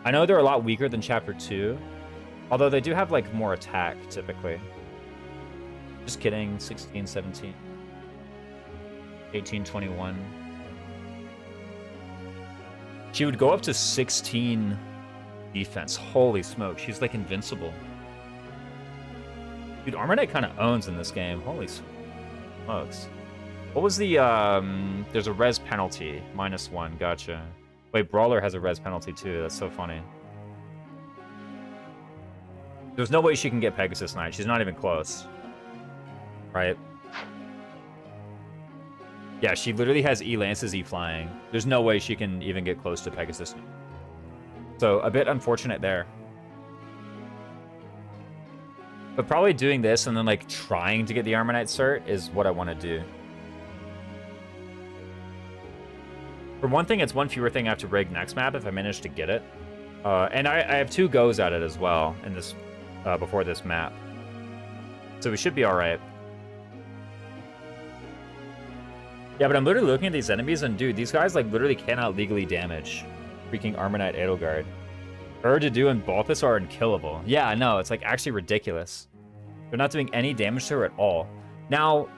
I know they're a lot weaker than Chapter 2. Although they do have, like, more attack, typically. Just kidding. 16, 17. 18, 21. She would go up to 16 defense. Holy smoke. She's, like, invincible. Dude, Armor Knight kind of owns in this game. Holy smokes. What was the, There's a res penalty. -1. Gotcha. Wait, Brawler has a res penalty too. That's so funny. There's no way she can get Pegasus Knight. She's not even close. Right? Yeah, she literally has E Lances, E Flying. There's no way she can even get close to Pegasus Knight. So, a bit unfortunate there. But probably doing this and then, like, trying to get the Armor Knight cert is what I want to do. For one thing, it's one fewer thing I have to rig next map if I manage to get it. And I have 2 goes at it as well in this before this map. So we should be alright. Yeah, but I'm literally looking at these enemies and dude, these guys like literally cannot legally damage freaking Armor Knight Edelgard. Urdudu and Balthus are unkillable. Yeah, I know, it's like actually ridiculous. They're not doing any damage to her at all. Now,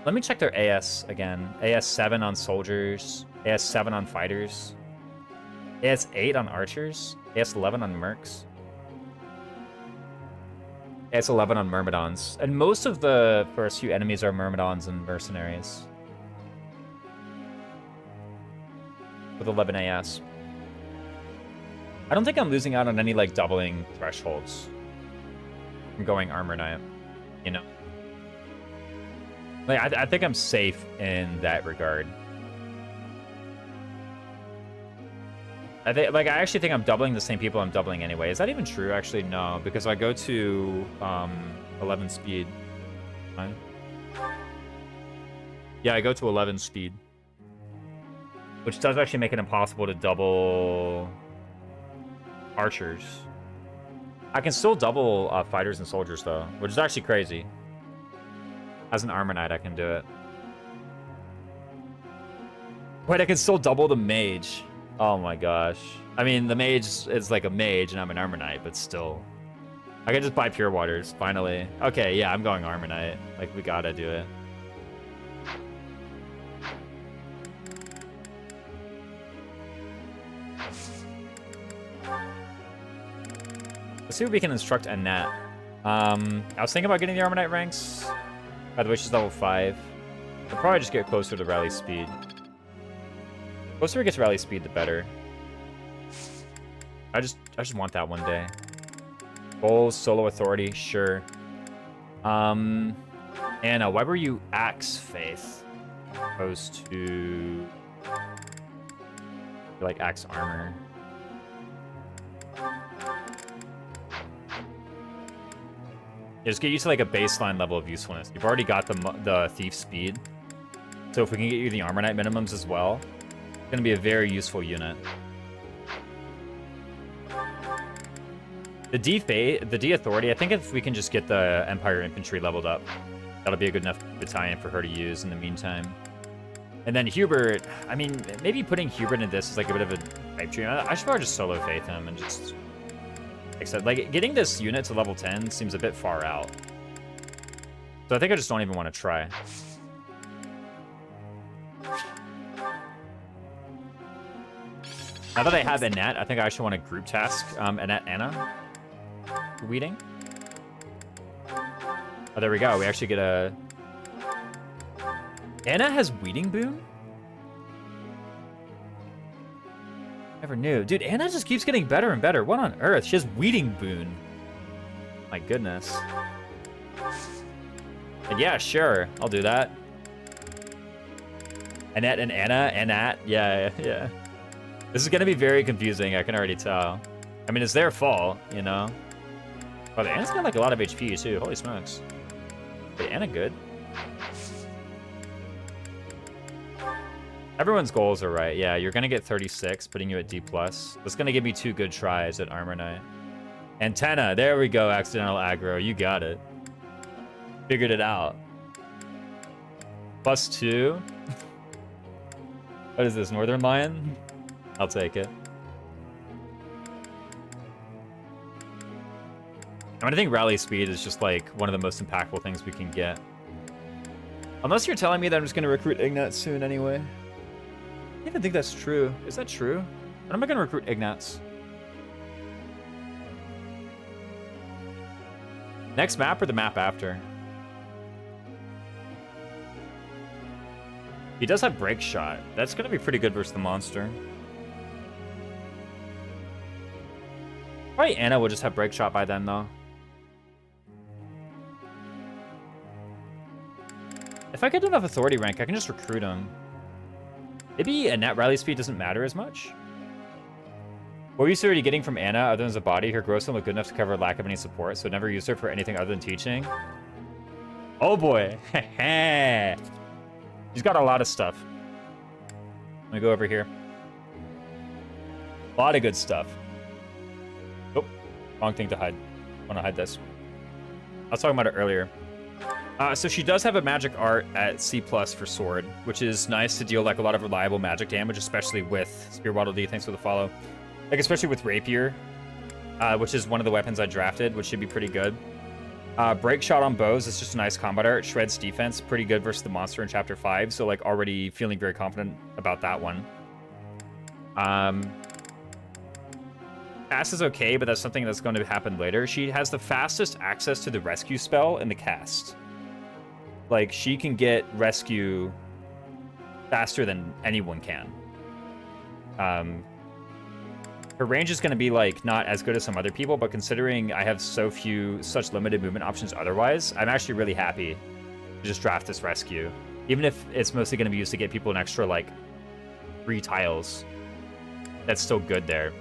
let me check their AS again. AS 7 on soldiers. AS 7 on fighters. AS 8 on archers. AS 11 on mercs. AS 11 on myrmidons. And most of the first few enemies are myrmidons and mercenaries. With 11 AS. I don't think I'm losing out on any like doubling thresholds from going Armor Knight, you know? Like, I think I'm safe in that regard. I actually think I'm doubling the same people I'm doubling anyway. Is that even true? Actually, no, because I go to 11 speed. Right? Yeah, I go to 11 speed. Which does actually make it impossible to double archers. I can still double fighters and soldiers, though, which is actually crazy. As an Armor Knight, I can do it. Wait, I can still double the mage. Oh my gosh. I mean, the mage is like a mage, and I'm an Armor Knight, but still. I can just buy Pure Waters, finally. Okay, yeah, I'm going Armor Knight. Like, we gotta do it. Let's see what we can instruct Annette. I was thinking about getting the Armor Knight ranks. By the way, she's level 5. I'll probably just get closer to rally speed. The closer it gets rally speed, the better. I just want that one day. Goals, solo authority, sure. Anna, why were you Axe Faith opposed to like Axe Armor? Just get you to like a baseline level of usefulness. You've already got the thief speed. So if we can get you the armor knight minimums as well, it's gonna be a very useful unit. The D authority, I think if we can just get the Empire infantry leveled up, that'll be a good enough battalion for her to use in the meantime. And then Hubert, I mean, maybe putting Hubert in this is like a bit of a pipe dream. I should probably just solo faith him and just accept. Like, getting this unit to level 10 seems a bit far out. So I think I just don't even want to try. Now that I have Annette, I think I actually want to group task Annette Anna weeding. Oh, there we go. We actually get a... Anna has weeding boon? Never knew. Dude, Anna just keeps getting better and better. What on earth? She has weeding boon. My goodness. And yeah, sure. I'll do that. Annette and Anna. Annette. Yeah. This is going to be very confusing. I can already tell. I mean, it's their fault, you know? But Anna's got like a lot of HP too. Holy smokes. Wait, Anna good? Everyone's goals are right. Yeah, you're going to get 36, putting you at D+. That's going to give me 2 good tries at Armor Knight. Antenna. There we go, accidental aggro. You got it. Figured it out. +2. What is this, Northern Lion? I'll take it. I mean, I think rally speed is just like one of the most impactful things we can get. Unless you're telling me that I'm just going to recruit Ignatz soon anyway. I don't even think that's true. Is that true? When am I going to recruit Ignatz? Next map or the map after? He does have break shot. That's going to be pretty good versus the monster. Probably Anna will just have break shot by then, though. If I get enough authority rank, I can just recruit him. Maybe a net rally speed doesn't matter as much. What were you already getting from Anna other than as a body? Her gross don't look good enough to cover lack of any support, so never used her for anything other than teaching. Oh boy. She's got a lot of stuff. Let me go over here. A lot of good stuff. Oh, wrong thing to hide. I want to hide this. I was talking about it earlier. So she does have a magic art at C+ for sword, which is nice to deal like a lot of reliable magic damage, especially with Spear Waddle D. Thanks for the follow. Like especially with Rapier, which is one of the weapons I drafted, which should be pretty good. Break shot on bows is just a nice combat art. Shreds defense, pretty good versus the monster in Chapter 5. So like already feeling very confident about that one. Cast is okay, but that's something that's going to happen later. She has the fastest access to the rescue spell in the cast. Like, she can get rescue faster than anyone can. Her range is going to be, like, not as good as some other people, but considering I have such limited movement options otherwise, I'm actually really happy to just draft this rescue. Even if it's mostly going to be used to get people an extra, like, 3 tiles. That's still good there.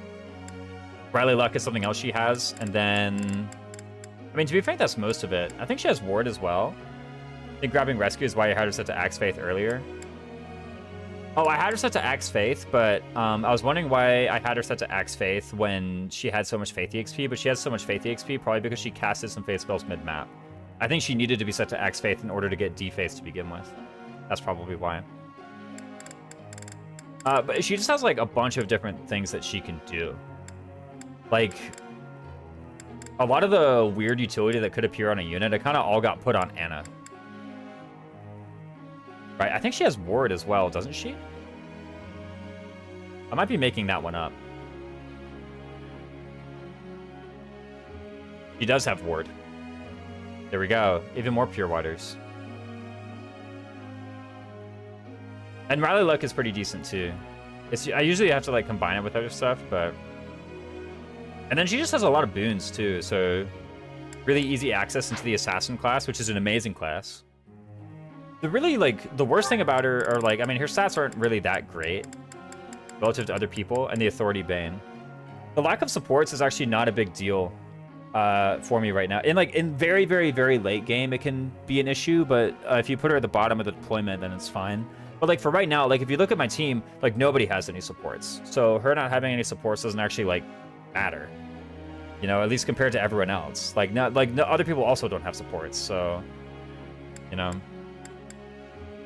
Riley Luck is something else she has, and then... I mean, to be frank, that's most of it. I think she has Ward as well. I think grabbing Rescue is why I had her set to Axe Faith earlier. Oh, I had her set to Axe Faith, but I was wondering why I had her set to Axe Faith when she had so much Faith EXP, but she has so much Faith EXP probably because she casted some Faith spells mid-map. I think she needed to be set to Axe Faith in order to get D-Faith to begin with. That's probably why. But she just has like a bunch of different things that she can do. Like, a lot of the weird utility that could appear on a unit, it kind of all got put on Anna. Right, I think she has Ward as well, doesn't she? I might be making that one up. She does have Ward. There we go. Even more Pure Waters. And Riley Luck is pretty decent too. I usually have to like combine it with other stuff, but... And then she just has a lot of boons too, so... Really easy access into the Assassin class, which is an amazing class. The really, like, the worst thing about her are, like, I mean, her stats aren't really that great relative to other people, and the Authority Bane. The lack of supports is actually not a big deal for me right now. In very, very, very late game, it can be an issue, but if you put her at the bottom of the deployment, then it's fine. But like for right now, like if you look at my team, like nobody has any supports. So her not having any supports doesn't actually like matter. You know, at least compared to everyone else. Like no, other people also don't have supports, so you know.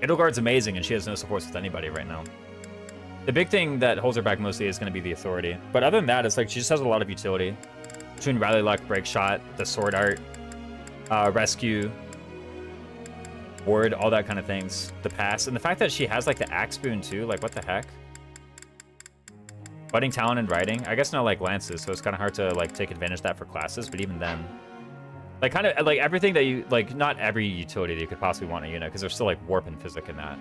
Edelgard's amazing and she has no supports with anybody right now. The big thing that holds her back mostly is going to be the authority. But other than that, it's like she just has a lot of utility. Between Rally Luck, Break Shot, the Sword Art, Rescue, Ward, all that kind of things. The pass. And the fact that she has like the Axe Boon too, like what the heck? Budding Talent and Riding. I guess not like Lances, so it's kind of hard to like take advantage of that for classes, but even then. Like kind of like everything that you, like not every utility that you could possibly want in a unit, because there's still like Warp and Physic in that.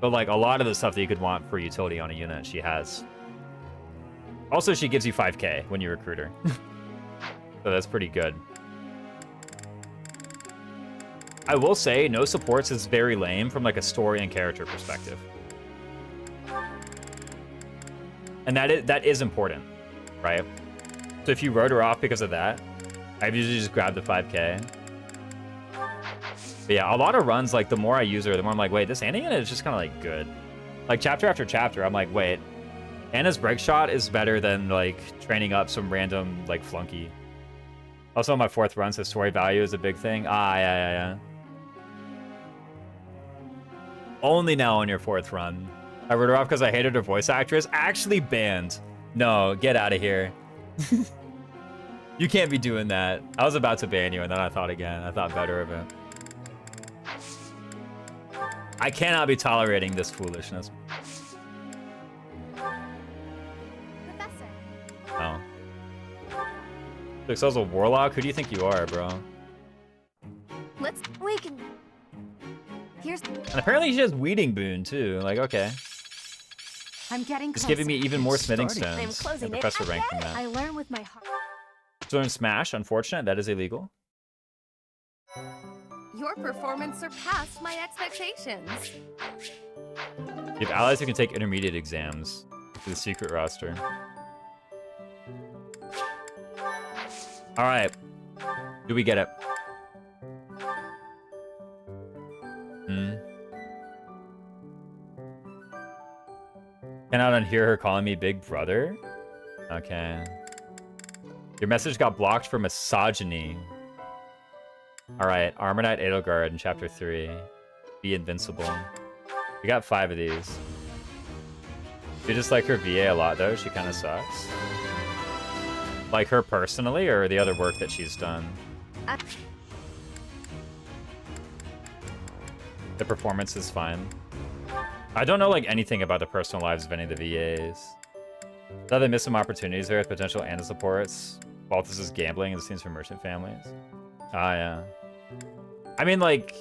But like a lot of the stuff that you could want for utility on a unit, she has. Also, she gives you 5k when you recruit her. So that's pretty good. I will say, no supports is very lame from like a story and character perspective. And that is important, right? So if you wrote her off because of that, I've usually just grabbed the 5k. But yeah, a lot of runs, like the more I use her, the more I'm like, wait, this Anna unit is just kind of like good. Like chapter after chapter, I'm like, wait, Anna's Break Shot is better than like training up some random like flunky. Also, on my 4th run, so story value is a big thing. Yeah. Only now on your 4th run. I wrote her off because I hated her voice actress. Actually banned. No, get out of here. You can't be doing that. I was about to ban you, and then I thought again. I thought better of it. I cannot be tolerating this foolishness. Professor. Oh. Looks a warlock? Who do you think you are, bro? We can... Here's... And apparently she has Weeding Boon, too. Like, okay. I'm getting It's giving me even more smithing I'm stones. closing And professor rank from that. I learn with my heart. So in Smash, unfortunate, that is illegal. Your performance surpassed my expectations. You have allies who can take intermediate exams to the secret roster. Alright. Do we get it? Cannot unhear her calling me big brother? Okay. Your message got blocked for misogyny. Alright, Armor Knight Edelgard in Chapter 3. Be invincible. We got 5 of these. You just like her VA a lot, though? She kind of sucks. Like her personally, or the other work that she's done? The performance is fine. I don't know like anything about the personal lives of any of the VAs. Thought they missed some opportunities there with potential Anna supports. Balthus is gambling and scenes for merchant families. Ah, yeah. I mean, like...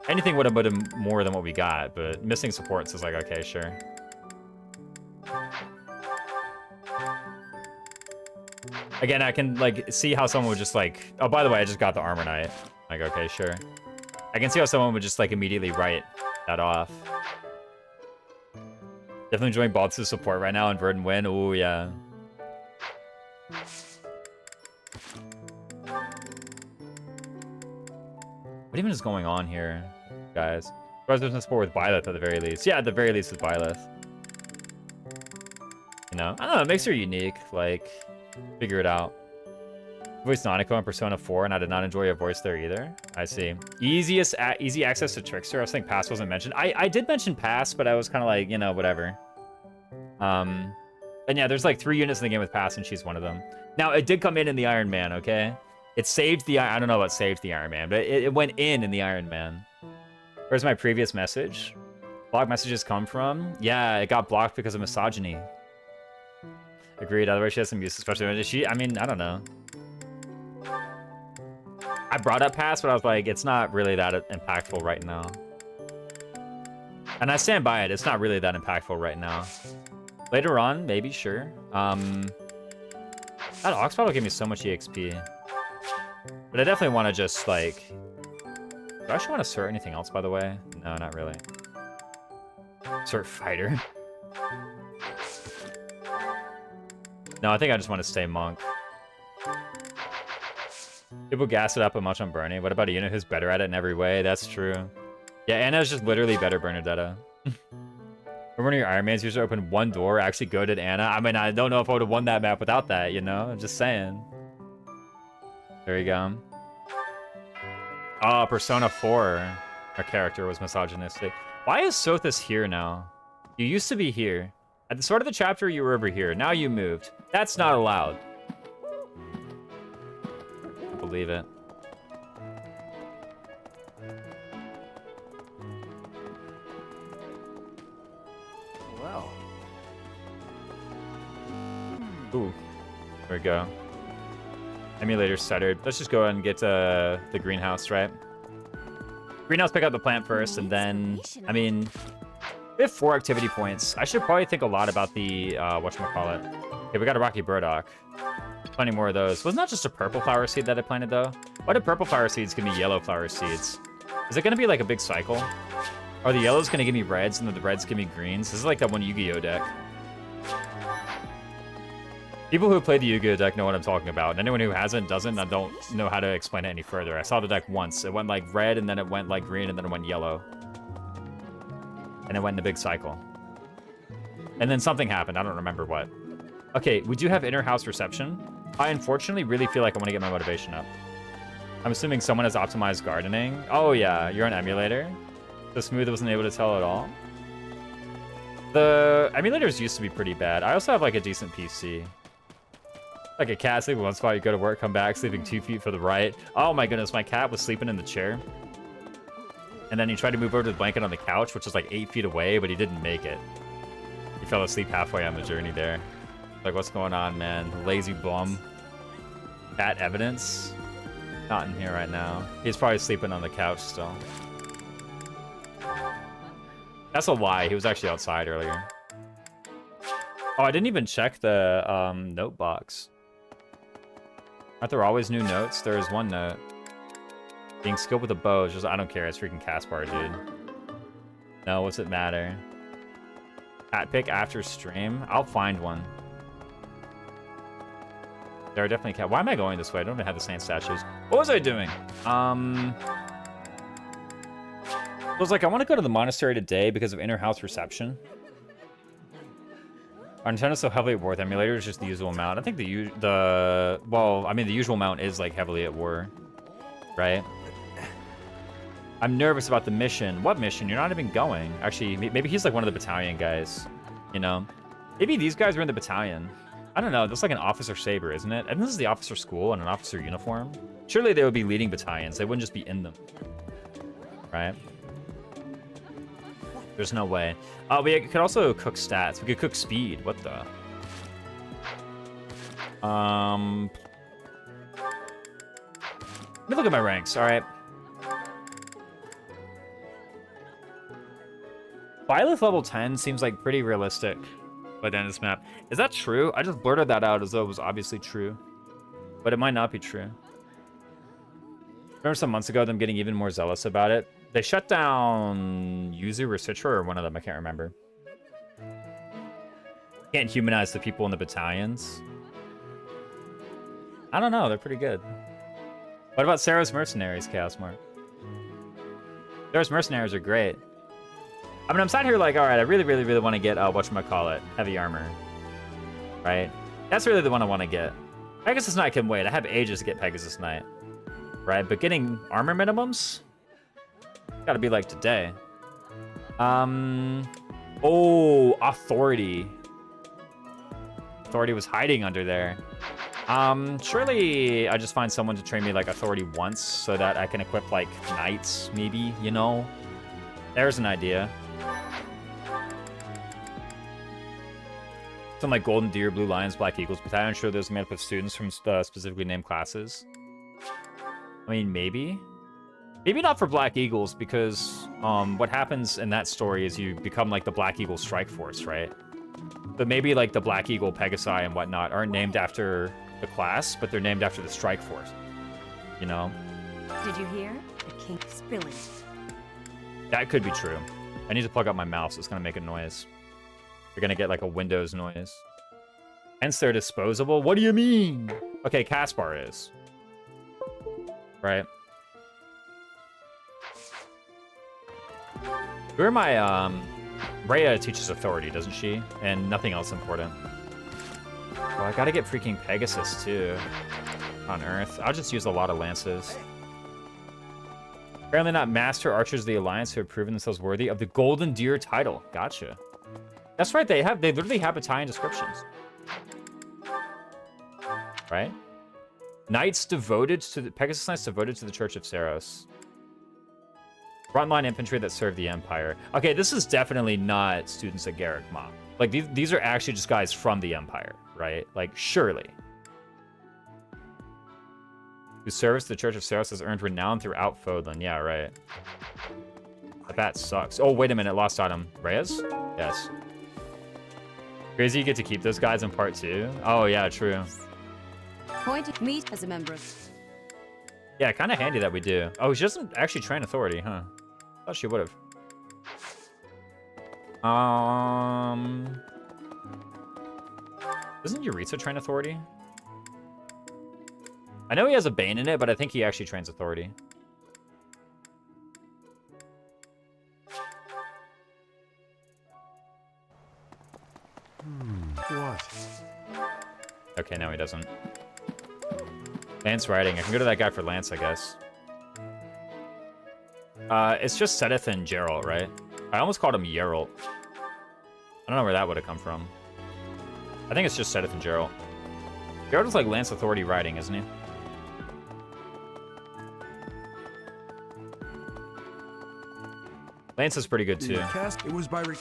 anything would have been more than what we got, but missing supports is like, okay, sure. Again, I can, like, see how someone would just, like... oh, by the way, I just got the Armor Knight. Like, okay, sure. I can see how someone would just, like, immediately write that off. Definitely enjoying Balthus' support right now and Verdant win. Ooh, yeah. What even is going on here, guys? Resident support with Byleth at the very least. Yeah, at the very least with Byleth. You know? I don't know, it makes her unique. Like, figure it out. Voice Nanako in Persona 4, and I did not enjoy your voice there either. I see. Easy access to Trickster. I was thinking Pass wasn't mentioned. I did mention Pass, but I was kind of like, you know, whatever. And yeah, there's like 3 units in the game with Pass, and she's one of them. Now, it did come in the Iron Man, okay? It saved the... I don't know about saved the Iron Man, but it went in the Iron Man. Where's my previous message? Blog messages come from? Yeah, it got blocked because of misogyny. Agreed. Otherwise, she has some use, especially when she... I mean, I don't know. I brought up Pass, but I was like, it's not really that impactful right now. And I stand by it. It's not really that impactful right now. Later on, maybe, sure. That Ox Battle gave me so much EXP. But I definitely want to just, like... do I actually want to cert anything else, by the way? No, not really. Cert Fighter. No, I think I just want to stay monk. People gas it up a much on Bernie. What about Una, who's better at it in every way? That's true. Yeah, Anna's just literally better Bernadetta. When one of your Iron Man's usually opened one door, actually goaded Anna. I mean, I don't know if I would have won that map without that, you know? I'm just saying. There you go. Oh, Persona 4. Our character was misogynistic. Why is Sothis here now? You used to be here. At the start of the chapter, you were over here. Now you moved. That's not allowed. I believe it. Well, Ooh. There we go. Emulator centered. Let's just go ahead and get the greenhouse, right? Greenhouse, pick up the plant first, and then, I mean, we have 4 activity points. I should probably think a lot about the, whatchamacallit. Okay, we got a rocky burdock. Plenty more of those. Wasn't that just a purple flower seed that I planted, though? Why do purple flower seeds give me yellow flower seeds? Is it going to be like a big cycle? Are the yellows going to give me reds, and then the reds give me greens? This is like that one Yu-Gi-Oh deck. People who play the Yu-Gi-Oh deck know what I'm talking about. And anyone who hasn't, doesn't, I don't know how to explain it any further. I saw the deck once. It went like red, and then it went like green, and then it went yellow. And it went in a big cycle. And then something happened. I don't remember what. Okay, we do have inner house reception. I unfortunately really feel like I want to get my motivation up. I'm assuming someone has optimized gardening. Oh yeah, you're an emulator. So Smooth wasn't able to tell at all. The emulators used to be pretty bad. I also have like a decent PC. Like a cat sleeping one spot, you go to work, come back, sleeping 2 feet for the right. Oh my goodness, my cat was sleeping in the chair. And then he tried to move over to the blanket on the couch, which was like 8 feet away, but he didn't make it. He fell asleep halfway on the journey there. Like, what's going on, man? Lazy bum. Cat evidence? Not in here right now. He's probably sleeping on the couch still. That's a lie. He was actually outside earlier. Oh, I didn't even check the note box. Aren't there always new notes? There is one note. Being skilled with a bow is just, I don't care. It's freaking Caspar, dude. No, what's it matter? Hat pick after stream? I'll find one. There are definitely cat. Why am I going this way? I don't even have the same statues. What was I doing? I was like, I want to go to the monastery today because of inner house reception. Our Nintendo's so heavily at war with emulators, just the usual mount. I think well, I mean, the usual mount is like heavily at war, right? I'm nervous about the mission. What mission? You're not even going. Actually, maybe he's like one of the battalion guys, you know? Maybe these guys are in the battalion. I don't know. That's like an officer saber, isn't it? And this is the officer school and an officer uniform. Surely they would be leading battalions. They wouldn't just be in them, right? There's no way. We could also cook stats. We could cook speed. What the? Let me look at my ranks. All right. Byleth level 10 seems like pretty realistic by the end of this map. Is that true? I just blurted that out as though it was obviously true. But it might not be true. Remember some months ago them getting even more zealous about it? They shut down Yuzu or Citra or one of them, I can't remember. Can't humanize the people in the battalions. I don't know, they're pretty good. What about Sarah's Mercenaries, Chaos Mark? Sarah's Mercenaries are great. I mean, I'm sat here like, all right, I really, really, really want to get, whatchamacallit, heavy armor. Right? That's really the one I want to get. Pegasus Knight can wait. I have ages to get Pegasus Knight. Right? But getting armor minimums? Gotta be like today. Oh, Authority. Authority was hiding under there. Surely I just find someone to train me like Authority once so that I can equip like Knights, maybe, you know? There's an idea. Some like Golden Deer, Blue Lions, Black Eagles battalion. I'm sure there's made up of students from specifically named classes. I mean, maybe. Maybe not for Black Eagles, because what happens in that story is you become like the Black Eagle Strike Force, right? But maybe like the Black Eagle Pegasi and whatnot aren't named after the class, but they're named after the Strike Force. You know? Did you hear? The king spilling. That could be true. I need to plug up my mouse. It's going to make a noise. You're going to get like a Windows noise. Hence they're disposable. What do you mean? Okay, Caspar is. Right. Who are my, Rhea teaches authority, doesn't she? And nothing else important. Oh, I gotta get freaking Pegasus, too. On Earth. I'll just use a lot of lances. Apparently not master archers of the Alliance who have proven themselves worthy of the Golden Deer title. Gotcha. That's right, they literally have battalion descriptions. Right? Knights devoted to the Pegasus Knights devoted to the Church of Saros. Frontline infantry that serve the Empire. Okay, this is definitely not students at Garrick Mach. Like, these are actually just guys from the Empire, right? Like, surely. Whose service to the Church of Saros has earned renown throughout Fodlan. Yeah, right. That sucks. Oh, wait a minute. Lost item. Reyes? Yes. Crazy you get to keep those guys in part 2. Oh, yeah, true. Point meet as a member. Yeah, kind of handy that we do. Oh, she doesn't actually train authority, huh? Thought she would have. Doesn't Yuritsa train authority? I know he has a Bane in it, but I think he actually trains authority. What? Okay, no, he doesn't. Lance riding. I can go to that guy for Lance, I guess. It's just Sedith and Geralt, right? I almost called him Yeralt. I don't know where that would have come from. I think it's just Sedith and Geralt. Geralt is like Lance Authority riding, isn't he? Lance is pretty good too. It was by Okay,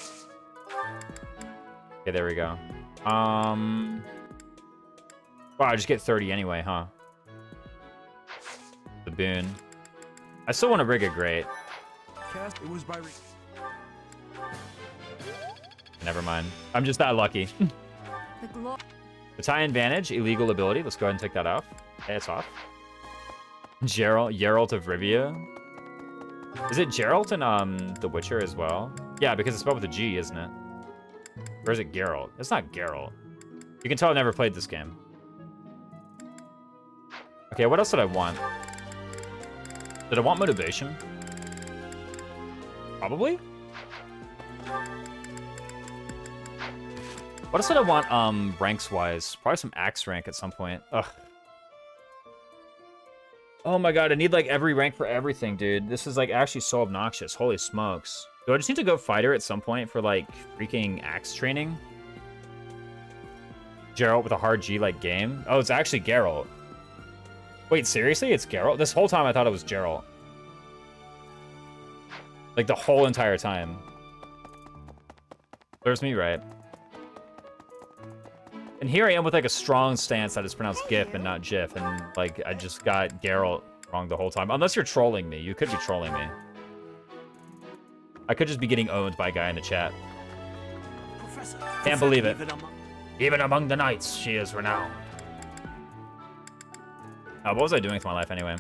there we go. Wow, I just get 30 anyway, huh? The boon. I still want to rig a great. It was by Never mind. I'm just that lucky. Battalion Vantage, illegal ability. Let's go ahead and take that off. Hey, it's off. Geralt of Rivia. Is it Geralt in The Witcher as well? Yeah, because it's spelled with a G, isn't it? Or is it Geralt? It's not Geralt. You can tell I never played this game. Okay, what else did I want? Did I want motivation? Probably? What else did I want, ranks-wise? Probably some axe rank at some point. Ugh. Oh my god, I need, like, every rank for everything, dude. This is, like, actually so obnoxious. Holy smokes. Do I just need to go fighter at some point for, like, freaking axe training? Geralt with a hard G-like game? Oh, it's actually Geralt. Wait, seriously? It's Geralt? This whole time I thought it was Geralt. Like, the whole entire time. Serves me right. And here I am with, like, a strong stance that is pronounced GIF and not GIF, and, like, I just got Geralt wrong the whole time. Unless you're trolling me. You could be trolling me. I could just be getting owned by a guy in the chat. Can't believe it. Even among the knights, she is renowned. What was I doing with my life anyway?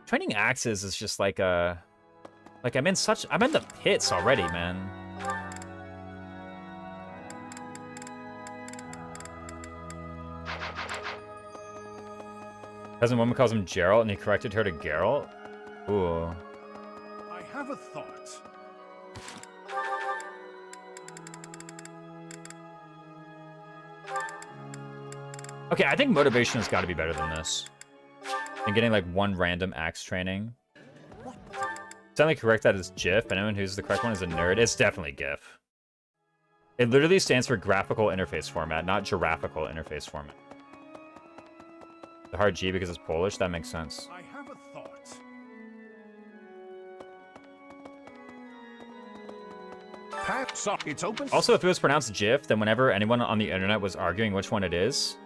Training axes is just like a... Like, I'm in the pits already, man. Peasant woman calls him Geralt, and he corrected her to Geralt? Ooh. I have a thought. Okay, I think motivation has got to be better than this. And getting, like, one random axe training. Suddenly correct that as GIF, but anyone who's the correct one is a nerd. It's definitely GIF. It literally stands for graphical interface format, not giraffical interface format. The hard G because it's Polish? That makes sense. I have a thought. It's open. Also, if it was pronounced GIF, then whenever anyone on the internet was arguing which one it is,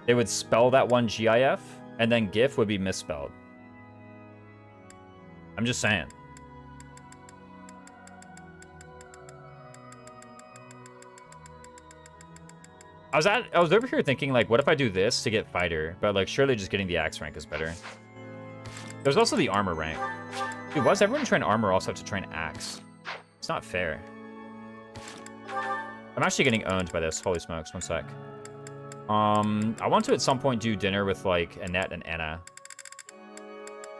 they would spell that one GIF, and then GIF would be misspelled. I'm just saying. I was over here thinking, like, what if I do this to get fighter? But, like, surely just getting the axe rank is better. There's also the armor rank. Dude, why does everyone train armor also have to train axe? It's not fair. I'm actually getting owned by this. Holy smokes, one sec. I want to at some point do dinner with like Annette and Anna.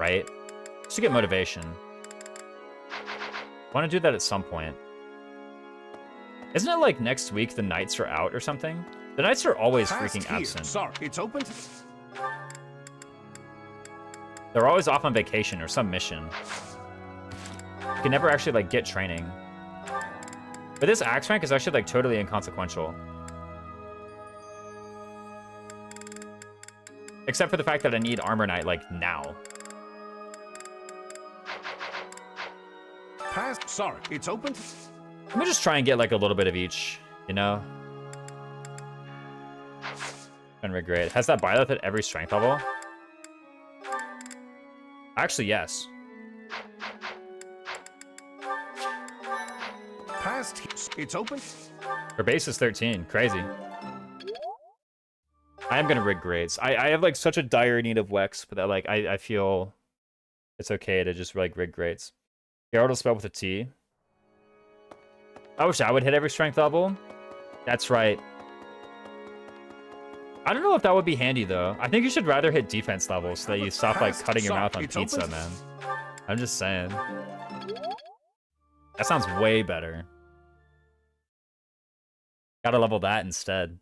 Right? Just to get motivation. I want to do that at some point. Isn't it like next week the nights are out or something? The nights are always freaking absent. Sorry, it's open. They're always off on vacation or some mission. You can never actually like get training. But this axe rank is actually like totally inconsequential. Except for the fact that I need Armor Knight like now. Sorry, it's open. Let me just try and get like a little bit of each, you know? And regret. Has that Byleth at every strength level? Actually, yes. It's open. Her base is 13. Crazy. I am gonna rig grades. I have like such a dire need of Wex, but that like I feel it's okay to just like rig grades. Geralt will spell with a T. I wish I would hit every strength level. That's right. I don't know if that would be handy though. I think you should rather hit defense levels so that you stop like cutting your mouth on pizza, man. I'm just saying. That sounds way better. Gotta level that instead.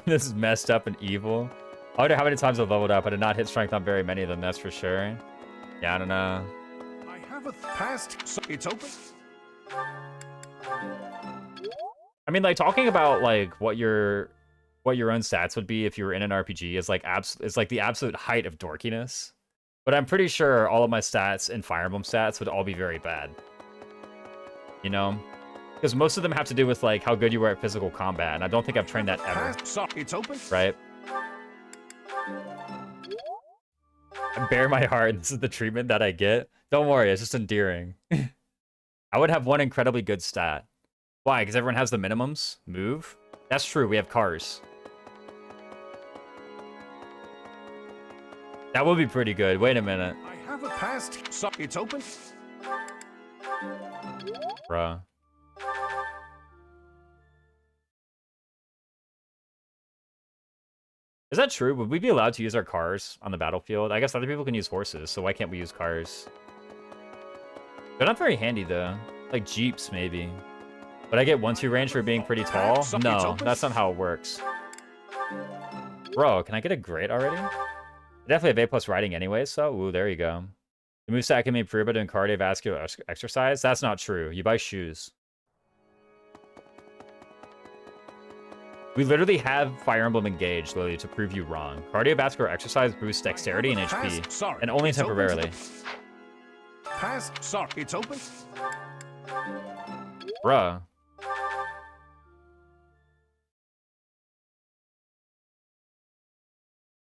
This is messed up and evil. I wonder how many times I've leveled up. I did not hit strength on very many of them, that's for sure. Yeah, I don't know. I have a it's open. I mean, like, talking about, like, what your own stats would be if you were in an RPG is, like, is like the absolute height of dorkiness. But I'm pretty sure all of my stats and Fire Emblem stats would all be very bad. You know? Because most of them have to do with, like, how good you were at physical combat, and I don't think I've trained that ever. It's open. Right? I bare my heart, this is the treatment that I get. Don't worry, it's just endearing. I would have one incredibly good stat. Why? Because everyone has the minimums? Move? That's true, we have cars. That would be pretty good. Wait a minute. I have a past. It's open. Bruh. Is that true? Would we be allowed to use our cars on the battlefield? I guess other people can use horses, so why can't we use cars? They're not very handy, though. Like Jeeps, maybe. But I get 1-2 range for being pretty tall? No, that's not how it works. Bro, can I get a grade already? I definitely have A+ riding anyway, so... Ooh, there you go. The moveset can be improved by doing cardiovascular exercise? That's not true. You buy shoes. We literally have Fire Emblem engaged, Lily, to prove you wrong. Cardiovascular exercise boosts dexterity and HP, and only temporarily. Sorry, it's open. Bruh.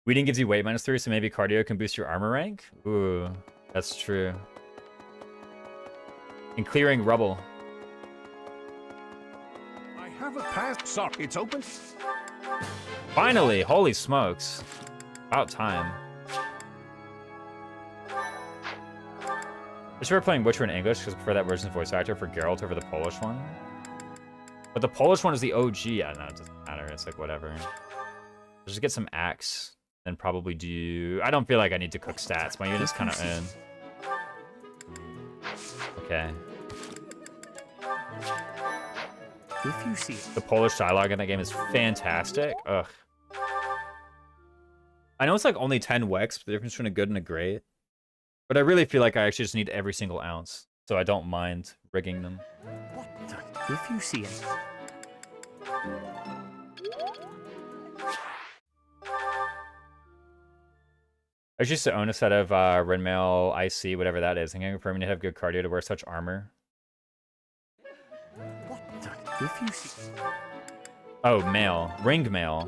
Weeding gives you weight -3, so maybe cardio can boost your armor rank? Ooh, that's true. And clearing rubble. I have a past. Sorry, it's open. Finally! Holy smokes. About time. I prefer playing Witcher in English because I prefer that version's voice actor for Geralt over the Polish one. But the Polish one is the OG. Yeah, no, it doesn't matter. It's like whatever. Just get some axe. Then probably do... I don't feel like I need to cook stats. My unit's kind of in. Okay. If you see The Polish dialogue in that game is fantastic. Ugh. I know it's like only 10 Wex, but the difference between a good and a great. But I really feel like I actually just need every single ounce. So I don't mind rigging them. if you see it. I used to own a set of Rinmail IC, whatever that is. I'm going for me to have good cardio to wear such armor. If you see... Oh, mail. Ring mail.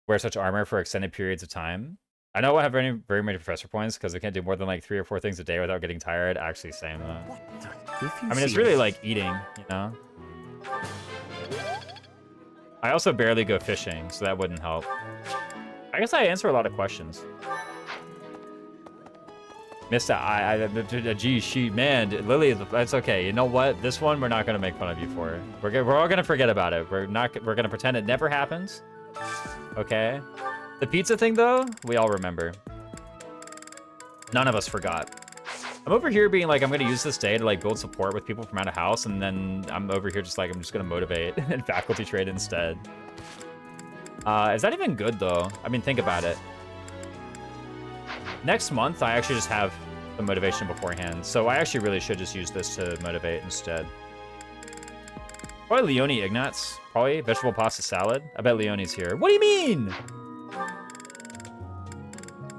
Wear such armor for extended periods of time. I know I have very many professor points because I can't do more than like 3 or 4 things a day without getting tired. Actually, same though. I mean, it's really like eating, you know? I also barely go fishing, so that wouldn't help. I guess I answer a lot of questions. Missed a G sheet, man. Lily, that's okay. You know what? This one we're not gonna make fun of you for. We're all gonna forget about it. We're gonna pretend it never happens. Okay. The pizza thing though, we all remember. None of us forgot. I'm over here being like, I'm gonna use this day to like build support with people from out of house, and then I'm over here just like, I'm just gonna motivate and faculty trade instead. Is that even good though? I mean, think about it. Next month, I actually just have the motivation beforehand, so I actually really should just use this to motivate instead. Probably Leone Ignatz. Probably vegetable pasta salad. I bet Leone's here. What do you mean?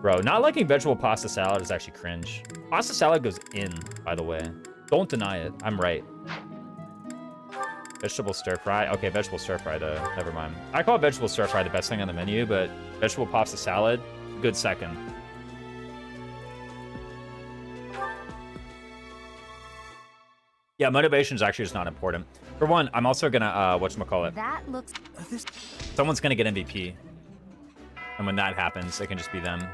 Bro, not liking vegetable pasta salad is actually cringe. Pasta salad goes in, by the way. Don't deny it. I'm right. Vegetable stir fry. Okay, vegetable stir fry though. Never mind. I call vegetable stir fry the best thing on the menu, but vegetable pasta salad, good second. Yeah, motivation is actually just not important. For one, I'm also gonna, whatchamacallit. That looks... Someone's gonna get MVP. And when that happens, it can just be them.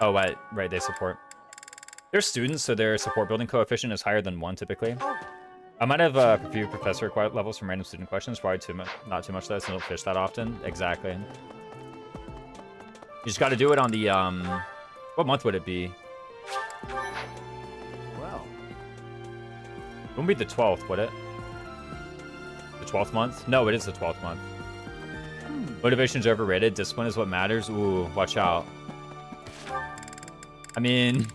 Oh, right, they support. They're students, so their support building coefficient is higher than 1 typically. I might have a few professor levels from random student questions, probably not too much though, so I don't fish that often. Exactly. You just gotta do it on the, what month would it be? Well, It wouldn't be the 12th, would it? The 12th month? No, it is the 12th month. Motivation's overrated. Discipline is what matters. Ooh, watch out. I mean...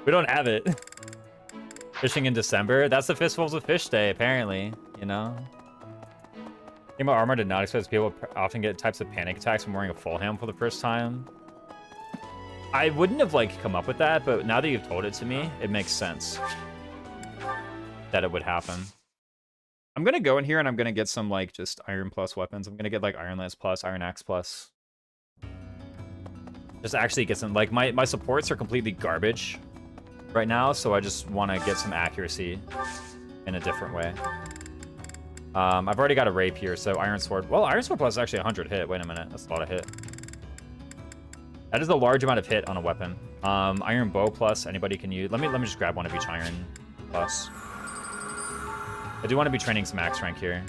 We don't have it. Fishing in December? That's the Fistfuls of Fish Day, apparently. You know? Think about armor did not expect people often get types of panic attacks when wearing a full helm for the first time. I wouldn't have, like, come up with that, but now that you've told it to me, it makes sense that it would happen. I'm gonna go in here and I'm gonna get some, like, just Iron Plus weapons. I'm gonna get, like, Iron Lance Plus, Iron Axe Plus. Just actually get some, like, my supports are completely garbage right now, so I just want to get some accuracy in a different way. I've already got a rapier, so Iron Sword. Well, Iron Sword Plus is actually 100 hit. Wait a minute, that's a lot of hit. That is a large amount of hit on a weapon. Iron Bow Plus, anybody can use. Let me just grab one of each Iron Plus. I do want to be training some axe rank here.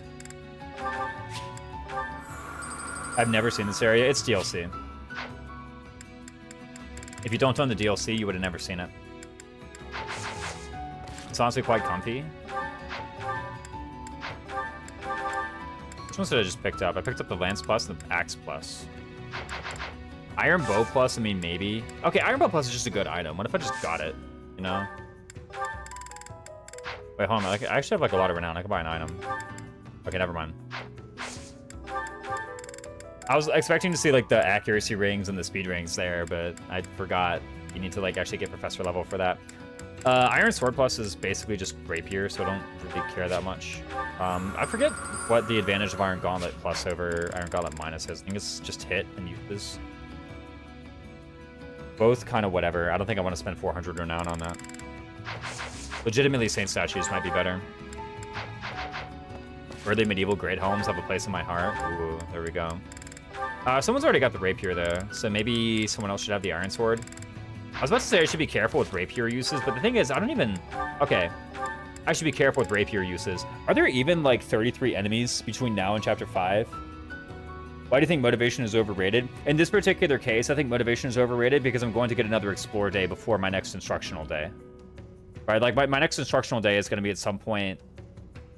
I've never seen this area. It's DLC. If you don't own the DLC, you would have never seen it. It's honestly quite comfy. Which ones did I just picked up? I picked up the Lance Plus and the Axe Plus. Iron Bow Plus, I mean, maybe. Okay, Iron Bow Plus is just a good item. What if I just got it? You know? Wait, hold on. I actually have, like, a lot of renown. I can buy an item. Okay, never mind. I was expecting to see, like, the accuracy rings and the speed rings there, but I forgot. You need to, like, actually get professor level for that. Iron Sword Plus is basically just rapier, so I don't really care that much. I forget what the advantage of Iron Gauntlet Plus over Iron Gauntlet Minus is. I think it's just hit and uses. Both kind of whatever. I don't think I want to spend 400 renown on that. Legitimately, Saint statues might be better. Early medieval great homes have a place in my heart. Ooh, there we go. Someone's already got the rapier though, so maybe someone else should have the iron sword. I was about to say I should be careful with rapier uses, but the thing is, I don't even... Okay. I should be careful with rapier uses. Are there even, like, 33 enemies between now and Chapter 5? Why do you think motivation is overrated? In this particular case, I think motivation is overrated because I'm going to get another Explore Day before my next instructional day. Right? Like, my next instructional day is going to be at some point...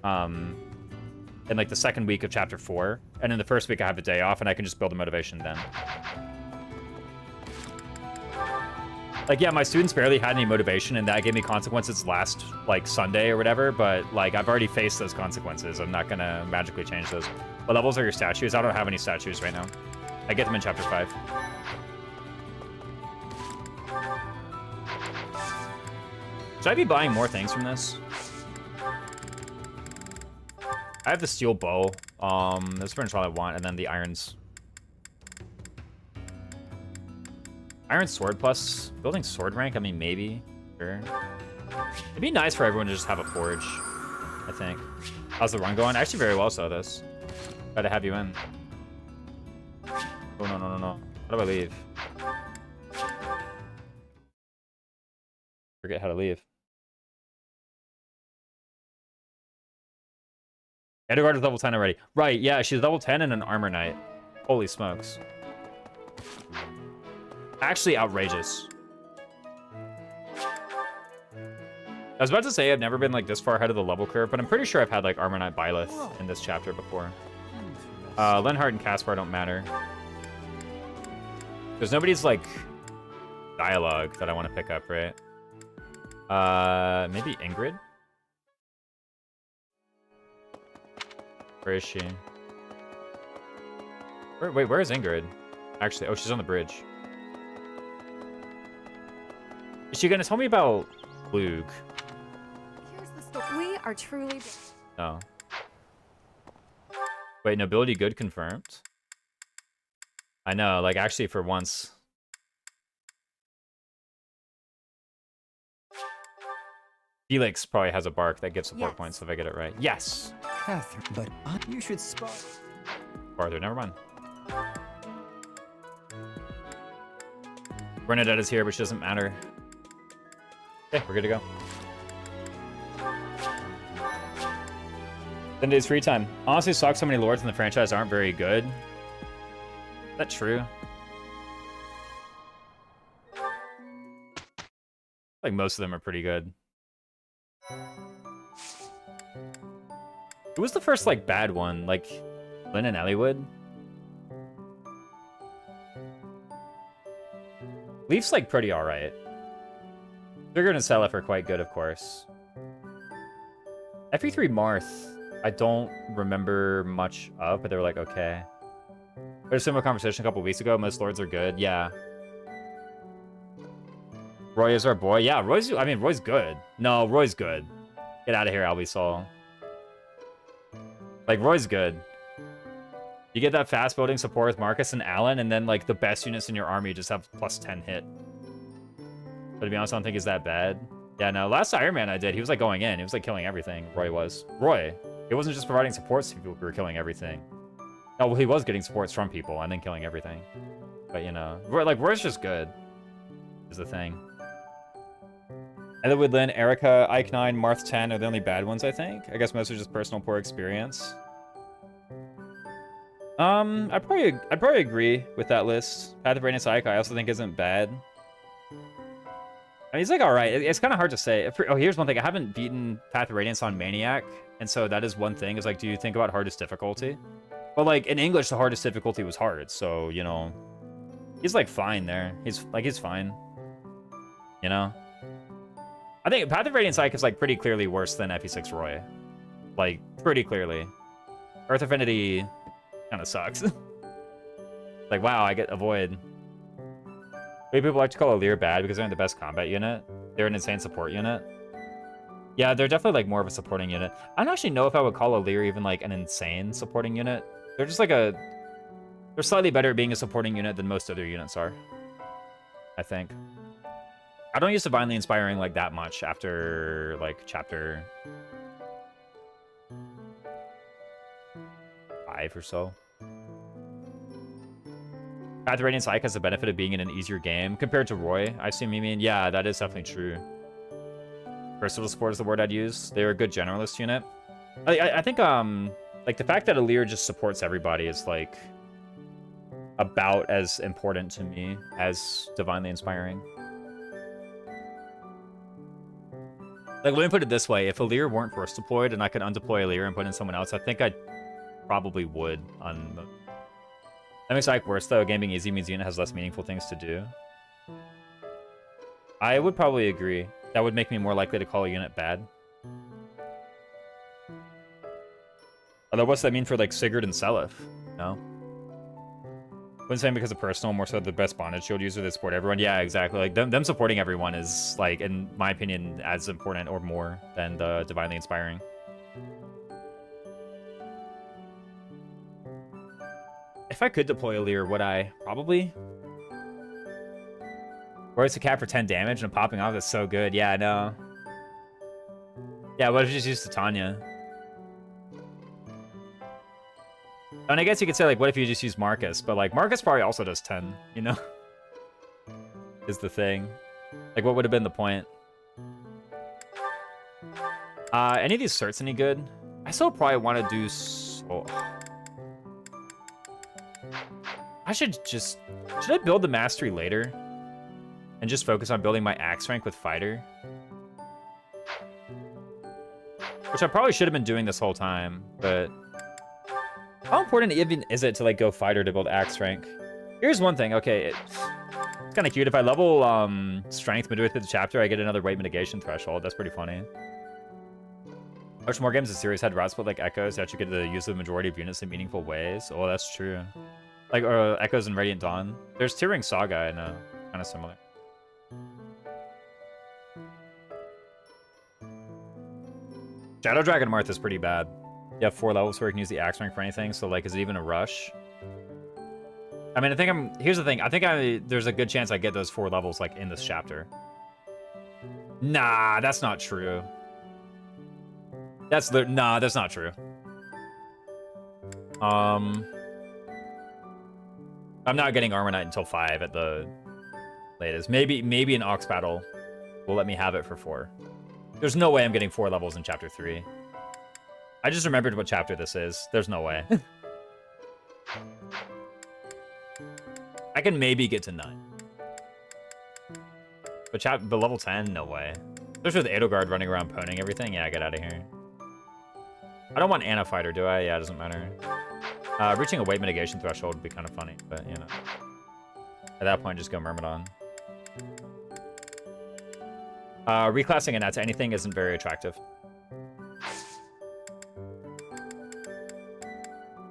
in, like, the second week of Chapter 4. And in the first week, I have a day off, and I can just build a motivation then. Like, yeah, my students barely had any motivation, and that gave me consequences last, like, Sunday or whatever, but, like, I've already faced those consequences. I'm not gonna magically change those. What levels are your statues? I don't have any statues right now. I get them in Chapter 5. Should I be buying more things from this? I have the steel bow. That's pretty much all I want, and then the irons. Iron Sword Plus. Building sword rank? I mean, maybe. Sure. It'd be nice for everyone to just have a forge, I think. How's the run going? Actually, very well so, this. Gotta have you in. Oh, no. How do I leave? Forget how to leave. Edgard is level 10 already. Right, yeah, she's level 10 and an armor knight. Holy smokes. Actually outrageous. I was about to say I've never been like this far ahead of the level curve, but I'm pretty sure I've had like Armor Knight Byleth in this chapter before. Lenhart and Caspar don't matter. There's nobody's like dialogue that I want to pick up, right? Maybe Ingrid? Where is she? Wait, where is Ingrid? Actually, oh, she's on the bridge. Is she gonna tell me about Luke? Here's the story. We are truly. No. Wait, nobility good confirmed? I know, like, actually, for once. Felix probably has a bark that gives support points if I get it right. Yes! Catherine, but you should spot. Farther, never mind. Bernadette is here, which doesn't matter. Okay, we're good to go. 10 days free time. Honestly, sucks so many lords in the franchise aren't very good. Is that true? Like, most of them are pretty good. Who was the first, like, bad one? Like, Lynn and Elliewood? Leaf's, like, pretty alright. Trigger and Selef are quite good, of course. FE3 Marth, I don't remember much of, but they were like, okay. There's a similar conversation a couple weeks ago. Most lords are good. Yeah. Roy is our boy. Yeah, Roy's good. No, Roy's good. Get out of here, Albisaul. Like, Roy's good. You get that fast building support with Marcus and Alan, and then, like, the best units in your army just have plus 10 hit. But to be honest, I don't think it's that bad. Yeah, no, last Iron Man I did, he was, like, going in. He was, like, killing everything. Roy was. Roy. It wasn't just providing supports to people who were killing everything. Oh, well, he was getting supports from people and then killing everything. But, you know, like, Roy's just good. Is the thing. Elwood, Lynn, Erica, Ike 9, Marth 10 are the only bad ones, I think. I guess most are just personal poor experience. I'd probably agree with that list. Path of Radiance Ike, I also think isn't bad. I mean, he's like alright. It's kind of hard to say. Oh, here's one thing. I haven't beaten Path of Radiance on Maniac, and so that is one thing. Is like, do you think about hardest difficulty? But like in English, the hardest difficulty was hard, so you know, he's like fine there. He's fine. You know. I think Path of Radiance Ike is like pretty clearly worse than FE6 Roy. Like pretty clearly. Earth Affinity kind of sucks. Like wow, I get a void. Maybe people like to call Aleer bad because they're the best combat unit. They're an insane support unit. Yeah, they're definitely like more of a supporting unit. I don't actually know if I would call Aleer even like an insane supporting unit. They're just like they're slightly better at being a supporting unit than most other units are. I think. I don't use Divinely Inspiring like that much after like chapter 5 or so. Path of Radiance Ike has the benefit of being in an easier game compared to Roy. I assume you mean, yeah, that is definitely true. Versatile support is the word I'd use. They're a good generalist unit. I think like the fact that Aleer just supports everybody is like about as important to me as Divinely Inspiring. Like, let me put it this way. If Aleer weren't first deployed and I could undeploy Aleer and put in someone else, I think I probably would on... That makes Ike worse, though. A game being easy means the unit has less meaningful things to do. I would probably agree. That would make me more likely to call a unit bad. Although, what's that mean for, like, Sigurd and Selef? No? Wouldn't say because of personal, more so the best bondage shield user that support everyone. Yeah, exactly. Like, them supporting everyone is, like, in my opinion, as important or more than the Divinely Inspiring. If I could deploy Aleer, would I? Probably. Or it's a cap for 10 damage and popping off is so good. Yeah, I know. Yeah, what if you just use Titania? And I guess you could say, like, what if you just use Marcus? But, like, Marcus probably also does 10, you know? Is the thing. Like, what would have been the point? Any of these certs any good? I still probably want to do... I should just... Should I build the mastery later? And just focus on building my axe rank with fighter? Which I probably should have been doing this whole time, but... How important even is it to, like, go fighter to build axe rank? Here's one thing, okay, it's kind of cute. If I level strength midway through the chapter, I get another weight mitigation threshold. That's pretty funny. Much more games in the series had route split like Echoes that you get to use the majority of units in meaningful ways. Oh, that's true. Like Echoes and Radiant Dawn. There's Tearing Saga, I know. Kind of similar. Shadow Dragon Marth is pretty bad. You have 4 levels where you can use the axe rank for anything, so, like, is it even a rush? I mean, I think here's the thing. I think there's a good chance I get those 4 levels, like, in this chapter. Nah, that's not true. Nah, that's not true. I'm not getting Armor Knight until 5 at the latest. Maybe an Ox Battle will let me have it for 4. There's no way I'm getting 4 levels in chapter 3. I just remembered what chapter this is. There's no way. I can maybe get to 9. But level 10, no way. Especially with Edelgard running around poning everything. Yeah, get out of here. I don't want Anna Fighter, do I? Yeah, it doesn't matter. Reaching a weight mitigation threshold would be kind of funny, but, you know. At that point, just go Myrmidon. Reclassing Annette to anything isn't very attractive.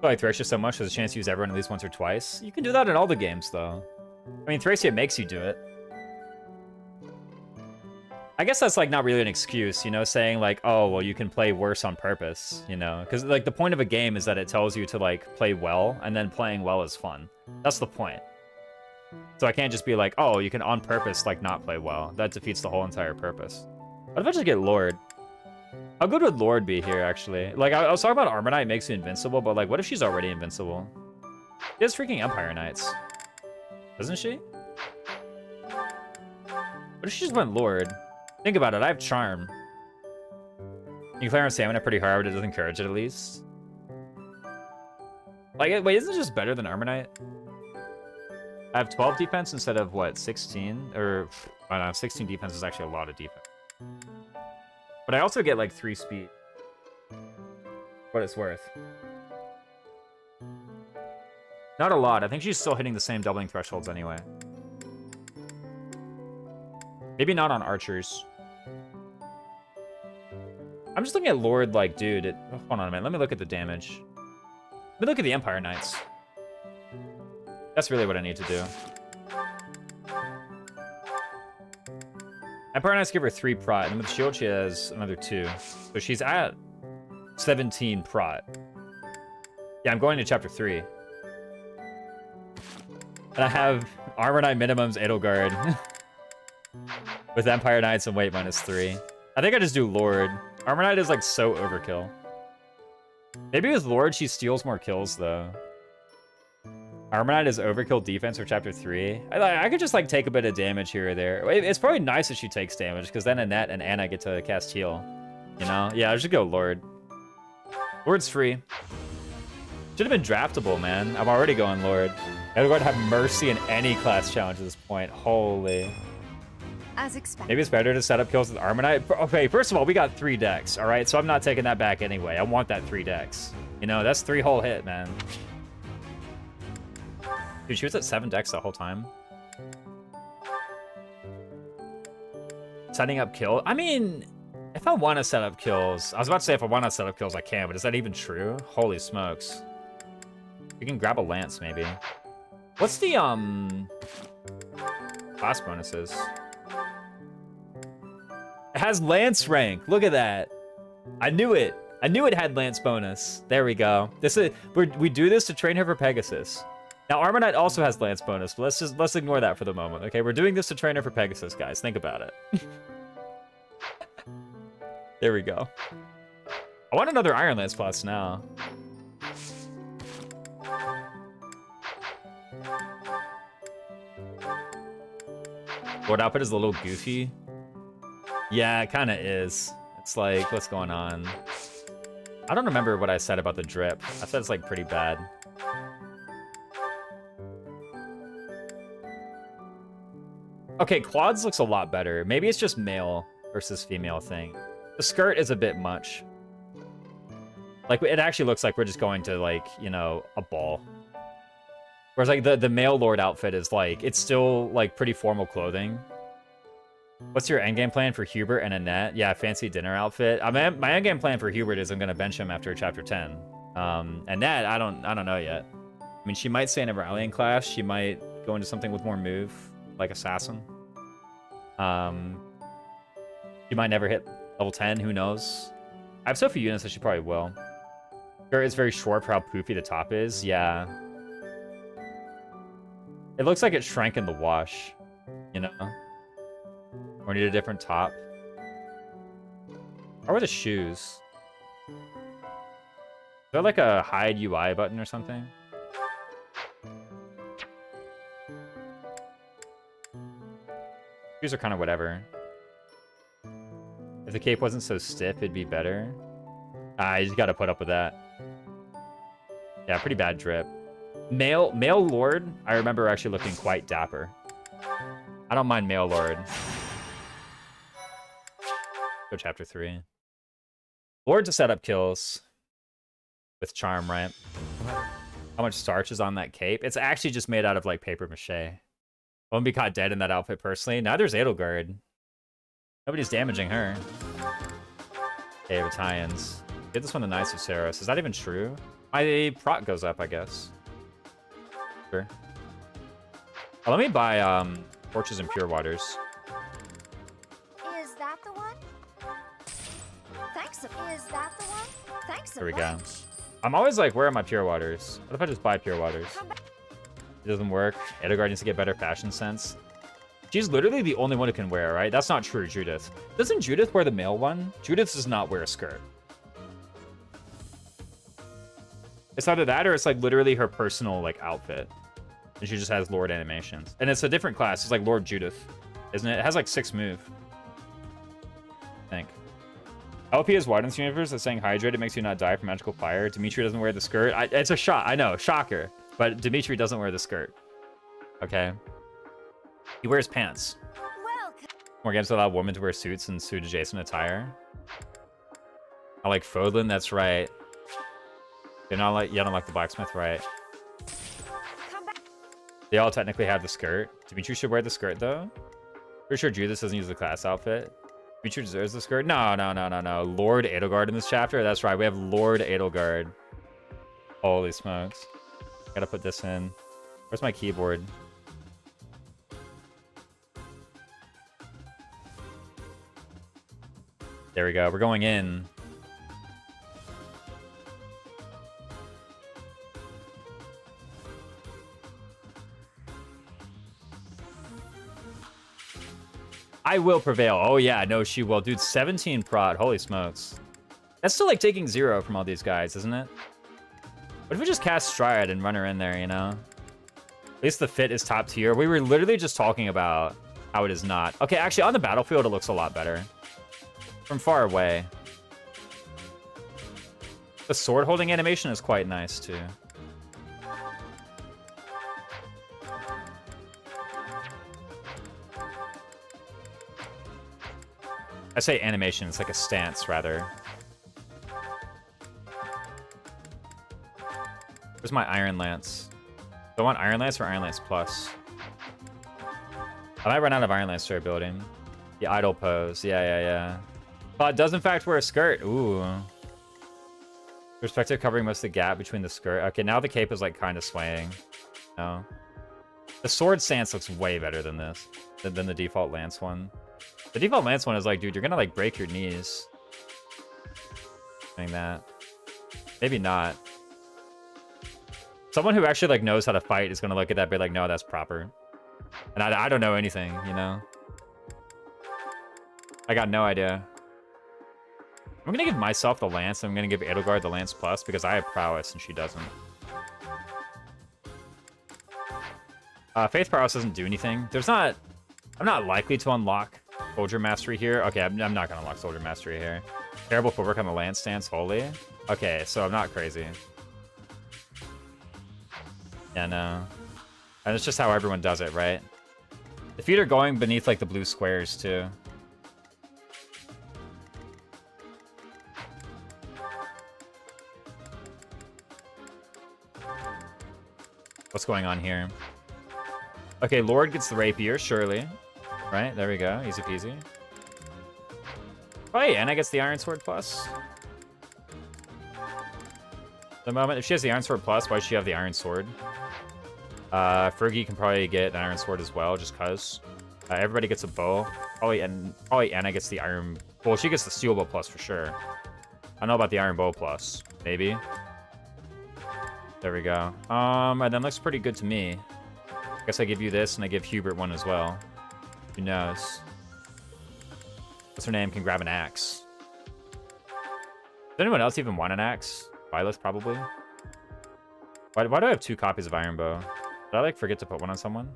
I like Thracia so much, there's a chance to use everyone at least once or twice. You can do that in all the games, though. I mean, Thracia makes you do it. I guess that's, like, not really an excuse, you know, saying, like, oh, well, you can play worse on purpose, you know? Because, like, the point of a game is that it tells you to, like, play well, and then playing well is fun. That's the point. So I can't just be like, oh, you can on purpose, like, not play well. That defeats the whole entire purpose. What if I just get Lord? How good would Lord be here, actually? Like, I was talking about Armor Knight makes you invincible, but, like, what if she's already invincible? She has freaking Empire Knights. Doesn't she? What if she just went Lord? Think about it, I have Charm. You can play on Stamina pretty hard, but it doesn't encourage it, at least. Like, wait, isn't it just better than Armor Knight? I have 12 defense instead of, what, 16? Or, I don't know, 16 defense is actually a lot of defense. But I also get, like, 3 speed. What it's worth. Not a lot. I think she's still hitting the same doubling thresholds anyway. Maybe not on archers. I'm just looking at Lord, like, dude, hold on a minute. Let me look at the damage. Let me look at the Empire Knights. That's really what I need to do. Empire Knights give her 3 prot, and with shield she has another 2. So she's at 17 prot. Yeah, I'm going to chapter 3. And I have Armor Knight minimums Edelgard. With Empire Knights and weight -3. I think I just do Lord. Armor Knight is, like, so overkill. Maybe with Lord she steals more kills, though. Armor Knight is overkill defense for chapter 3. I could just, like, take a bit of damage here or there. It's probably nice if she takes damage, because then Annette and Anna get to cast heal. You know? Yeah, I should go Lord. Lord's free. Should have been draftable, man. I'm already going Lord. I'm going to have Mercy in any class challenge at this point. Holy. As expected. Maybe it's better to set up kills with Armor Knight. Okay, first of all, we got 3 decks, all right? So I'm not taking that back anyway. I want that 3 decks. You know, that's 3 whole hit, man. Dude, she was at 7 decks the whole time. Setting up kill. I mean, if I want to set up kills, I was about to say if I want to set up kills, I can, but is that even true? Holy smokes. We can grab a lance, maybe. What's the, class bonuses? It has lance rank. Look at that. I knew it. I knew it had lance bonus. There we go. We do this to train her for Pegasus. Now, Armor Knight also has lance bonus, but let's ignore that for the moment, okay? We're doing this to train her for Pegasus, guys. Think about it. There we go. I want another Iron Lance plus now. Lord outfit is a little goofy. Yeah, it kind of is. It's like, what's going on? I don't remember what I said about the drip. I said it's like pretty bad. Okay, quads looks a lot better. Maybe it's just male versus female thing. The skirt is a bit much. Like, it actually looks like we're just going to, like, you know, a ball. Whereas, like, the male lord outfit is, like, it's still, like, pretty formal clothing. What's your endgame plan for Hubert and Annette? Yeah, fancy dinner outfit. I mean, my endgame plan for Hubert is I'm gonna bench him after chapter 10. Annette, I don't know yet. I mean, she might stay in a rallying class. She might go into something with more move, like assassin. She might never hit level 10. Who knows? I have so few units that she probably will. Skirt is very short for how poofy the top is. Yeah. It looks like it shrank in the wash, you know? Or need a different top. How are the shoes? Is there like a hide UI button or something? Shoes are kind of whatever. If the cape wasn't so stiff, it'd be better. You just gotta put up with that. Yeah, pretty bad drip. Male lord, I remember actually looking quite dapper. I don't mind male lord. Go chapter 3. Lord to set up kills with charm, right? How much starch is on that cape? It's actually just made out of like paper mache. I won't be caught dead in that outfit personally. Neither's Edelgard. Nobody's damaging her. Okay, battalions. Get this one the Knights of Saros. Is that even true? My prot goes up, I guess. Sure. Oh, let me buy torches and pure waters. Is that the one? Thanks. Is that the one? Thanks. There we go. I'm always like, where are my pure waters? What if I just buy pure waters? It doesn't work. Edelgard needs to get better fashion sense. She's literally the only one who can wear, right? That's not true, Judith. Doesn't Judith wear the male one? Judith does not wear a skirt. It's either that or it's like literally her personal like outfit. And she just has Lord animations. And it's a different class. It's like Lord Judith, isn't it? It has like 6 move. I think. LP is wide in this universe that's saying hydrated makes you not die from magical fire. Dimitri doesn't wear the skirt. It's a shot. I know. Shocker. But Dimitri doesn't wear the skirt. Okay. He wears pants. More games allow women to wear suits and suit adjacent attire. I like Fodlin, that's right. You don't like the blacksmith, right? They all technically have the skirt. Dimitri should wear the skirt though. Pretty sure Judith doesn't use the class outfit. Dimitri deserves the skirt. No. Lord Edelgard in this chapter. That's right. We have Lord Edelgard. Holy smokes. Gotta put this in. Where's my keyboard? There we go. We're going in. I will prevail. Oh yeah, no, she will. Dude, 17 prot. Holy smokes. That's still like taking 0 from all these guys, isn't it? What if we just cast Stride and run her in there, you know? At least the fit is top tier. We were literally just talking about how it is not. Okay, actually, on the battlefield, it looks a lot better. From far away. The sword holding animation is quite nice, too. I say animation, it's like a stance, rather. Where's my Iron Lance? Do I want Iron Lance or Iron Lance Plus? I might run out of Iron Lance durability. The idle pose. Yeah. But it does, in fact, wear a skirt. Ooh. Perspective covering most of the gap between the skirt. Okay, now the cape is, like, kind of swaying. No. The sword stance looks way better than this. Than the default Lance one. The default Lance one is like, dude, you're gonna, like, break your knees. Doing that. Maybe not. Someone who actually, like, knows how to fight is gonna look at that and be like, no, that's proper. And I don't know anything, you know? I got no idea. I'm gonna give myself the Lance, and I'm gonna give Edelgard the Lance Plus, because I have prowess and she doesn't. Faith prowess doesn't do anything. There's not I'm not likely to unlock Soldier Mastery here. Okay, I'm not gonna unlock Soldier Mastery here. Terrible footwork on the land stance, holy. Okay, so I'm not crazy. Yeah, no. And it's just how everyone does it, right? The feet are going beneath, like, the blue squares, too. What's going on here? Okay, Lord gets the rapier, surely. Right, there we go. Easy peasy. Oh, yeah, and I guess the Iron Sword plus. The moment, if she has the Iron Sword plus, why does she have the Iron Sword? Fergie can probably get an Iron Sword as well, just cause. Everybody gets a bow. Probably Anna gets the Iron... Well, she gets the Steel Bow plus for sure. I don't know about the Iron Bow plus. Maybe. There we go. And then looks pretty good to me. I guess I give you this, and I give Hubert one as well. Who knows? What's her name? Can grab an axe. Does anyone else even want an axe? Violet, probably. Why do I have 2 copies of Iron Bow? Did I, like, forget to put one on someone?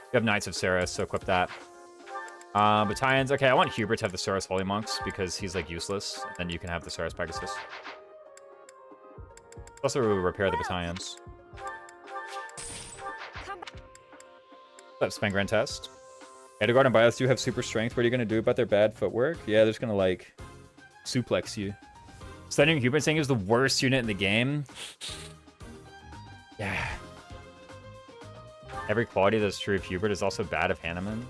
You have Knights of Ceres, so equip that. Battalions. Okay, I want Hubert to have the Ceres Holy Monks because he's, like, useless. Then you can have the Ceres Pegasus. Also repair the battalions. What's up, Spengren test? Edegard and Bios do have super strength. What are you going to do about their bad footwork? Yeah, they're just going to, like, suplex you. Stunning Hubert saying he was the worst unit in the game. Yeah. Every quality that's true of Hubert is also bad of Hanneman.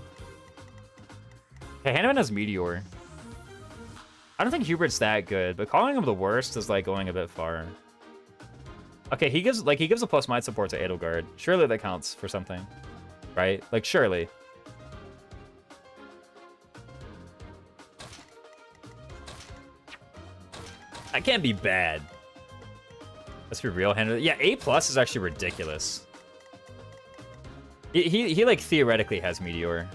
Okay, Hanneman has Meteor. I don't think Hubert's that good, but calling him the worst is, like, going a bit far. Okay, he gives a plus might support to Edelgard. Surely that counts for something. Right? Like, surely. That can't be bad. Let's be real, Henry. Yeah, A+ is actually ridiculous. He like, theoretically has Meteor.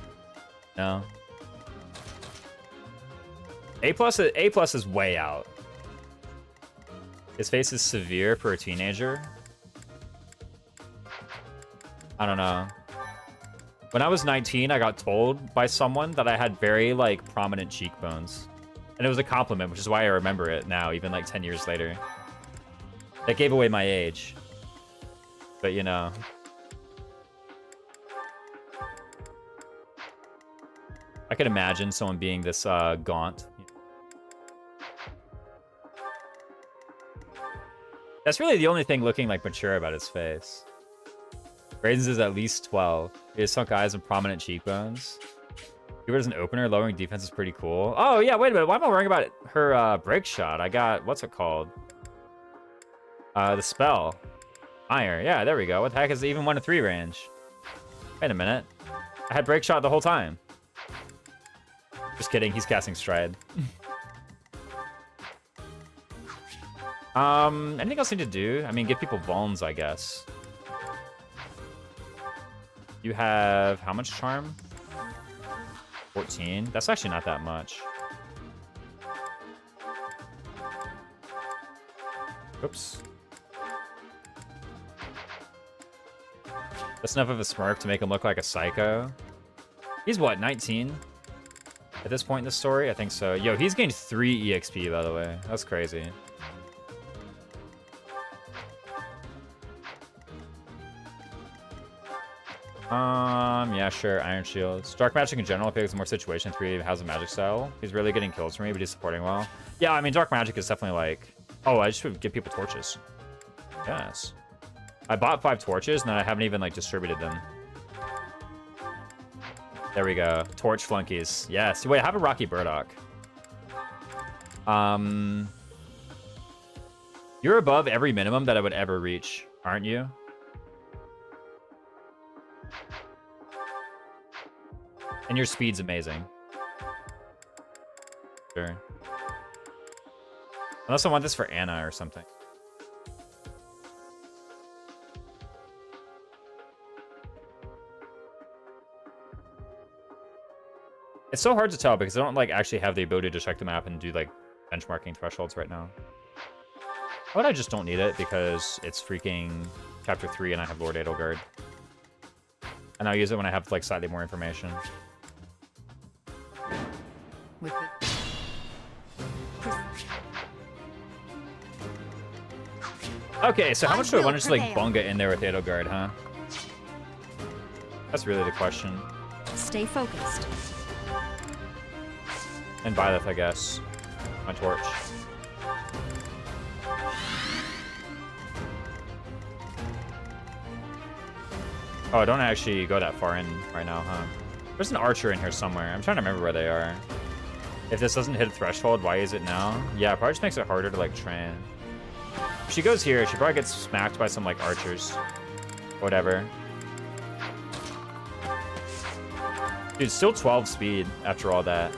No? A+ is way out. His face is severe for a teenager. I don't know. When I was 19, I got told by someone that I had very, like, prominent cheekbones. And it was a compliment, which is why I remember it now, even, like, 10 years later. That gave away my age. But, you know. I could imagine someone being this, gaunt. That's really the only thing looking, like, mature about his face. Raiden's is at least 12. He has sunk eyes and prominent cheekbones. Hubert is an opener. Lowering defense is pretty cool. Oh, yeah, wait a minute. Why am I worrying about her break shot? I got... What's it called? The spell. Iron. Yeah, there we go. What the heck is even 1 to 3 range? Wait a minute. I had break shot the whole time. Just kidding. He's casting Stride. Anything else I need to do? I mean, give people vulns, I guess. You have how much charm? 14. That's actually not that much. Oops. That's enough of a smirk to make him look like a psycho. He's what, 19? At this point in the story? I think so. Yo, he's gained 3 EXP, by the way. That's crazy. Yeah, sure. Iron Shields. Dark Magic in general, if he has more Situation 3, has a magic style. He's really getting kills for me, but he's supporting well. Yeah, I mean, Dark Magic is definitely like... Oh, I just would give people torches. Yes. I bought 5 torches, and then I haven't even, like, distributed them. There we go. Torch flunkies. Yes. Wait, I have a Rocky Burdock. You're above every minimum that I would ever reach, aren't you? And your speed's amazing. Sure. Unless I want this for Anna or something. It's so hard to tell because I don't, like, actually have the ability to check the map and do, like, benchmarking thresholds right now. But I just don't need it because it's freaking chapter 3 and I have Lord Edelgard. And I'll use it when I have like slightly more information. With Okay, so how I much do I want will to just like prevail. bunga in there with Edelgard, huh? That's really the question. Stay focused. And Byleth, I guess. My torch. Oh, I don't actually go that far in right now, huh? There's an archer in here somewhere. I'm trying to remember where they are. If this doesn't hit a threshold, why is it now? Yeah, it probably just makes it harder to like train. If she goes here, she probably gets smacked by some like archers. Whatever. Dude, still 12 speed after all that.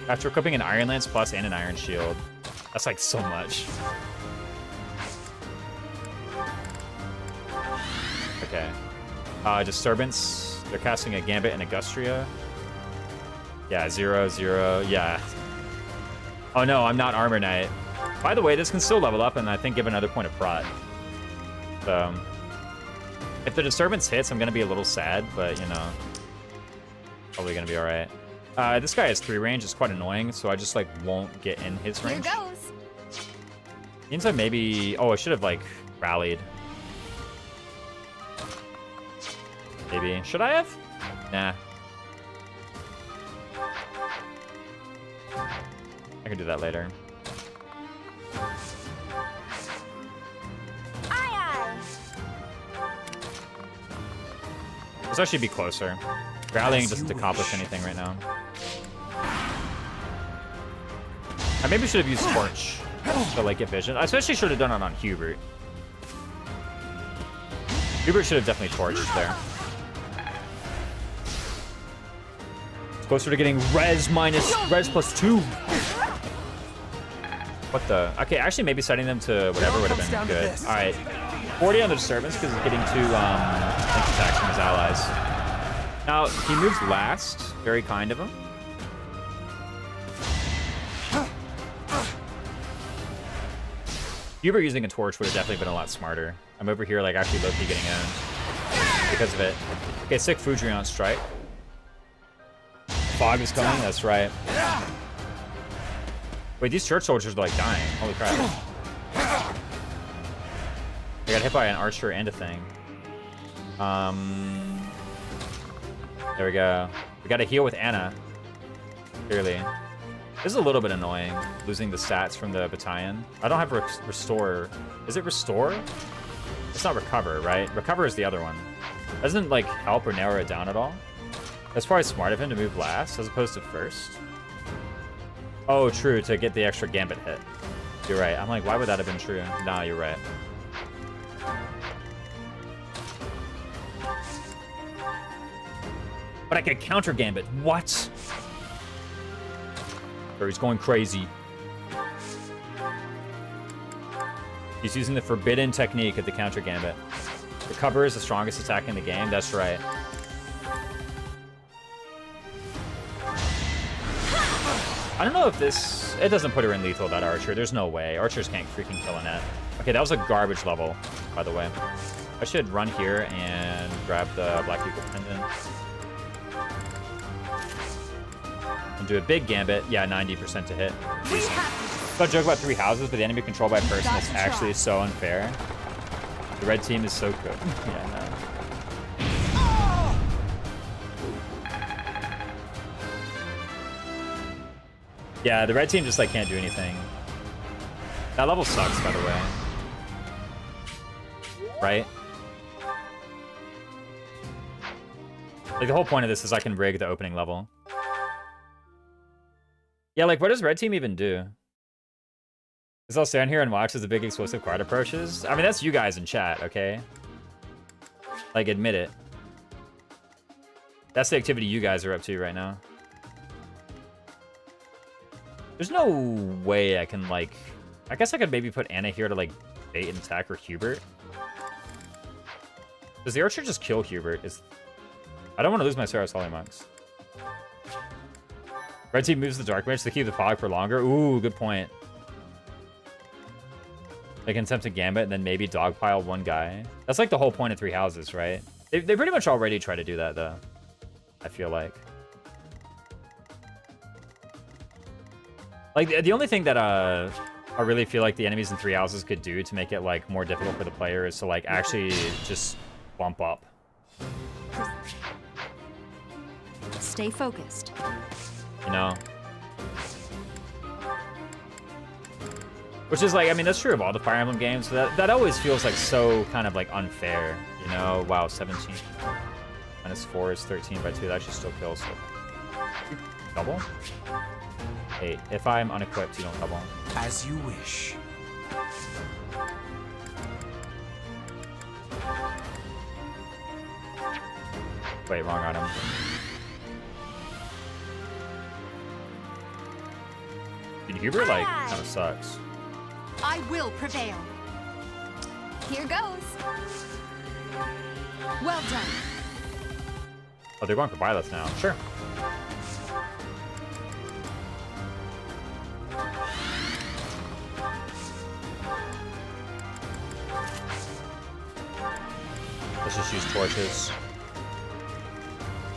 After equipping an Iron Lance Plus and an Iron Shield. That's like so much. Okay. Disturbance. They're casting a Gambit and a Gustria. Yeah, 0, 0. Yeah. Oh no, I'm not Armor Knight. By the way, this can still level up and I think give another point of prot. So, if the Disturbance hits, I'm going to be a little sad, but you know, probably going to be alright. This guy has 3 range. It's quite annoying, so I just like won't get in his Here range. goes. Means I maybe... Oh, I should have like rallied. Maybe. Should I have? Nah. I can do that later. Aye, aye. This actually be closer. Rallying doesn't accomplish anything right now. I maybe should have used Torch to like get vision. I especially should have done it on Hubert. Hubert should have definitely torched there. It's closer to getting res plus 2. What the? Okay, actually maybe setting them to whatever would have been good. All right, 40 on the disturbance because he's getting 2 link attacks from his allies. Now he moves last. Very kind of him. Hubert using a torch would have definitely been a lot smarter. I'm over here like actually low-key getting owned because of it. Okay, sick Fudrion strike. Fog is coming. That's right. Wait, these church soldiers are like dying. Holy crap. I got hit by an archer and a thing. There we go. We got to heal with Anna. Clearly. This is a little bit annoying, losing the stats from the battalion. I don't have restore. Is it restore? It's not recover, right? Recover is the other one. Doesn't like help or narrow it down at all. That's probably smart of him to move last as opposed to first. Oh, true, to get the extra gambit hit. You're right. I'm like, why would that have been true? Nah, you're right. But I could counter gambit. What? Or he's going crazy. He's using the forbidden technique of the counter gambit. Recover is the strongest attack in the game. That's right. I don't know if this... It doesn't put her in lethal, that archer. There's no way. Archers can't freaking kill a net. Okay, that was a garbage level, by the way. I should run here and grab the Black Eagle Pendant. And do a big gambit. Yeah, 90% to hit. Decent. I'll joke about 3 houses, but the enemy controlled by a person is actually so unfair. The red team is so good. Yeah, no. Yeah, the red team just like can't do anything. That level sucks, by the way. Right? Like the whole point of this is I can rig the opening level. Yeah, like what does red team even do? Is I'll stand here and watch as the big explosive card approaches? I mean, that's you guys in chat, okay? Like, admit it. That's the activity you guys are up to right now. There's no way I can, like... I guess I could maybe put Anna here to, like, bait and attack her Hubert. Does the archer just kill Hubert? I don't want to lose my Sarah's Holy Monks. Red team moves the Dark Mage to keep the fog for longer. Ooh, good point. Like Contempt to Gambit, and then maybe dogpile one guy. That's like the whole point of Three Houses, right? They pretty much already try to do that, though. I feel like. Like, the only thing that I really feel like the enemies in Three Houses could do to make it, like, more difficult for the player is to, like, actually just bump up. Stay focused. You know? Which is, like, I mean, that's true of all the Fire Emblem games. That always feels, like, so kind of, like, unfair. You know? Wow, 17. -4 is 13 by 2. That actually still kills. So. Double? 8. If I'm unequipped, you don't double. As you wish. Wait, wrong item. Dude, Hubert, like, kind of sucks. I will prevail. Here goes. Well done. Oh, they're going for Byleth now. Sure. Let's just use torches.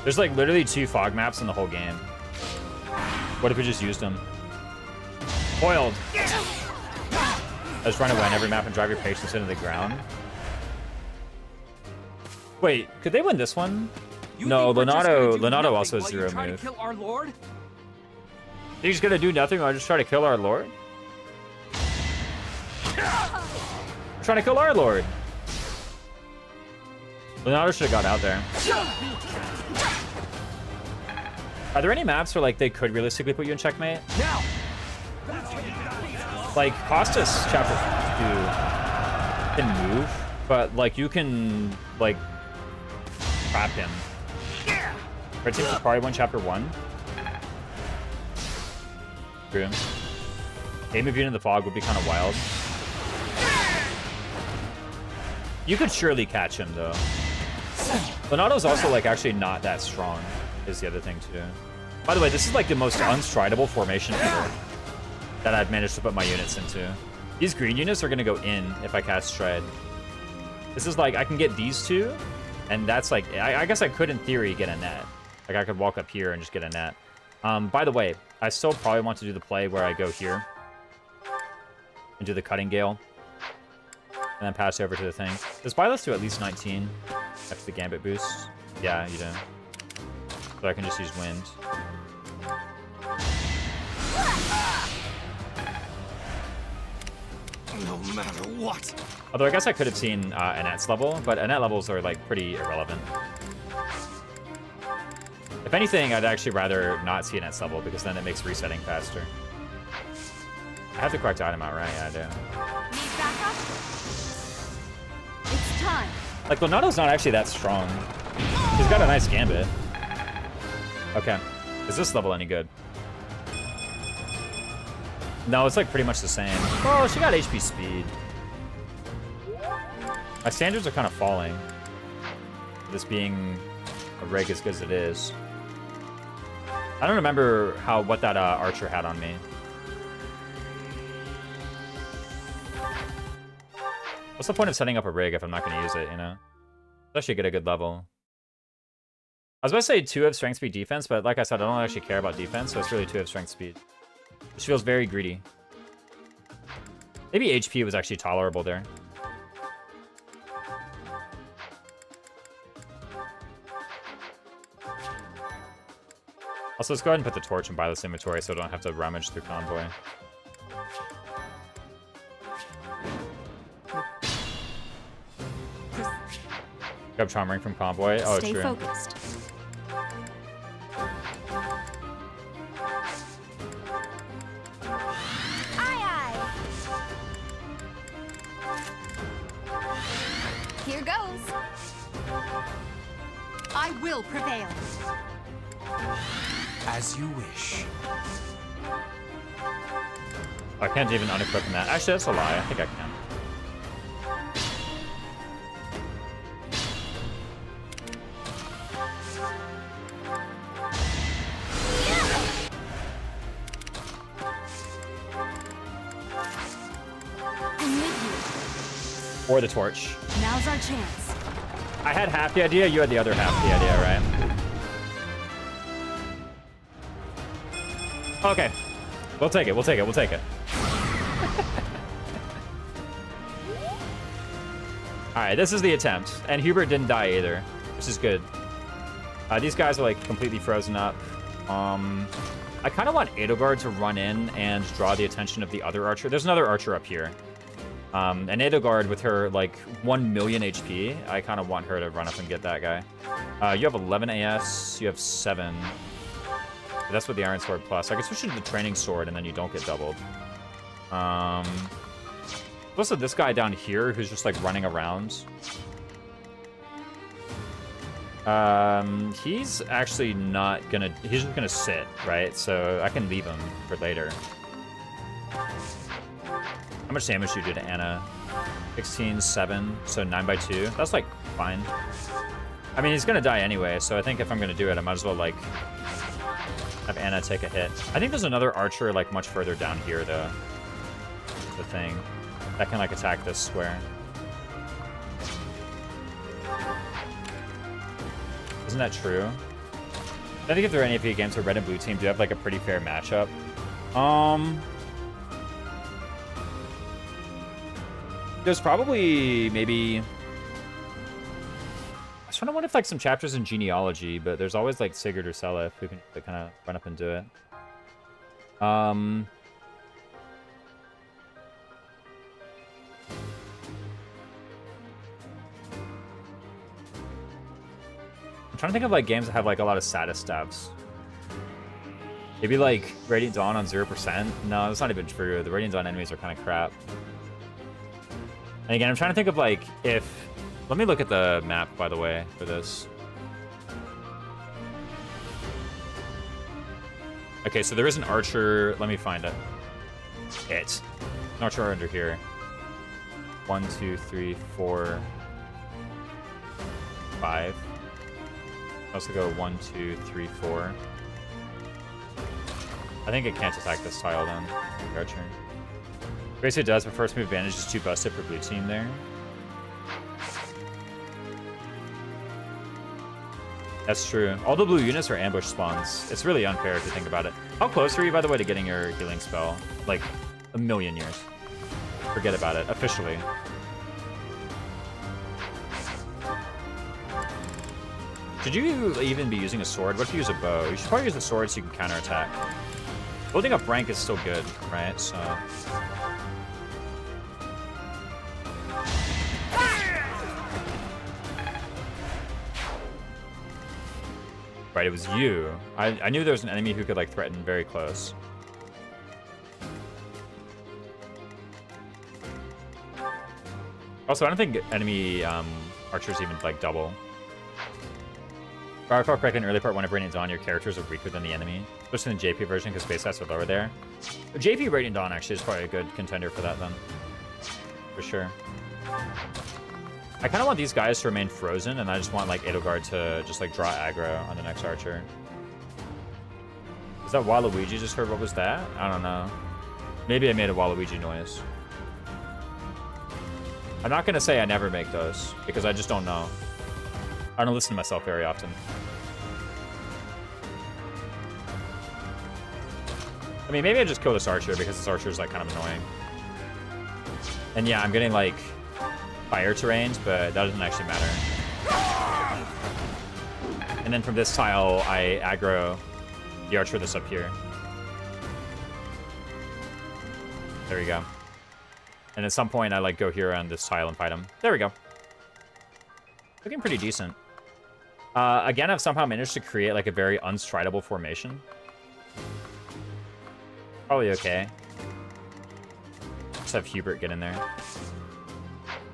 There's like literally 2 fog maps in the whole game. What if we just used them? Foiled! I just run away on every map and drive your patience into the ground. Wait, could they win this one? No, Leonardo also has 0 move. Kill our lord? He's gonna do nothing while I just try to kill our lord? I'm trying to kill our lord. Leonardo should have got out there. Are there any maps where like they could realistically put you in checkmate? Now! Like Costas chapter 2 can move, but like you can like trap him. Red team could probably win chapter 1. True. Game of Viewing in the Fog would be kind of wild. You could surely catch him though. Leonardo's also like actually not that strong, is the other thing too. By the way, this is like the most unstridable formation ever that I've managed to put my units into. These green units are gonna go in if I cast Stride. This is like, I can get these 2, and that's like, I guess I could in theory get a net. Like I could walk up here and just get a net. By the way, I still probably want to do the play where I go here and do the Cutting Gale. And then pass over to the thing. Does Byleth do at least 19 after the Gambit boost? Yeah, you do. So I can just use Wind. No matter what. Although I guess I could have seen Annette's level, but Annette levels are like pretty irrelevant. If anything, I'd actually rather not see Annette's level because then it makes resetting faster. I have the correct item out, right? Yeah, I do. Need backup? It's time. Like, Leonardo's not actually that strong. He's got a nice Gambit. Okay. Is this level any good? No, it's like pretty much the same. Oh, she got HP speed. My standards are kind of falling. This being a rig as good as it is. I don't remember what that archer had on me. What's the point of setting up a rig if I'm not going to use it, you know? Especially get a good level. I was about to say 2 of strength, speed, defense, but like I said, I don't actually care about defense, so it's really 2 of strength, speed. Which feels very greedy. Maybe HP was actually tolerable there. Also, let's go ahead and put the torch and buy this inventory so I don't have to rummage through convoy. Grab Charm Ring from convoy. Oh, Stay true. focused. Here goes. I will prevail. As you wish. I can't even unequip that. Actually, that's a lie. I think I can. I'm with Or the torch. Now's our chance. I had half the idea, you had the other half the idea, right? Okay. We'll take it, we'll take it, we'll take it. Alright, this is the attempt. And Hubert didn't die either, which is good. These guys are like completely frozen up. I kind of want Edelgard to run in and draw the attention of the other archer. There's another archer up here. And Edelgard with her like 1 million HP, I kind of want her to run up and get that guy. You have 11 AS, you have 7. That's with the Iron Sword Plus. I guess we should do the Training Sword and then you don't get doubled. Also this guy down here who's just like running around. He's actually not gonna, he's just gonna sit, right? So I can leave him for later. How much damage do you do to Anna? 16, 7, so 9 by 2. That's like fine. I mean, he's gonna die anyway, so I think if I'm gonna do it, I might as well like have Anna take a hit. I think there's another archer like much further down here though. The thing that can like attack this square. Isn't that true? I think if there are any AP games where red and blue team do have like a pretty fair matchup. There's probably maybe. I was trying to wonder if like some chapters in genealogy, but there's always like Sigurd or Selef who can kind of run up and do it. I'm trying to think of like games that have like a lot of status stabs. Maybe like Radiant Dawn on 0%. No, that's not even true. The Radiant Dawn enemies are kind of crap. And again, I'm trying to think of like if... Let me look at the map, by the way, for this. Okay, so there is an archer. Let me find it. It's an archer under here. 1, 2, 3, 4, 5. I also go 1, 2, 3, 4. I think it can't attack this tile then. The archer. Basically it does, but first move advantage is too busted for blue team there. That's true. All the blue units are ambush spawns. It's really unfair if you think about it. How close are you, by the way, to getting your healing spell? Like, a million years. Forget about it, officially. Should you even be using a sword? What if you use a bow? You should probably use a sword so you can counterattack. Building up rank is still good, right? So... Right, it was you. I knew there was an enemy who could like threaten very close. Also, I don't think enemy archers even like double. If I recall correctly, in early part 1 of Radiant Dawn, your characters are weaker than the enemy, especially in the JP version because base stats are lower there. JP Radiant Dawn actually is probably a good contender for that then, for sure. I kind of want these guys to remain frozen, and I just want like Edelgard to just like draw aggro on the next archer. Is that Waluigi just heard? What was that? I don't know. Maybe I made a Waluigi noise. I'm not gonna say I never make those because I just don't know. I don't listen to myself very often. I mean, maybe I just kill this archer because this archer is like kind of annoying. And yeah, I'm getting like fire terrains, but that doesn't actually matter. And then from this tile, I aggro the archer that's up here. There we go. And at some point, I like go here on this tile and fight him. There we go. Looking pretty decent. Again, I've somehow managed to create like a very unstridable formation. Probably okay. Just have Hubert get in there.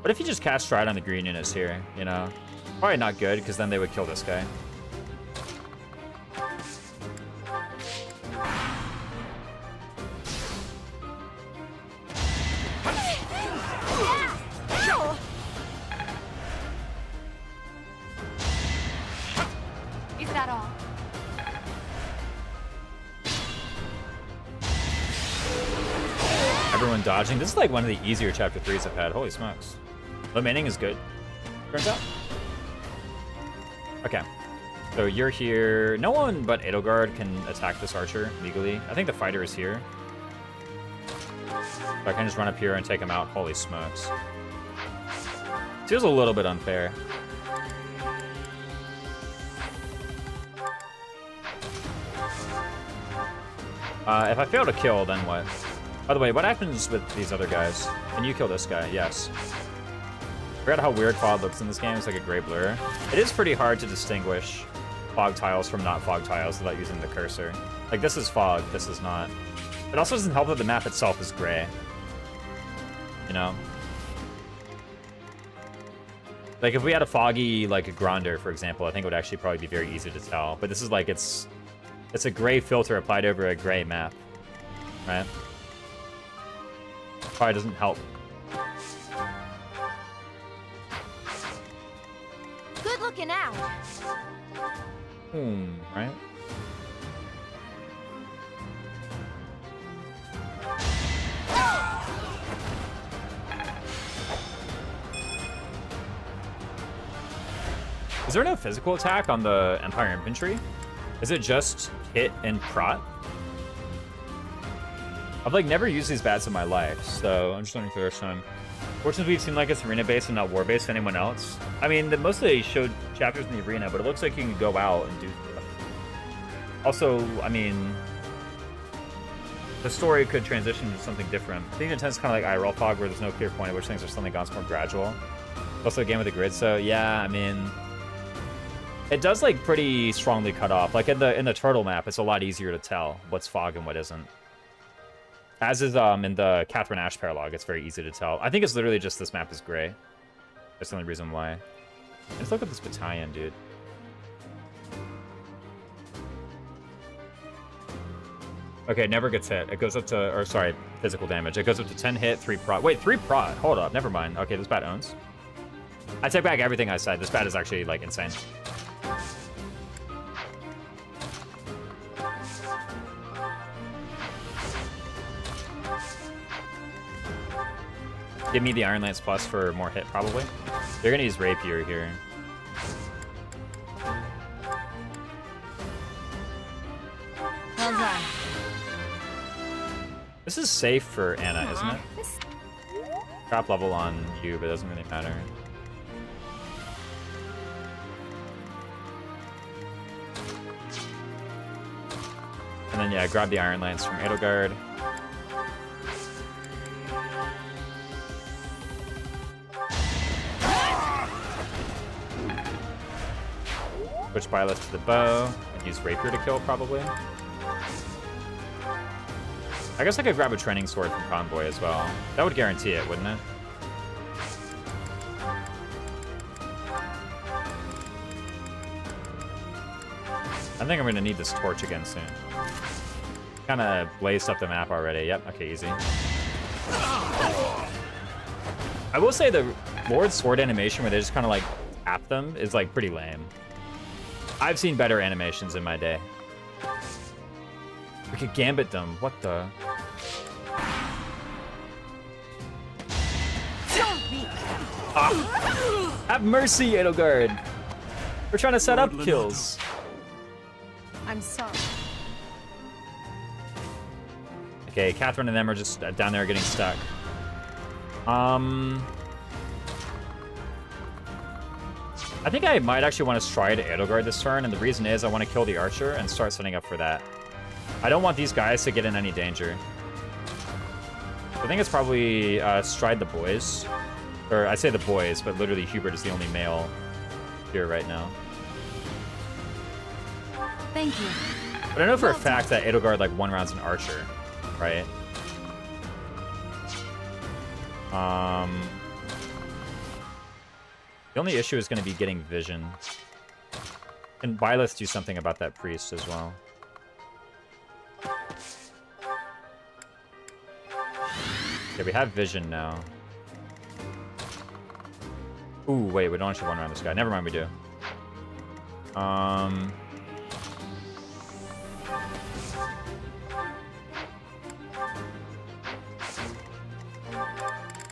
What if you just cast Stride on the green units here, you know? Probably not good, because then they would kill this guy. Is that all? Everyone dodging. This is like one of the easier chapter 3s I've had. Holy smokes. Low manning is good, turns out. Okay. So you're here. No one but Edelgard can attack this archer legally. I think the fighter is here. So I can just run up here and take him out. Holy smokes. Feels a little bit unfair. If I fail to kill, then what? By the way, what happens with these other guys? Can you kill this guy? Yes. I forgot how weird fog looks in this game. It's like a gray blur. It is pretty hard to distinguish fog tiles from not fog tiles without using the cursor. Like, this is fog, this is not. It also doesn't help that the map itself is gray. You know? Like, if we had a foggy, like, a Gronder, for example, I think it would actually probably be very easy to tell. But this is like, it's a gray filter applied over a gray map. Right? Probably doesn't help. Good looking out. Right? Is there no physical attack on the Empire Infantry? Is it just hit and prot? I've like never used these bats in my life, so I'm just learning for the first time. Fortunately, we've seen like it's arena-based and not war-based to anyone else. I mean, mostly showed chapters in the arena, but it looks like you can go out and do stuff. Also, I mean, the story could transition to something different. I think Intense is kind of like IRL Fog, where there's no clear point at which things are suddenly gone more gradual. Also a game with a grid, so yeah, I mean, it does like pretty strongly cut off. Like in the turtle map, it's a lot easier to tell what's fog and what isn't. As is in the Catherine Ash paralog, it's very easy to tell. I think it's literally just this map is gray. That's the only reason why. Let's look at this battalion, dude. Okay, it never gets hit. It goes up to, or sorry, physical damage. It goes up to 10 hit, 3 prot. Wait, 3 prot. Hold up, never mind. Okay, this bat owns. I take back everything I said. This bat is actually like insane. Give me the Iron Lance Plus for more hit, probably. They're gonna use Rapier here. This is safe for Anna, isn't it? Drop level on you, but it doesn't really matter. And then, yeah, grab the Iron Lance from Edelgard. Switch Byleth to the bow, and use Rapier to kill, probably. I guess I could grab a Training Sword from Convoy as well. That would guarantee it, wouldn't it? I think I'm going to need this torch again soon. Kind of blazed up the map already. Yep, okay, easy. I will say the Lord's Sword animation where they just kind of like tap them is like pretty lame. I've seen better animations in my day. We could gambit them. What the? Have mercy, Edelgard. We're trying to set up kills. I'm sorry. Okay, Catherine and them are just down there getting stuck. I think I might actually want to stride Edelgard this turn, and the reason is I want to kill the archer and start setting up for that. I don't want these guys to get in any danger. I think it's probably stride the boys. Or I say the boys, but literally Hubert is the only male here right now. Thank you. But I know for a fact that Edelgard like one rounds an archer, right? The only issue is going to be getting vision. Can Byleth do something about that priest as well? Okay, we have vision now. Ooh, wait, we don't actually one round this guy. Never mind, we do.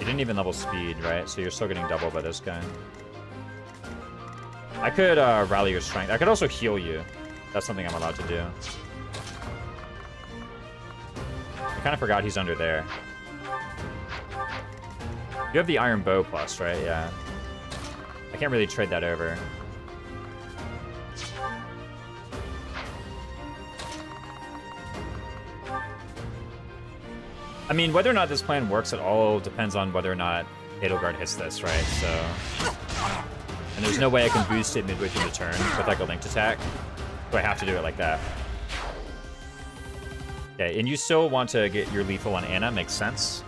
You didn't even level speed, right? So you're still getting double by this guy. I could rally your strength. I could also heal you. That's something I'm allowed to do. I kind of forgot he's under there. You have the iron bow plus, right? Yeah. I can't really trade that over. I mean, whether or not this plan works at all depends on whether or not Edelgard hits this, right? So... And there's no way I can boost it midway through the turn with like a linked attack. So I have to do it like that. Okay, and you still want to get your lethal on Anna, makes sense.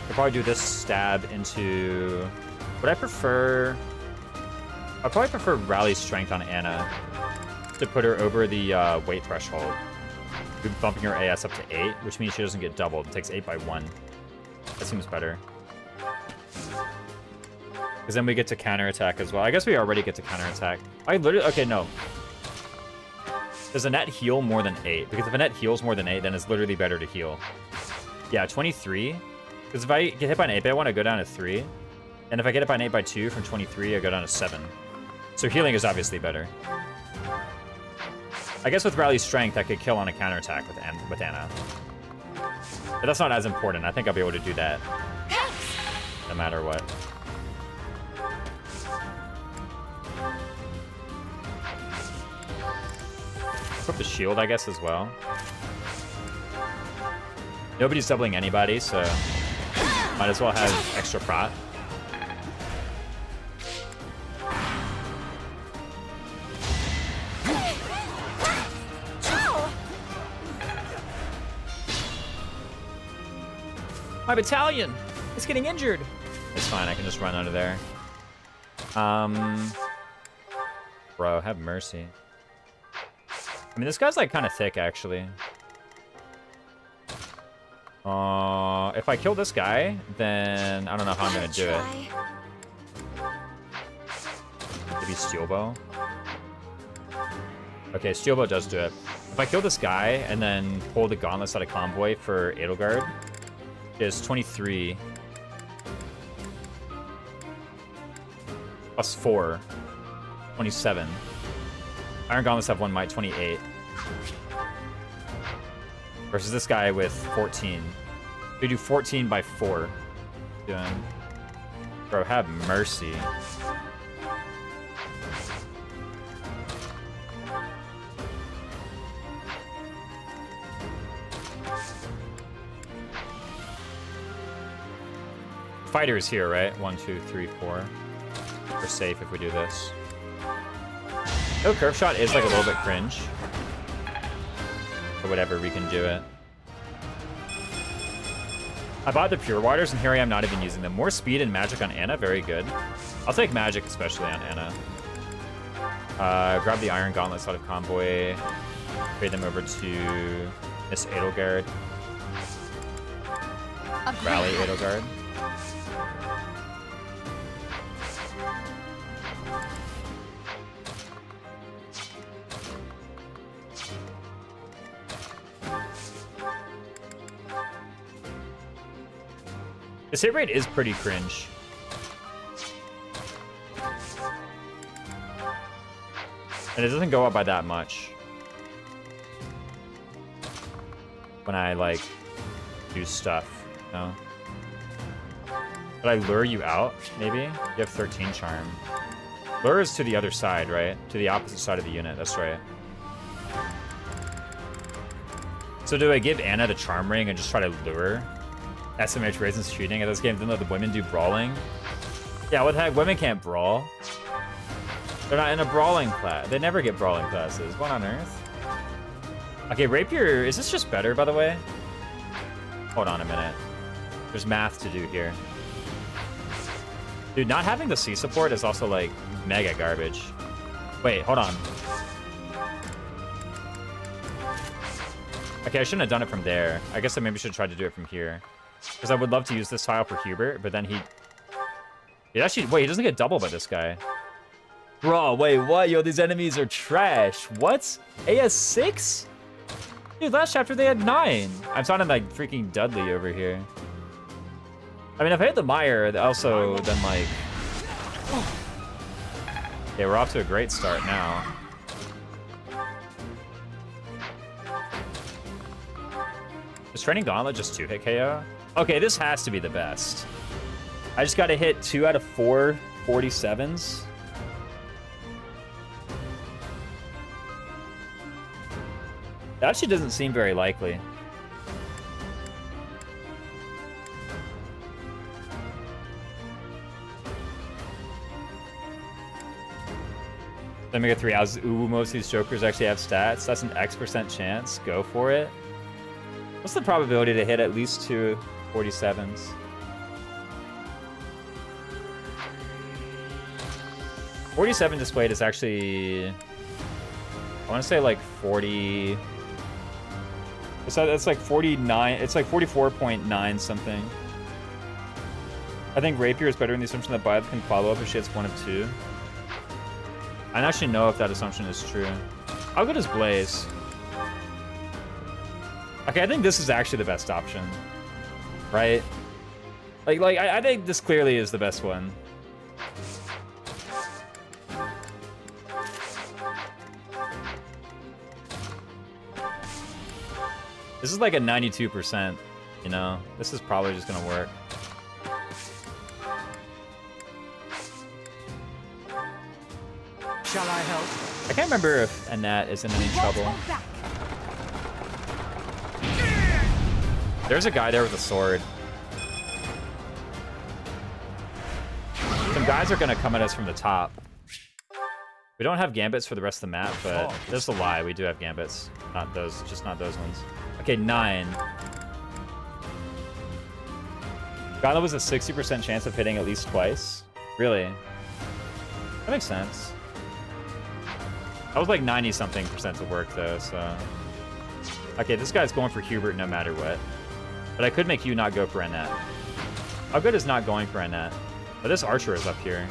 I'll probably do this stab into... Would I prefer... I'd probably prefer Rally Strength on Anna to put her over the weight threshold. We're bumping her AS up to 8, which means she doesn't get doubled. It takes 8 by 1. That seems better. Because then we get to counterattack as well. I guess we already get to counterattack. I literally... Okay, no. Does Annette heal more than 8? Because if Annette heals more than 8, then it's literally better to heal. Yeah, 23. Because if I get hit by an 8 by 1, I go down to 3. And if I get hit by an 8 by 2 from 23, I go down to 7. So healing is obviously better. I guess with Rally Strength, I could kill on a counterattack with Anna. But that's not as important. I think I'll be able to do that. No matter what. Equip the shield, I guess, as well. Nobody's doubling anybody, so might as well have extra prot. My battalion is getting injured. It's fine, I can just run out of there. Bro, have mercy. I mean, this guy's like kind of thick, actually. If I kill this guy, then I don't know how I'm gonna do it. Maybe Steel Bow. Okay, Steel Bow does do it. If I kill this guy and then pull the gauntlets out of convoy for Edelgard, is 23 plus 4, 27. Iron Gauntlets have 1 might, 28. Versus this guy with 14. We do 14 by 4. Doing... Bro, have mercy. Fighters here, right? 1, 2, 3, 4. We're safe if we do this. No, curve shot is like a little bit cringe. But whatever, we can do it. I bought the Pure Waters, and here I am not even using them. More speed and magic on Anna, very good. I'll take magic, especially on Anna. Grab the Iron Gauntlets out of Convoy. Trade them over to Miss Edelgard. Rally Edelgard. This hit rate is pretty cringe. And it doesn't go up by that much. When I, like, do stuff, you know? But I lure you out, maybe? You have 13 charm. Lure is to the other side, right? To the opposite side of the unit, that's right. So do I give Anna the charm ring and just try to lure SMH Raisins cheating at this game? Didn't let the women do brawling? Yeah, what the heck? Women can't brawl. They're not in a brawling class. They never get brawling classes. What on earth? Okay, Rapier, is this just better, by the way? Hold on a minute. There's math to do here. Dude, not having the C support is also, like, mega garbage. Wait, hold on. Okay, I shouldn't have done it from there. I guess I maybe should try to do it from here. Because I would love to use this tile for Hubert, but then he actually... Wait, he doesn't get double by this guy. Bro, wait, what? Yo, these enemies are trash. What? AS6? Dude, last chapter they had 9. I'm sounding like freaking Dudley over here. I mean, if I hit the mire, also, then like... Okay, we're off to a great start now. Is Training Gauntlet just 2-hit KO? Okay, this has to be the best. I just gotta hit 2 out of 4 47s. That actually doesn't seem very likely. Omega 3 hours. Ooh, most of these jokers actually have stats. That's an X% chance. Go for it. What's the probability to hit at least 2 47s? $47 displayed is actually, I want to say like 40. It's like 49. It's like 44.9 something. I think Rapier is better in the assumption that Blythe can follow up if she hits 1 of 2. I don't actually know if that assumption is true. How good is Blaze? Okay, I think this is actually the best option, right? Like I think this clearly is the best one. This is like a 92%, you know? This is probably just gonna work. Shall I help? I can't remember if Annette is in any trouble. There's a guy there with a sword. Some guys are gonna come at us from the top. We don't have gambits for the rest of the map, but there's a lie. We do have gambits. Not those, just not those ones. Okay, 9. Gauntlet was a 60% chance of hitting at least twice. Really? That makes sense. That was like 90-something% to work though, so... Okay, this guy's going for Hubert no matter what. But I could make you not go for Annette. How good is not going for Annette? But this archer is up here.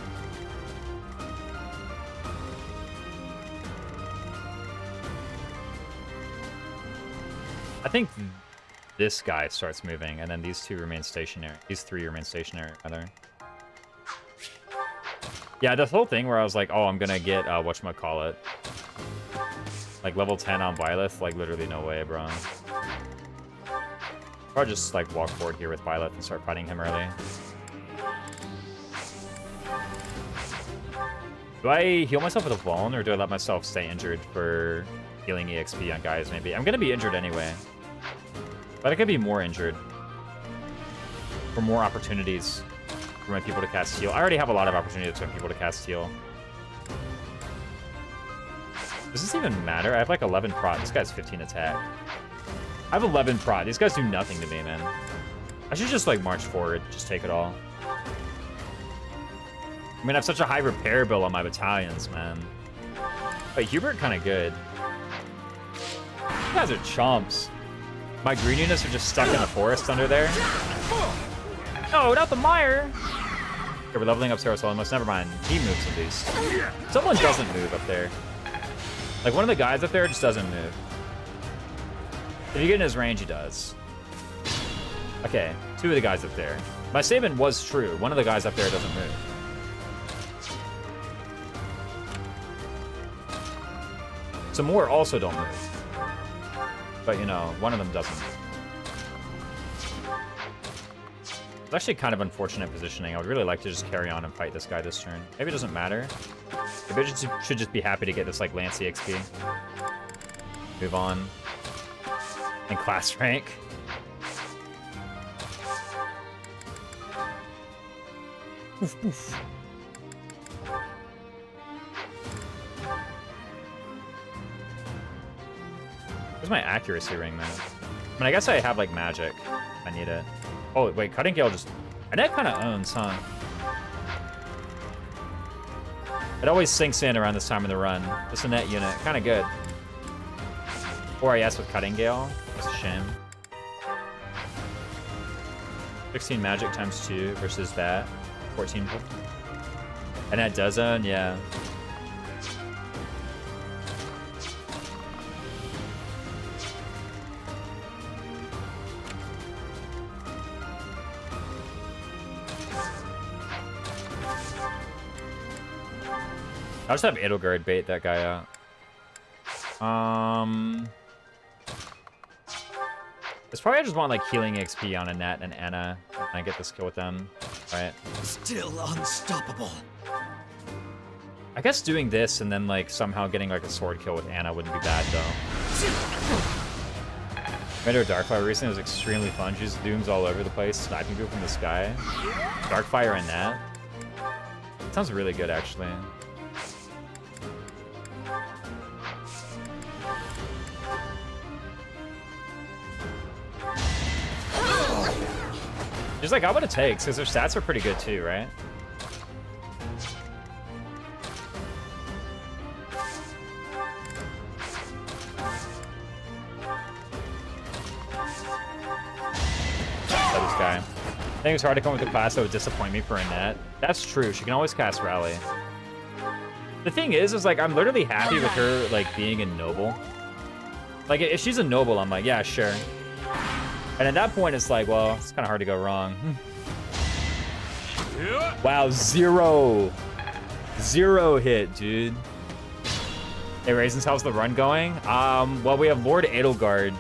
I think this guy starts moving, and then these two remain stationary. These 3 remain stationary, rather. Yeah, this whole thing where I was like, oh, I'm gonna get, whatchamacallit. Like, level 10 on Byleth? Like, literally no way, bro. Or just, like, walk forward here with Byleth and start fighting him early. Do I heal myself with a Vuln, or do I let myself stay injured for healing EXP on guys, maybe? I'm gonna be injured anyway. But I could be more injured. For more opportunities for my people to cast heal. I already have a lot of opportunities for my people to cast heal. Does this even matter? I have like 11 prot. This guy's 15 attack. I have 11 prot. These guys do nothing to me, man. I should just like march forward. Just take it all. I mean, I have such a high repair bill on my battalions, man. But Hubert kind of good. You guys are chumps. My green units are just stuck in the forest under there. No, not the mire. Okay, we're leveling up Sarah's almost. Never mind. He moves at least. Someone doesn't move up there. Like, one of the guys up there just doesn't move. If you get in his range, he does. Okay, 2 of the guys up there. My statement was true. One of the guys up there doesn't move. Some more also don't move. But, you know, one of them doesn't. It's actually kind of unfortunate positioning. I would really like to just carry on and fight this guy this turn. Maybe it doesn't matter. Maybe I should just be happy to get this, like, Lance EXP. Move on. And class rank. Oof, oof. Where's my accuracy ring, man? I mean, I guess I have, like, magic. I need it. Oh, wait, Cutting Gale just... Annette kind of owns, huh? It always sinks in around this time of the run. This Annette unit, kind of good. 4 IS with Cutting Gale. That's a shame. 16 magic times 2 versus that. 14. Annette does own, yeah. I'll just have Edelgard bait that guy out. It's probably I just want like healing XP on Annette and Anna, and I get this kill with them, right? Still unstoppable. I guess doing this and then like somehow getting like a sword kill with Anna wouldn't be bad though. Made her Darkfire recently. It was extremely fun. She just dooms all over the place, sniping people from the sky. Darkfire and that. Sounds really good actually. She's like, got what it takes, because her stats are pretty good too, right? This guy. I think it's hard to come up with a class that would disappoint me for Annette. That's true. She can always cast Rally. The thing is like, I'm literally happy with her, like, being a noble. Like, if she's a noble, I'm like, yeah, sure. And at that point, it's like, well, it's kind of hard to go wrong. Wow, 0 hit, dude. Hey, Raisins, how's the run going? Well, we have Lord Edelgard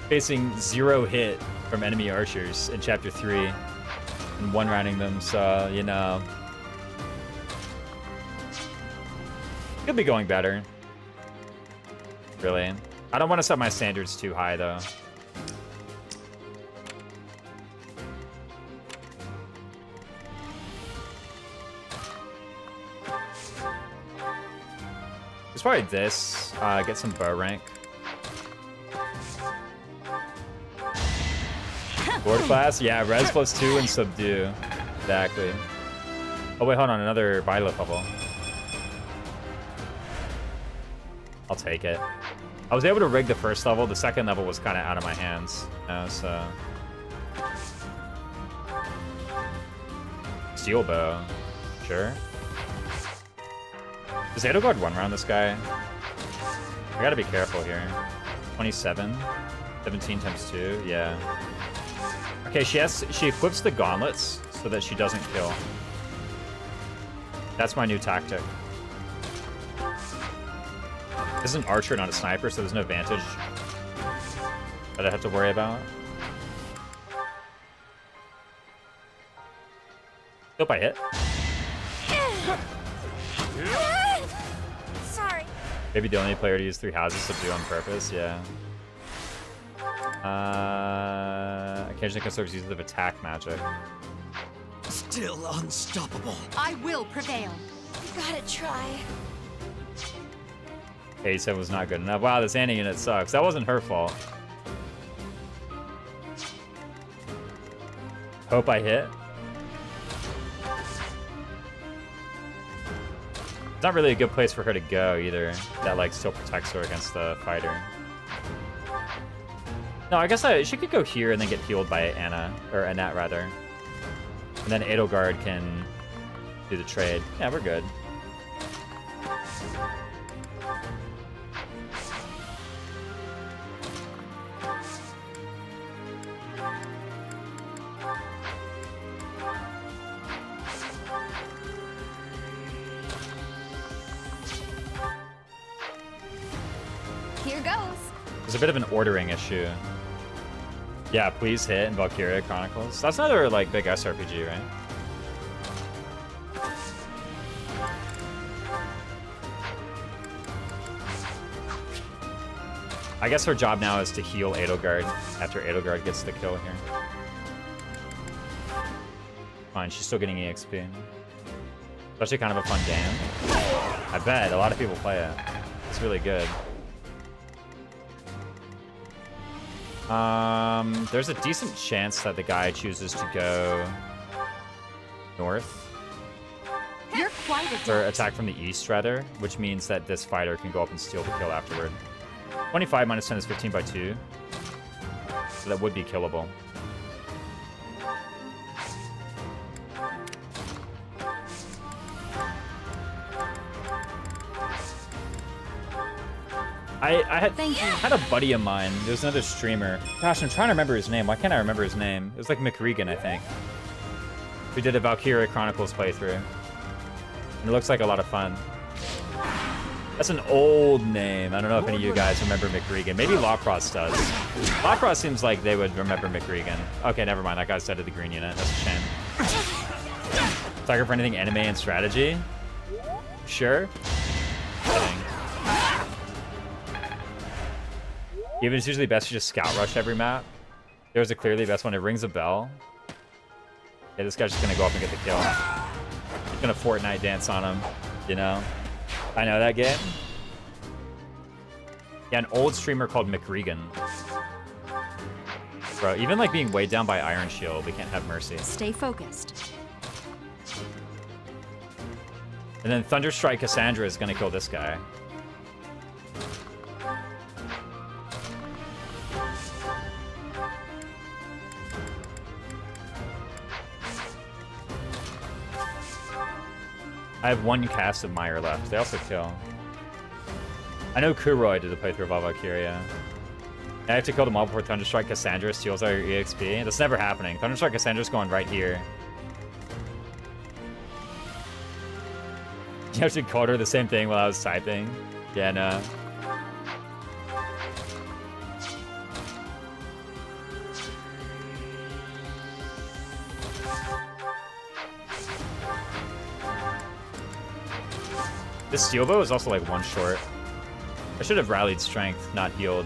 facing 0 hit from enemy archers in Chapter 3 and one-rounding them, so, you know. Could be going better. Really. I don't want to set my standards too high, though. It's probably this. Get some bow rank. Board class? Yeah, res +2 and subdue. Exactly. Oh, wait, hold on. Another Violet level. I'll take it. I was able to rig the first level. The second level was kind of out of my hands. You know, so... Steel bow. Sure. Does Edelgard one-round this guy? I gotta be careful here. 27. 17 times 2. Yeah. Okay, she equips the gauntlets so that she doesn't kill. That's my new tactic. This is an archer, not a sniper, so there's no advantage that I have to worry about. Hope I hit. Sorry. Maybe the only player to use 3 houses to do on purpose, yeah. Occasionally conserves use of attack magic. Still unstoppable. I will prevail. You gotta try. 87 was not good enough. Wow, this Annie unit sucks. That wasn't her fault. Hope I hit. It's not really a good place for her to go either. That like still protects her against the fighter. No, I guess she could go here and then get healed by Anna, or Annette rather. And then Edelgard can do the trade. Yeah, we're good. Here goes. There's a bit of an ordering issue. Yeah, please hit in Valkyria Chronicles. That's another like big SRPG, right? I guess her job now is to heal Edelgard after Edelgard gets the kill here. Fine, she's still getting EXP. It's actually kind of a fun game. I bet a lot of people play it. It's really good. There's a decent chance that the guy chooses to go north. You're quite a Or attack from the east, rather, which means that this fighter can go up and steal the kill afterward. 25 minus 10 is 15 by 2. So that would be killable. I had a buddy of mine. There's another streamer. Gosh, I'm trying to remember his name. Why can't I remember his name? It was like McRegan, I think. Who did a Valkyria Chronicles playthrough. And it looks like a lot of fun. That's an old name. I don't know if any of you guys remember McRegan. Maybe Lawcross does. Lawcross seems like they would remember McRegan. Okay, never mind. That guy's dead to the green unit. That's a shame. Target for anything anime and strategy? Sure. Kidding. Even it's usually best to just scout rush every map. There's a clearly best one. It rings a bell. Yeah, this guy's just gonna go up and get the kill. He's gonna Fortnite dance on him, you know? I know that game. Yeah, an old streamer called McRegan. Bro, even like being weighed down by Iron Shield, we can't have mercy. Stay focused. And then Thunderstrike Cassandra is gonna kill this guy. I have one cast of Meyer left. They also kill. I know Kuroi did the playthrough of Valkyria. I have to kill them all before Thunderstrike Cassandra steals our EXP. That's never happening. Thunderstrike Cassandra's going right here. You actually called her the same thing while I was typing. Yeah, no. This steel bow is also like one short. I should have rallied strength, not healed.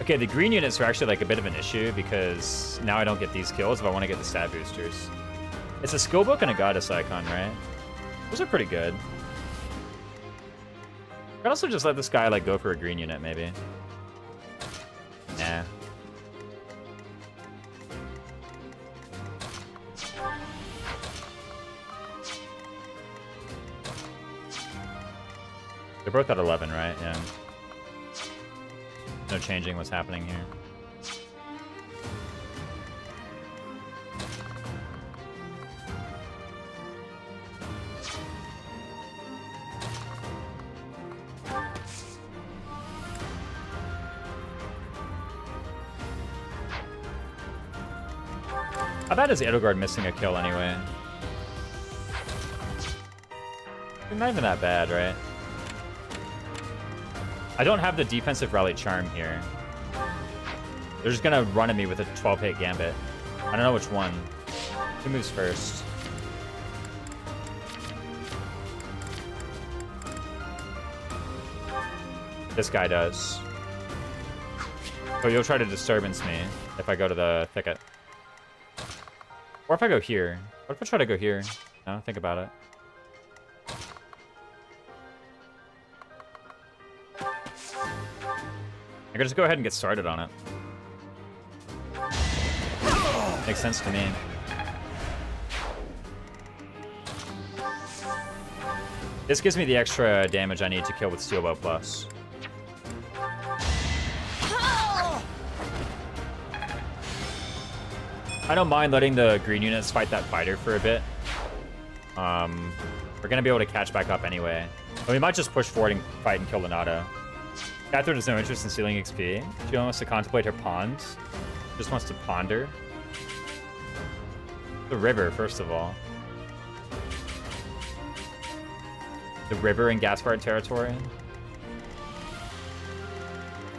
Okay, the green units are actually like a bit of an issue because now I don't get these kills if I want to get the stat boosters. It's a skill book and a goddess icon, right? Those are pretty good. I could also just let this guy like go for a green unit, maybe. Nah. They're both at 11, right? Yeah. No changing what's happening here. How bad is Edelgard missing a kill anyway? Not even that bad, right? I don't have the defensive rally charm here. They're just gonna run at me with a 12-hit gambit. I don't know which one. Who moves first? This guy does. So you'll try to disturbance me if I go to the thicket. Or if I go here. What if I try to go here? No, think about it. I could just go ahead and get started on it. Makes sense to me. This gives me the extra damage I need to kill with Steel Bow Plus. I don't mind letting the green units fight that fighter for a bit. We're gonna be able to catch back up anyway. But we might just push forward and fight and kill Lenata. Catherine has no interest in stealing XP. She wants to contemplate her pond. Just wants to ponder. The river, first of all. The river in Gaspard territory.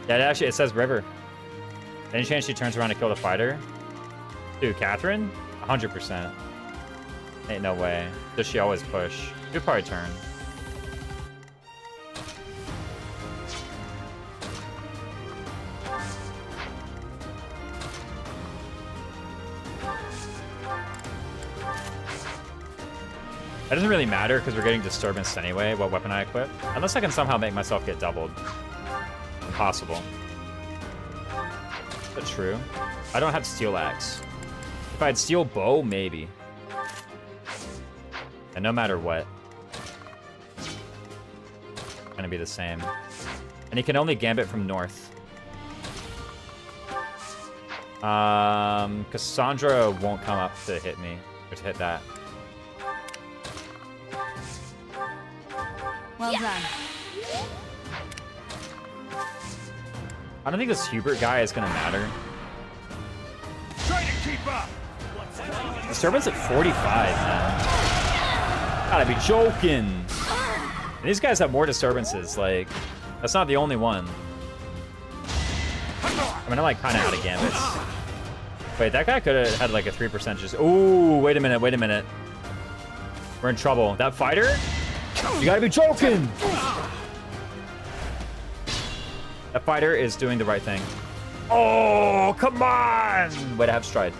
Yeah, it says river. Any chance she turns around to kill the fighter? Dude, Catherine? 100%. Ain't no way. Does she always push? She'll probably turn. That doesn't really matter because we're getting disturbance anyway, what weapon I equip. Unless I can somehow make myself get doubled. Impossible. Is that true? I don't have steel axe. If I had steel bow, maybe. And no matter what. It's gonna be the same. And he can only gambit from north. Cassandra won't come up to hit me. Or to hit that. Well done. I don't think this Hubert guy is gonna matter. Try to keep up. What's Disturbance at 45, man. Gotta be joking. And these guys have more disturbances. Like, that's not the only one. I mean, I'm like kind of out of gambits. Wait, that guy could have had like a 3% just. Ooh, wait a minute, wait a minute. We're in trouble. That fighter? You gotta be joking. That fighter is doing the right thing. Oh, come on! Way to have stride.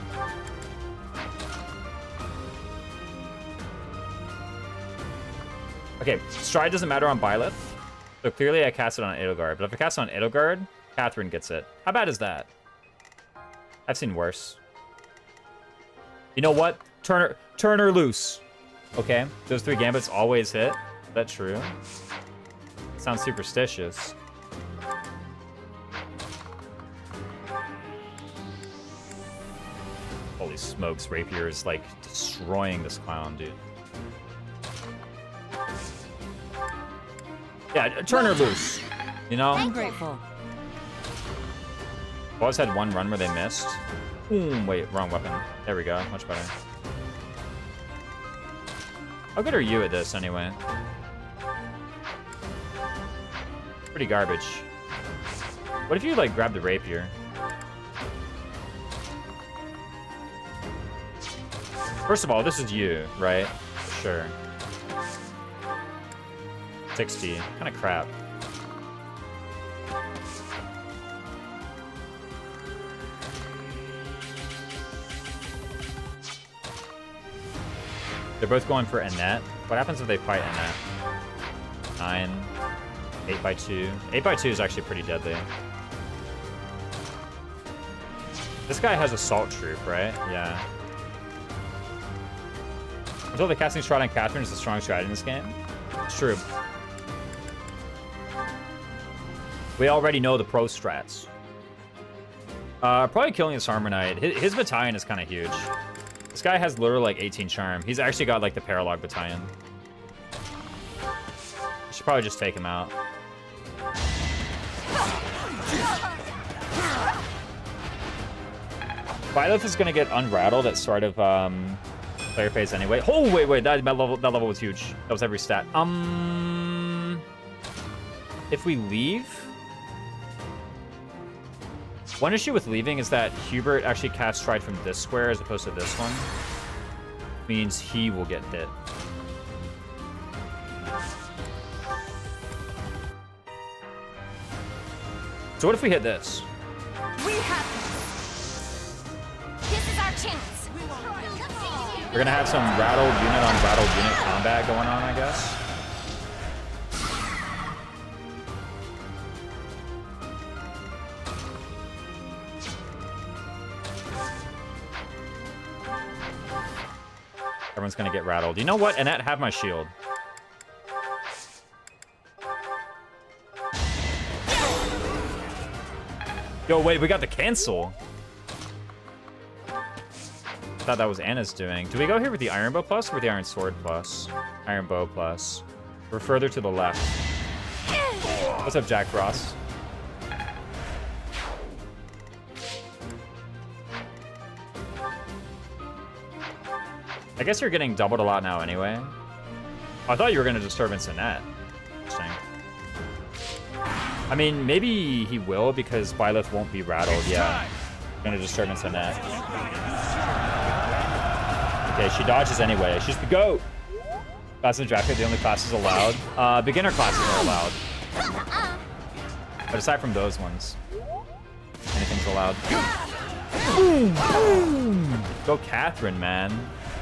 Okay, stride doesn't matter on Byleth. So clearly I cast it on Edelgard. But if I cast it on Edelgard, Catherine gets it. How bad is that? I've seen worse. You know what? Turn her loose. Okay, those 3 gambits always hit. Is that true? Sounds superstitious. Holy smokes, Rapier is like destroying this clown, dude. Yeah, turn her loose. You know? I'm grateful. Boss had one run where they missed. Wait, wrong weapon. There we go, much better. How good are you at this, anyway? Pretty garbage. What if you, like, grab the rapier? First of all, this is you, right? Sure. 60. Kind of crap. They're both going for Annette. What happens if they fight Annette? 9. 8x2. 8x2 is actually pretty deadly. This guy has Assault Troop, right? Yeah. Until the casting stride on Catherine is the strong strat in this game. It's true. We already know the pro strats. Probably killing this Armor Knight. His battalion is kind of huge. This guy has literally like 18 charm. He's actually got like the Paralog battalion. I should probably just take him out. Byleth is gonna get unrattled at start of player phase anyway. Oh wait, that level was huge. That was every stat. If we leave. One issue with leaving is that Hubert actually casts stride from this square as opposed to this one. Means he will get hit. So what if we hit this? We have this. This is our chance. We're gonna have some rattled unit on rattled unit combat going on, I guess. Everyone's gonna get rattled. You know what? Annette, have my shield. Yo, wait, we got the cancel. I thought that was Anna's doing. Do we go here with the Iron Bow plus or with the Iron Sword plus? Iron Bow plus. We're further to the left. What's up, Jack Frost? I guess you're getting doubled a lot now anyway. I thought you were going to Disturbance Annette. Interesting. I mean, maybe he will because Byleth won't be rattled. Yeah. Going to Disturbance Annette. Okay, she dodges anyway. She's the GOAT. Class in draft, the only classes allowed. Beginner classes are allowed. But aside from those ones, anything's allowed. Boom, boom. Go Catherine, man.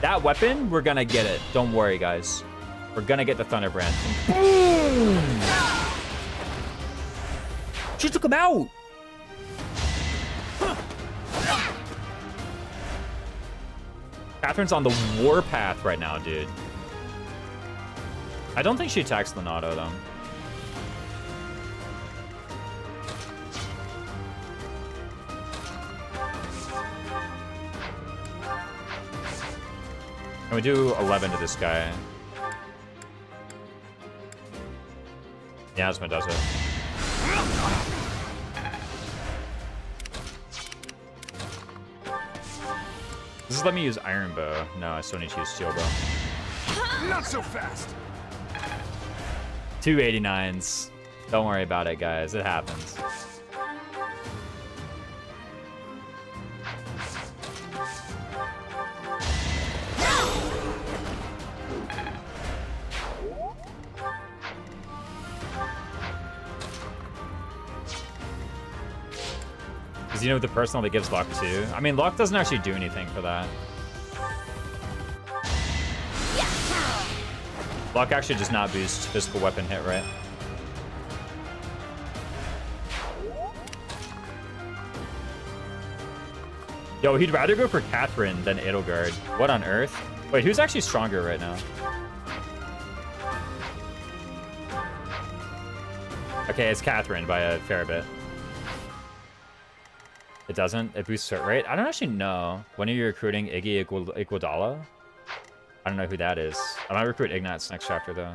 That weapon, we're gonna get it. Don't worry, guys. We're gonna get the Thunderbrand. Boom! She took him out! Catherine's on the warpath right now, dude. I don't think she attacks Leonardo, though. And we do 11 to this guy. Yasma does it. Does this let me use Iron Bow? No, I still need to use Steel Bow. Not so fast. 289s. Don't worry about it, guys. It happens. Because you know the personal that gives luck too? I mean, luck doesn't actually do anything for that. Luck actually does not boost physical weapon hit rate. Yo, he'd rather go for Catherine than Edelgard. What on earth? Wait, who's actually stronger right now? Okay, it's Catherine by a fair bit. It doesn't? It boosts hit rate? I don't actually know. When are you recruiting Iggy Iguodala? I don't know who that is. I might recruit Ignatz next chapter, though.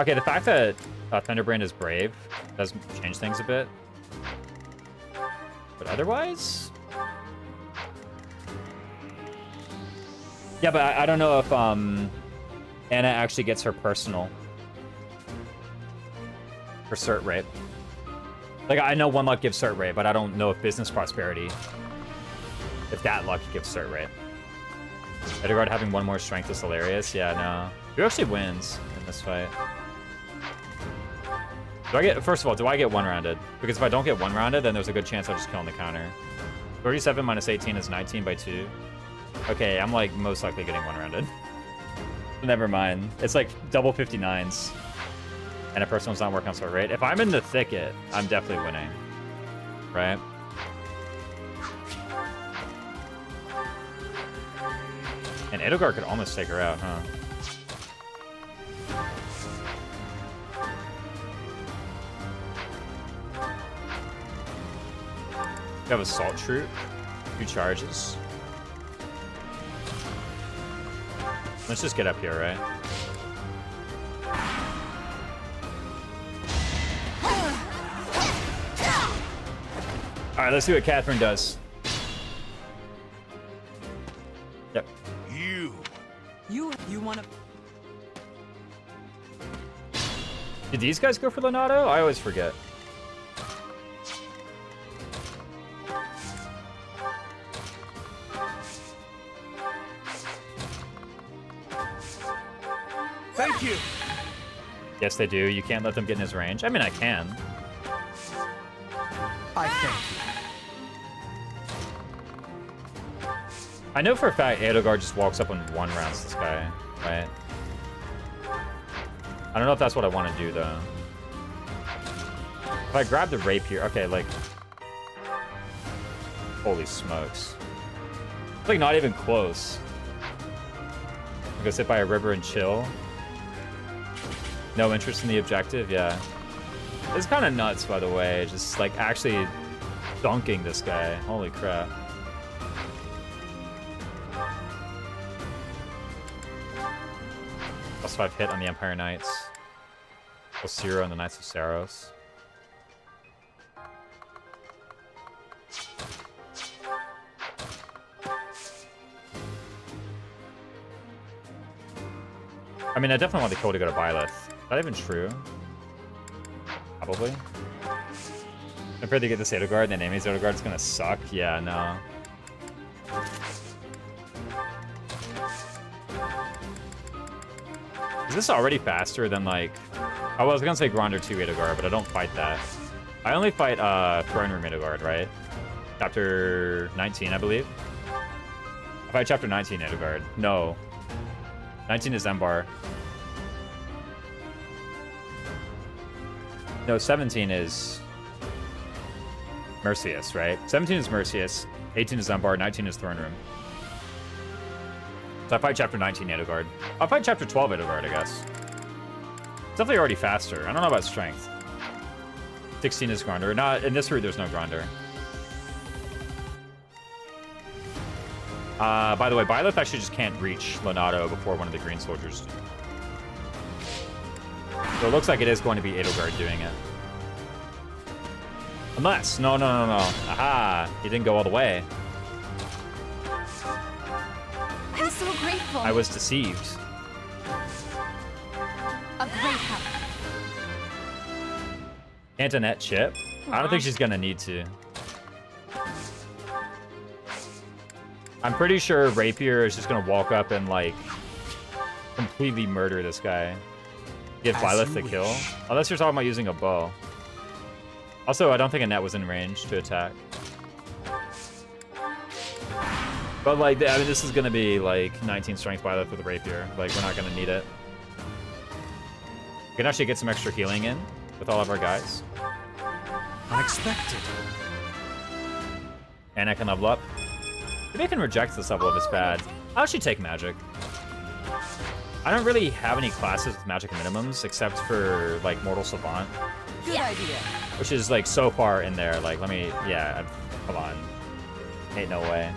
Okay, the fact that Thunderbrand is brave does change things a bit. But otherwise... Yeah, but I don't know if Anna actually gets her personal for cert rate. Like, I know one luck gives cert rate, but I don't know if business prosperity, if that luck gives cert rate. Edelgard having one more strength is hilarious. Yeah, no. Who actually wins in this fight? Do I get, first of all, do I get one-rounded? Because if I don't get one-rounded, then there's a good chance I'll just kill on the counter. 37 minus 18 is 19 by 2. Okay, I'm like most likely getting one-rounded. Never mind. It's like double 59s. And a person's not working on sort rate. If I'm in the thicket, I'm definitely winning. Right? And Edelgard could almost take her out, huh? You have Assault Troop. 2 charges. Let's just get up here, right? Alright, let's see what Catherine does. Yep. You wanna... Did these guys go for Leonardo? I always forget. Thank you. Yes, they do. You can't let them get in his range. I mean, I can. I thank you. I know for a fact Edelgard just walks up and one-rounds this guy, right? I don't know if that's what I want to do, though. If I grab the rapier... Okay, like... Holy smokes. It's like not even close. I go sit by a river and chill. No interest in the objective? Yeah. It's kind of nuts, by the way. Just, like, actually dunking this guy. Holy crap. +5 hit on the Empire Knights. +0 on the Knights of Saros. I mean, I definitely want the kill to go to Byleth. Is that even true? Probably. I'm afraid to get this Edelgard, and then Amy's Edelgard is gonna suck. Yeah, no. Is this already faster than, like... Oh, well, I was gonna say Gronder 2 Edelgard, but I don't fight that. I only fight Throne Room Edelgard, right? Chapter 19, I believe. I fight Chapter 19 Edelgard. No. 19 is Embar. No, 17 is Mercius, right? 17 is Mercius, 18 is Embar, 19 is Throne Room. So I fight Chapter 19 Edelgard. I'll fight Chapter 12 Edelgard, I guess. It's definitely already faster. I don't know about strength. 16 is Gronder. Not in this route, there's no Gronder. By the way, Byleth actually just can't reach Leonardo before one of the green soldiers. So it looks like it is going to be Edelgard doing it. Unless, no. Aha, he didn't go all the way. I'm so grateful. I was deceived. A great help. Antoinette chip? I don't think she's gonna need to. I'm pretty sure Rapier is just gonna walk up and, like, completely murder this guy. Give Byleth the kill. Unless you're talking about using a bow. Also, I don't think Annette was in range to attack. But, like, I mean, this is gonna be, like, 19 strength Byleth with a Rapier. Like, we're not gonna need it. We can actually get some extra healing in with all of our guys. Unexpected. And I can level up. Maybe I can reject this level if it's bad. I'll actually take magic. I don't really have any classes with magic minimums except for, like, Mortal Savant. Good idea. Which is, like, so far in there. Like, let me... Yeah, come on. Ain't no way.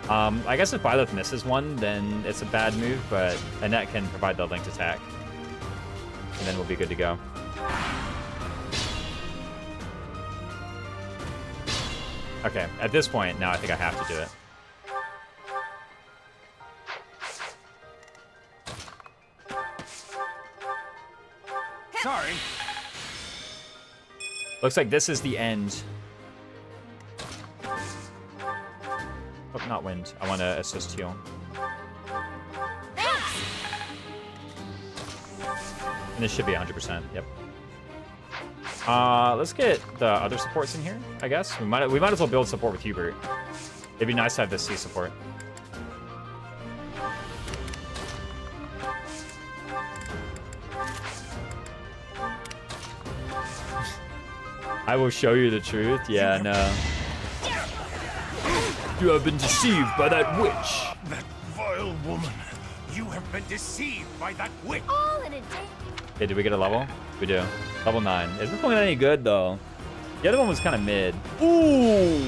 I guess if Byleth misses one, then it's a bad move, but Annette can provide the linked attack. And then we'll be good to go. Okay, at this point, now I think I have to do it. Sorry. Looks like this is the end. Oh, not wind. I want to assist heal. And this should be 100%. Yep. Let's get the other supports in here, I guess. We might as well build support with Hubert. It'd be nice to have this C support. I will show you the truth. Yeah, no. You have been deceived by that witch. That vile woman. You have been deceived by that witch. All in a day. Okay, did we get a level? We do. Level 9. Is this one any good, though? The other one was kind of mid. Ooh!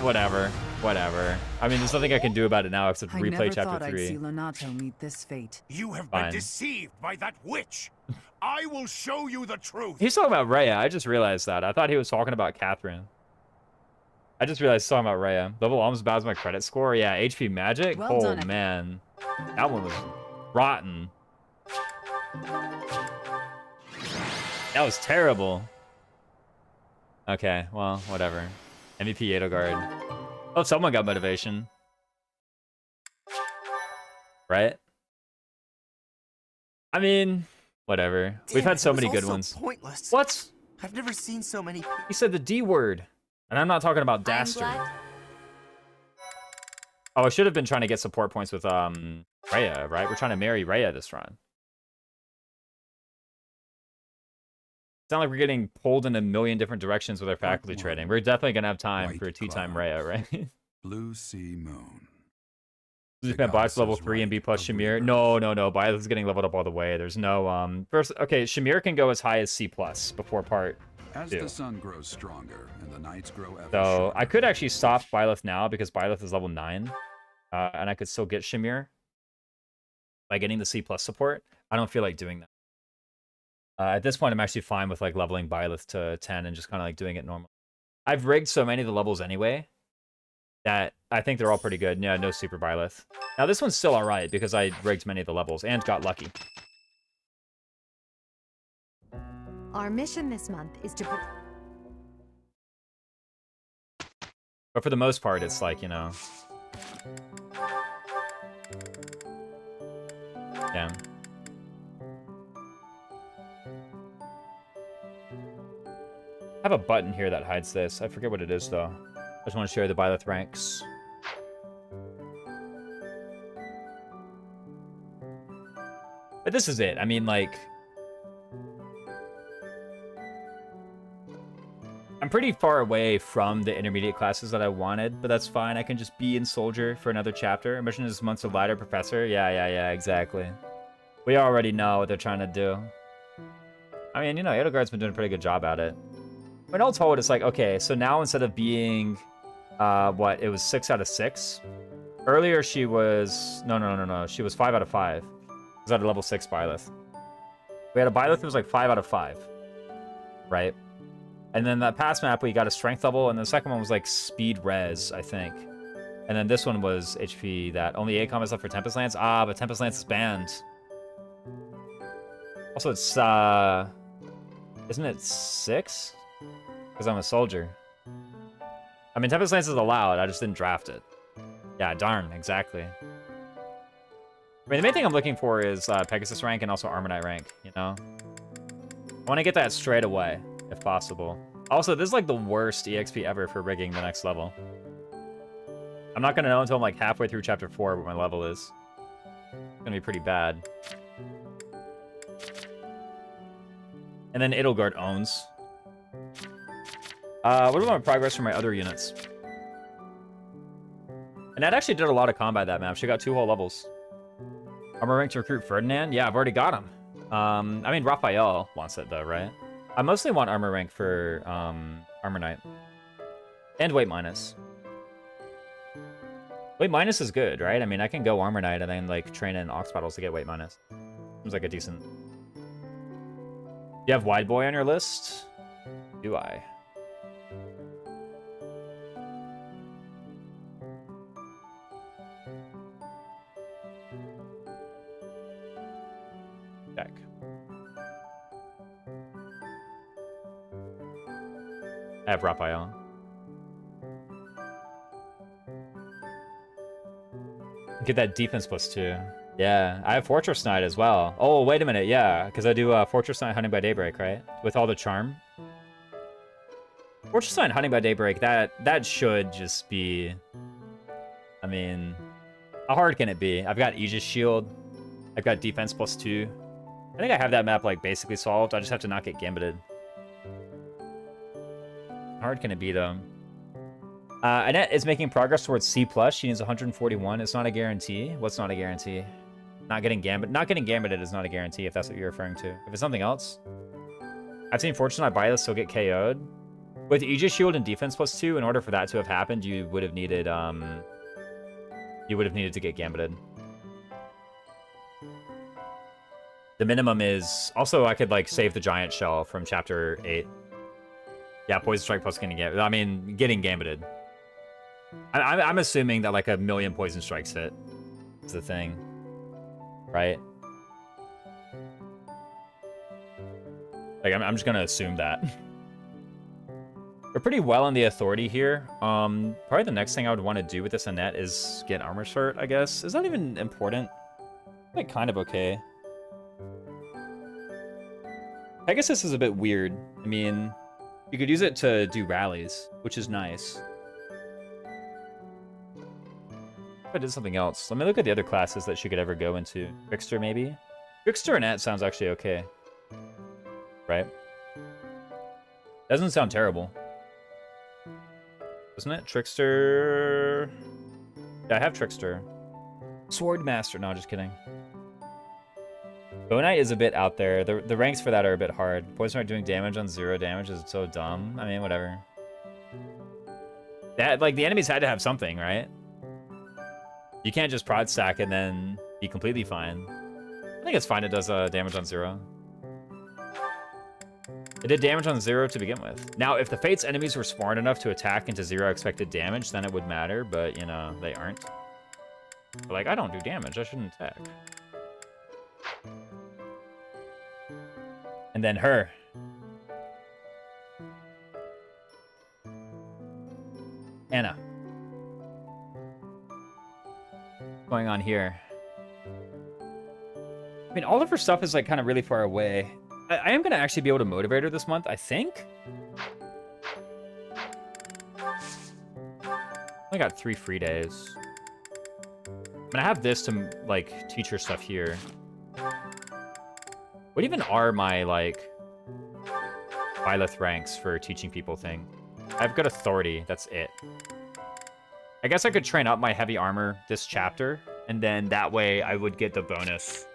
Whatever. Whatever. I mean, there's nothing I can do about it now except replay chapter 3. I'd see Lonato meet this fate. You have Fine. been deceived by that witch. I will show you the truth. He's talking about Rhea. I just realized that. I thought he was talking about Catherine. I just realized he's talking about Rhea. Level almost about my credit score. Yeah, HP magic. Well Oh, done. man. That one was rotten. That was terrible. Okay, well, whatever. MVP Edelgard. Oh, someone got motivation. Right? I mean, whatever. We've had so Damn, it many was good all ones. so pointless. What? I've never seen so many. He said the D word. And I'm not talking about I'm Dastard. glad. Oh, I should have been trying to get support points with Rhea, right? We're trying to marry Rhea this run. It's not like we're getting pulled in a million different directions with our faculty trading. We're definitely gonna have time for a 2-time Rhea, right? Blue Sea Moon. Just spent Bias level 3 and B plus Shamir. No. Bias is getting leveled up all the way. There's no first. Okay, Shamir can go as high as C plus before part As 2. the sun grows stronger and the nights grow ever So shorter, I could actually stop Byleth now because Byleth is level 9, and I could still get Shamir by getting the C plus support. I don't feel like doing that. At this point, I'm actually fine with like leveling Byleth to 10 and just kind of like doing it normal. I've rigged so many of the levels anyway that I think they're all pretty good. Yeah, no super Byleth. Now this one's still all right because I rigged many of the levels and got lucky. Our mission this month is to... But for the most part, it's like, you know... Yeah. I have a button here that hides this. I forget what it is, though. I just want to show you the Byleth ranks. But this is it. I mean, like... I'm pretty far away from the intermediate classes that I wanted, but that's fine. I can just be in Soldier for another chapter. Mission is months of lighter Professor. Yeah, exactly. We already know what they're trying to do. I mean, you know, Edelgard's been doing a pretty good job at it. When all told, it's like, okay, so now instead of being, what, it was 6 out of 6? Earlier she was, no. She was 5 out of 5. It was at a level 6 Byleth. We had a Byleth that was like 5 out of 5. Right? And then that past map, we got a strength level, and the second one was like speed res, I think. And then this one was HP that only 8 combos left for Tempest Lance. Ah, but Tempest Lance is banned. Also, it's, isn't it 6? Because I'm a soldier. I mean, Tempest Lance is allowed, I just didn't draft it. Yeah, darn, exactly. I mean, the main thing I'm looking for is Pegasus rank and also Armor Knight rank, you know? I want to get that straight away, if possible. Also, this is like the worst EXP ever for rigging the next level. I'm not going to know until I'm like halfway through Chapter 4 what my level is. It's going to be pretty bad. And then Edelgard owns. What about my progress for my other units? And that actually did a lot of combat that map. She got 2 whole levels. Armor rank to recruit Ferdinand? Yeah, I've already got him. I mean, Raphael wants it though, right? I mostly want armor rank for Armor Knight. And weight minus. Weight minus is good, right? I mean, I can go Armor Knight and then like train in Ox battles to get weight minus. Seems like a decent... You have Wide Boy on your list? Do I? Check. I have Raphael. Get that defense +2. Yeah, I have Fortress Knight as well. Oh, wait a minute, yeah, because I do Fortress Knight Hunting by Daybreak, right? With all the charm. Fortress Knight Hunting by Daybreak, that should just be... I mean, how hard can it be? I've got Aegis Shield. I've got defense +2. I think I have that map, like, basically solved. I just have to not get gambited. How hard can it be, though? Annette is making progress towards C+. She needs 141. It's not a guarantee. What's not a guarantee? Not getting gambited is not a guarantee, if that's what you're referring to. If it's something else. I've seen Fortune Knight buy this still get KO'd. With Aegis Shield and defense +2, in order for that to have happened, you would have needed to get gambited. The minimum is... Also, I could, like, save the Giant Shell from Chapter 8. Yeah, Poison Strike plus getting gambited. I mean, getting gambited. I'm assuming that, like, 1,000,000 Poison Strikes hit is the thing. Right? Like, I'm just gonna assume that. We're pretty well on the authority here. Probably the next thing I would want to do with this Annette is get Armor Cert, I guess. Is that even important? Like, kind of okay. Pegasus is a bit weird. I mean, you could use it to do rallies, which is nice. If I did something else. Let me look at the other classes that she could ever go into. Trickster, maybe? Trickster Annette sounds actually okay. Right? Doesn't sound terrible. Doesn't it? Trickster... Yeah, I have Trickster. Sword Master. No, just kidding. Bow Knight is a bit out there. The ranks for that are a bit hard. Poison Knight doing damage on 0 damage is so dumb. I mean, whatever. That, like, the enemies had to have something, right? You can't just prod stack and then be completely fine. I think it's fine it does damage on 0. It did damage on 0 to begin with. Now, if the Fate's enemies were smart enough to attack into 0 expected damage, then it would matter, but, you know, they aren't. They're like, I don't do damage, I shouldn't attack. And then her. Anna. What's going on here? I mean, all of her stuff is, like, kind of really far away. I am going to actually be able to motivate her this month, I think. I got 3 free days. I'm going to have this to, like, teach her stuff here. What even are my, like, Byleth ranks for teaching people thing? I've got authority, that's it. I guess I could train up my heavy armor this chapter, and then that way I would get the bonus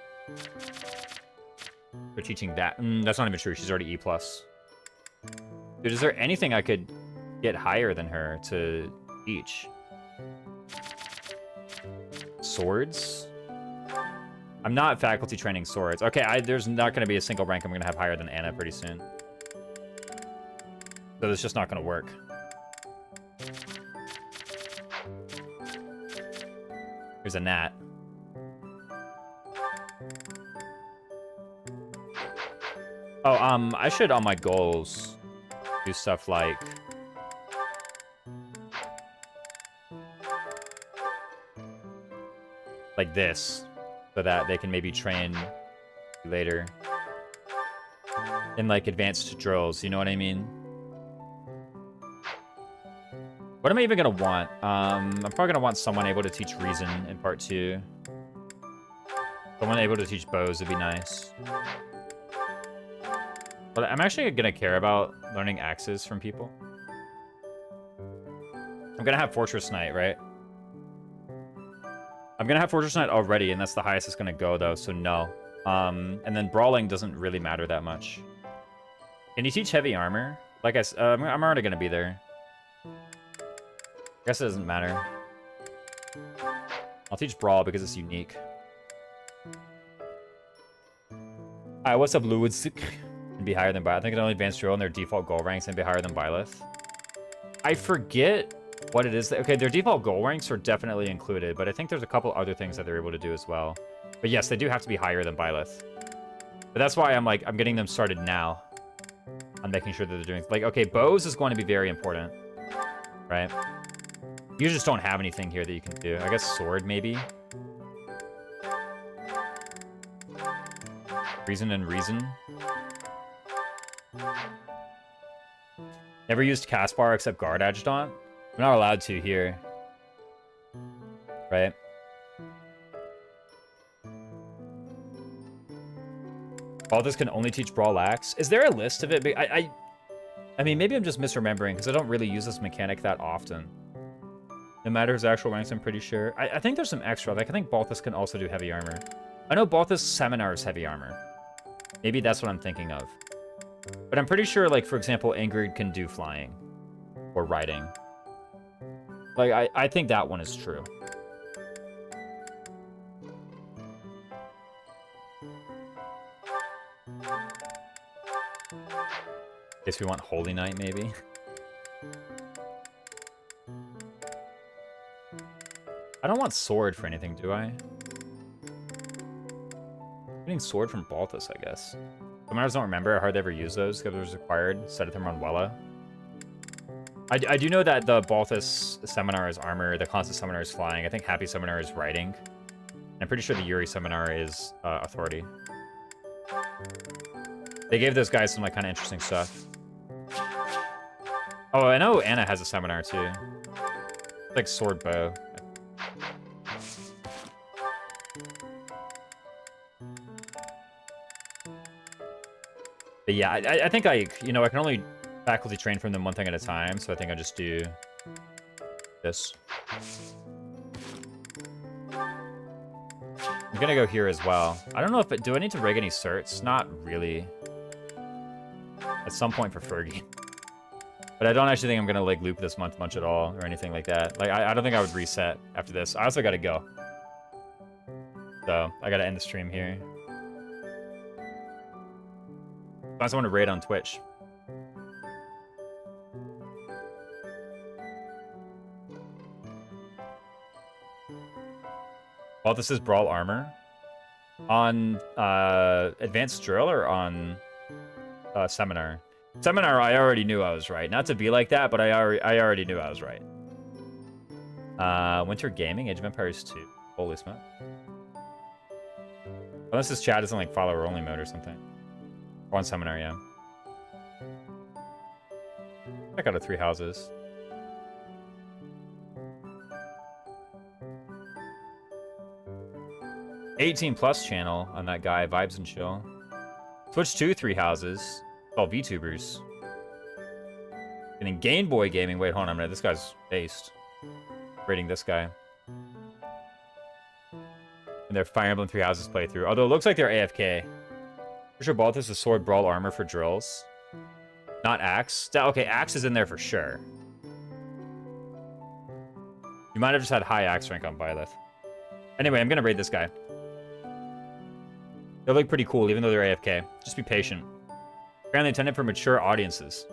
for teaching that. That's not even true, she's already E+. Dude, is there anything I could get higher than her to teach? Swords? I'm not faculty training swords. Okay, there's not going to be a single rank I'm going to have higher than Anna pretty soon. So it's just not going to work. There's a gnat. Oh, I should on my goals do stuff like this, so that they can maybe train later in like advanced drills. You know what I mean? What am I even gonna want? I'm probably gonna want someone able to teach reason in part 2. Someone able to teach bows would be nice. But I'm actually gonna care about learning axes from people. I'm gonna have Fortress Knight, right? I'm gonna have Fortress Knight already, and that's the highest it's gonna go, though, so no. And then Brawling doesn't really matter that much. Can you teach heavy armor? Like I'm already gonna be there. I guess it doesn't matter. I'll teach Brawl because it's unique. Alright, what's up, Luids? Can be higher than Byleth. I think it's only advanced drill and their default goal ranks and be higher than Byleth. I forget what it is. Okay, their default goal ranks are definitely included, but I think there's a couple other things that they're able to do as well. But yes, they do have to be higher than Byleth. But that's why I'm getting them started now. I'm making sure that they're doing... Like, okay, bows is going to be very important. Right? You just don't have anything here that you can do. I guess sword, maybe? Reason and reason. Never used cast bar except guard adjutant. I'm not allowed to here. Right? All this can only teach Brawl Axe. Is there a list of it? I mean, maybe I'm just misremembering because I don't really use this mechanic that often. No matter his actual ranks, I'm pretty sure. I think there's some extra. Like, I think Balthus can also do heavy armor. I know Balthus Seminar's heavy armor. Maybe that's what I'm thinking of. But I'm pretty sure, like, for example, Ingrid can do flying. Or riding. Like, I think that one is true. Guess we want Holy Knight, maybe? I don't want sword for anything, do I? Getting sword from Balthus, I guess. Seminars don't remember. I hardly ever use those because it was required. Set them on Wella. I do know that the Balthus Seminar is armor, the Constant Seminar is flying. I think Happy Seminar is riding. I'm pretty sure the Yuri Seminar is authority. They gave those guys some like kind of interesting stuff. Oh, I know Anna has a Seminar too. Like sword bow. But yeah, I think I can only faculty train from them one thing at a time, so I think I'll just do this. I'm gonna go here as well. I don't know if do I need to rig any certs? Not really. At some point for Fergie. But I don't actually think I'm gonna like loop this month much at all or anything like that. Like I don't think I would reset after this. I also gotta go. So I gotta end the stream here. I also want to raid on Twitch. Well, this is Brawl Armor. On Advanced Drill or on Seminar? Seminar, I already knew I was right. Not to be like that, but I already knew I was right. Winter Gaming, Age of Empires 2. Holy smoke. Unless this chat isn't like follower only mode or something. Or on Seminar, yeah. Check out the 3 houses. +18 channel on that guy, Vibes and Chill. Twitch 2 3 houses. It's all VTubers. Getting Game Boy Gaming. Wait, hold on a minute. This guy's based. Rating this guy. And their Fire Emblem 3 houses playthrough. Although it looks like they're AFK. For sure, Balthus is sword brawl armor for drills. Not axe. Okay, axe is in there for sure. You might have just had high axe rank on Byleth. Anyway, I'm gonna raid this guy. They look pretty cool, even though they're AFK. Just be patient. Apparently intended for mature audiences.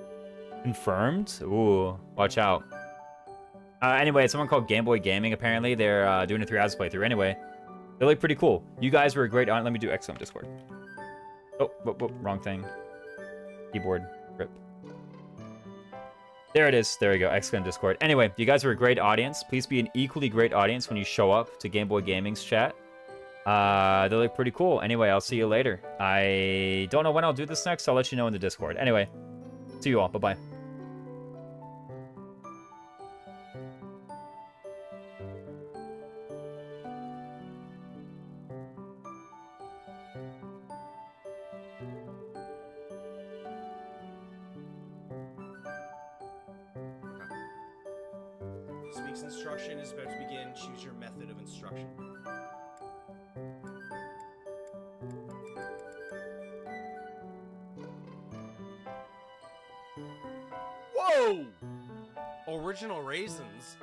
Confirmed? Ooh, watch out. Anyway, someone called Game Boy Gaming, apparently. They're doing a 3 hours playthrough. Anyway, they look pretty cool. You guys were a great on. Let me do X on Discord. Oh, wrong thing. Keyboard. Rip. There it is. There we go. X on Discord. Anyway, you guys were a great audience. Please be an equally great audience when you show up to Game Boy Gaming's chat. They look pretty cool. Anyway, I'll see you later. I don't know when I'll do this next. So I'll let you know in the Discord. Anyway, see you all. Bye-bye. This week's instruction is about to begin. Choose your method of instruction. Whoa! Original raisins?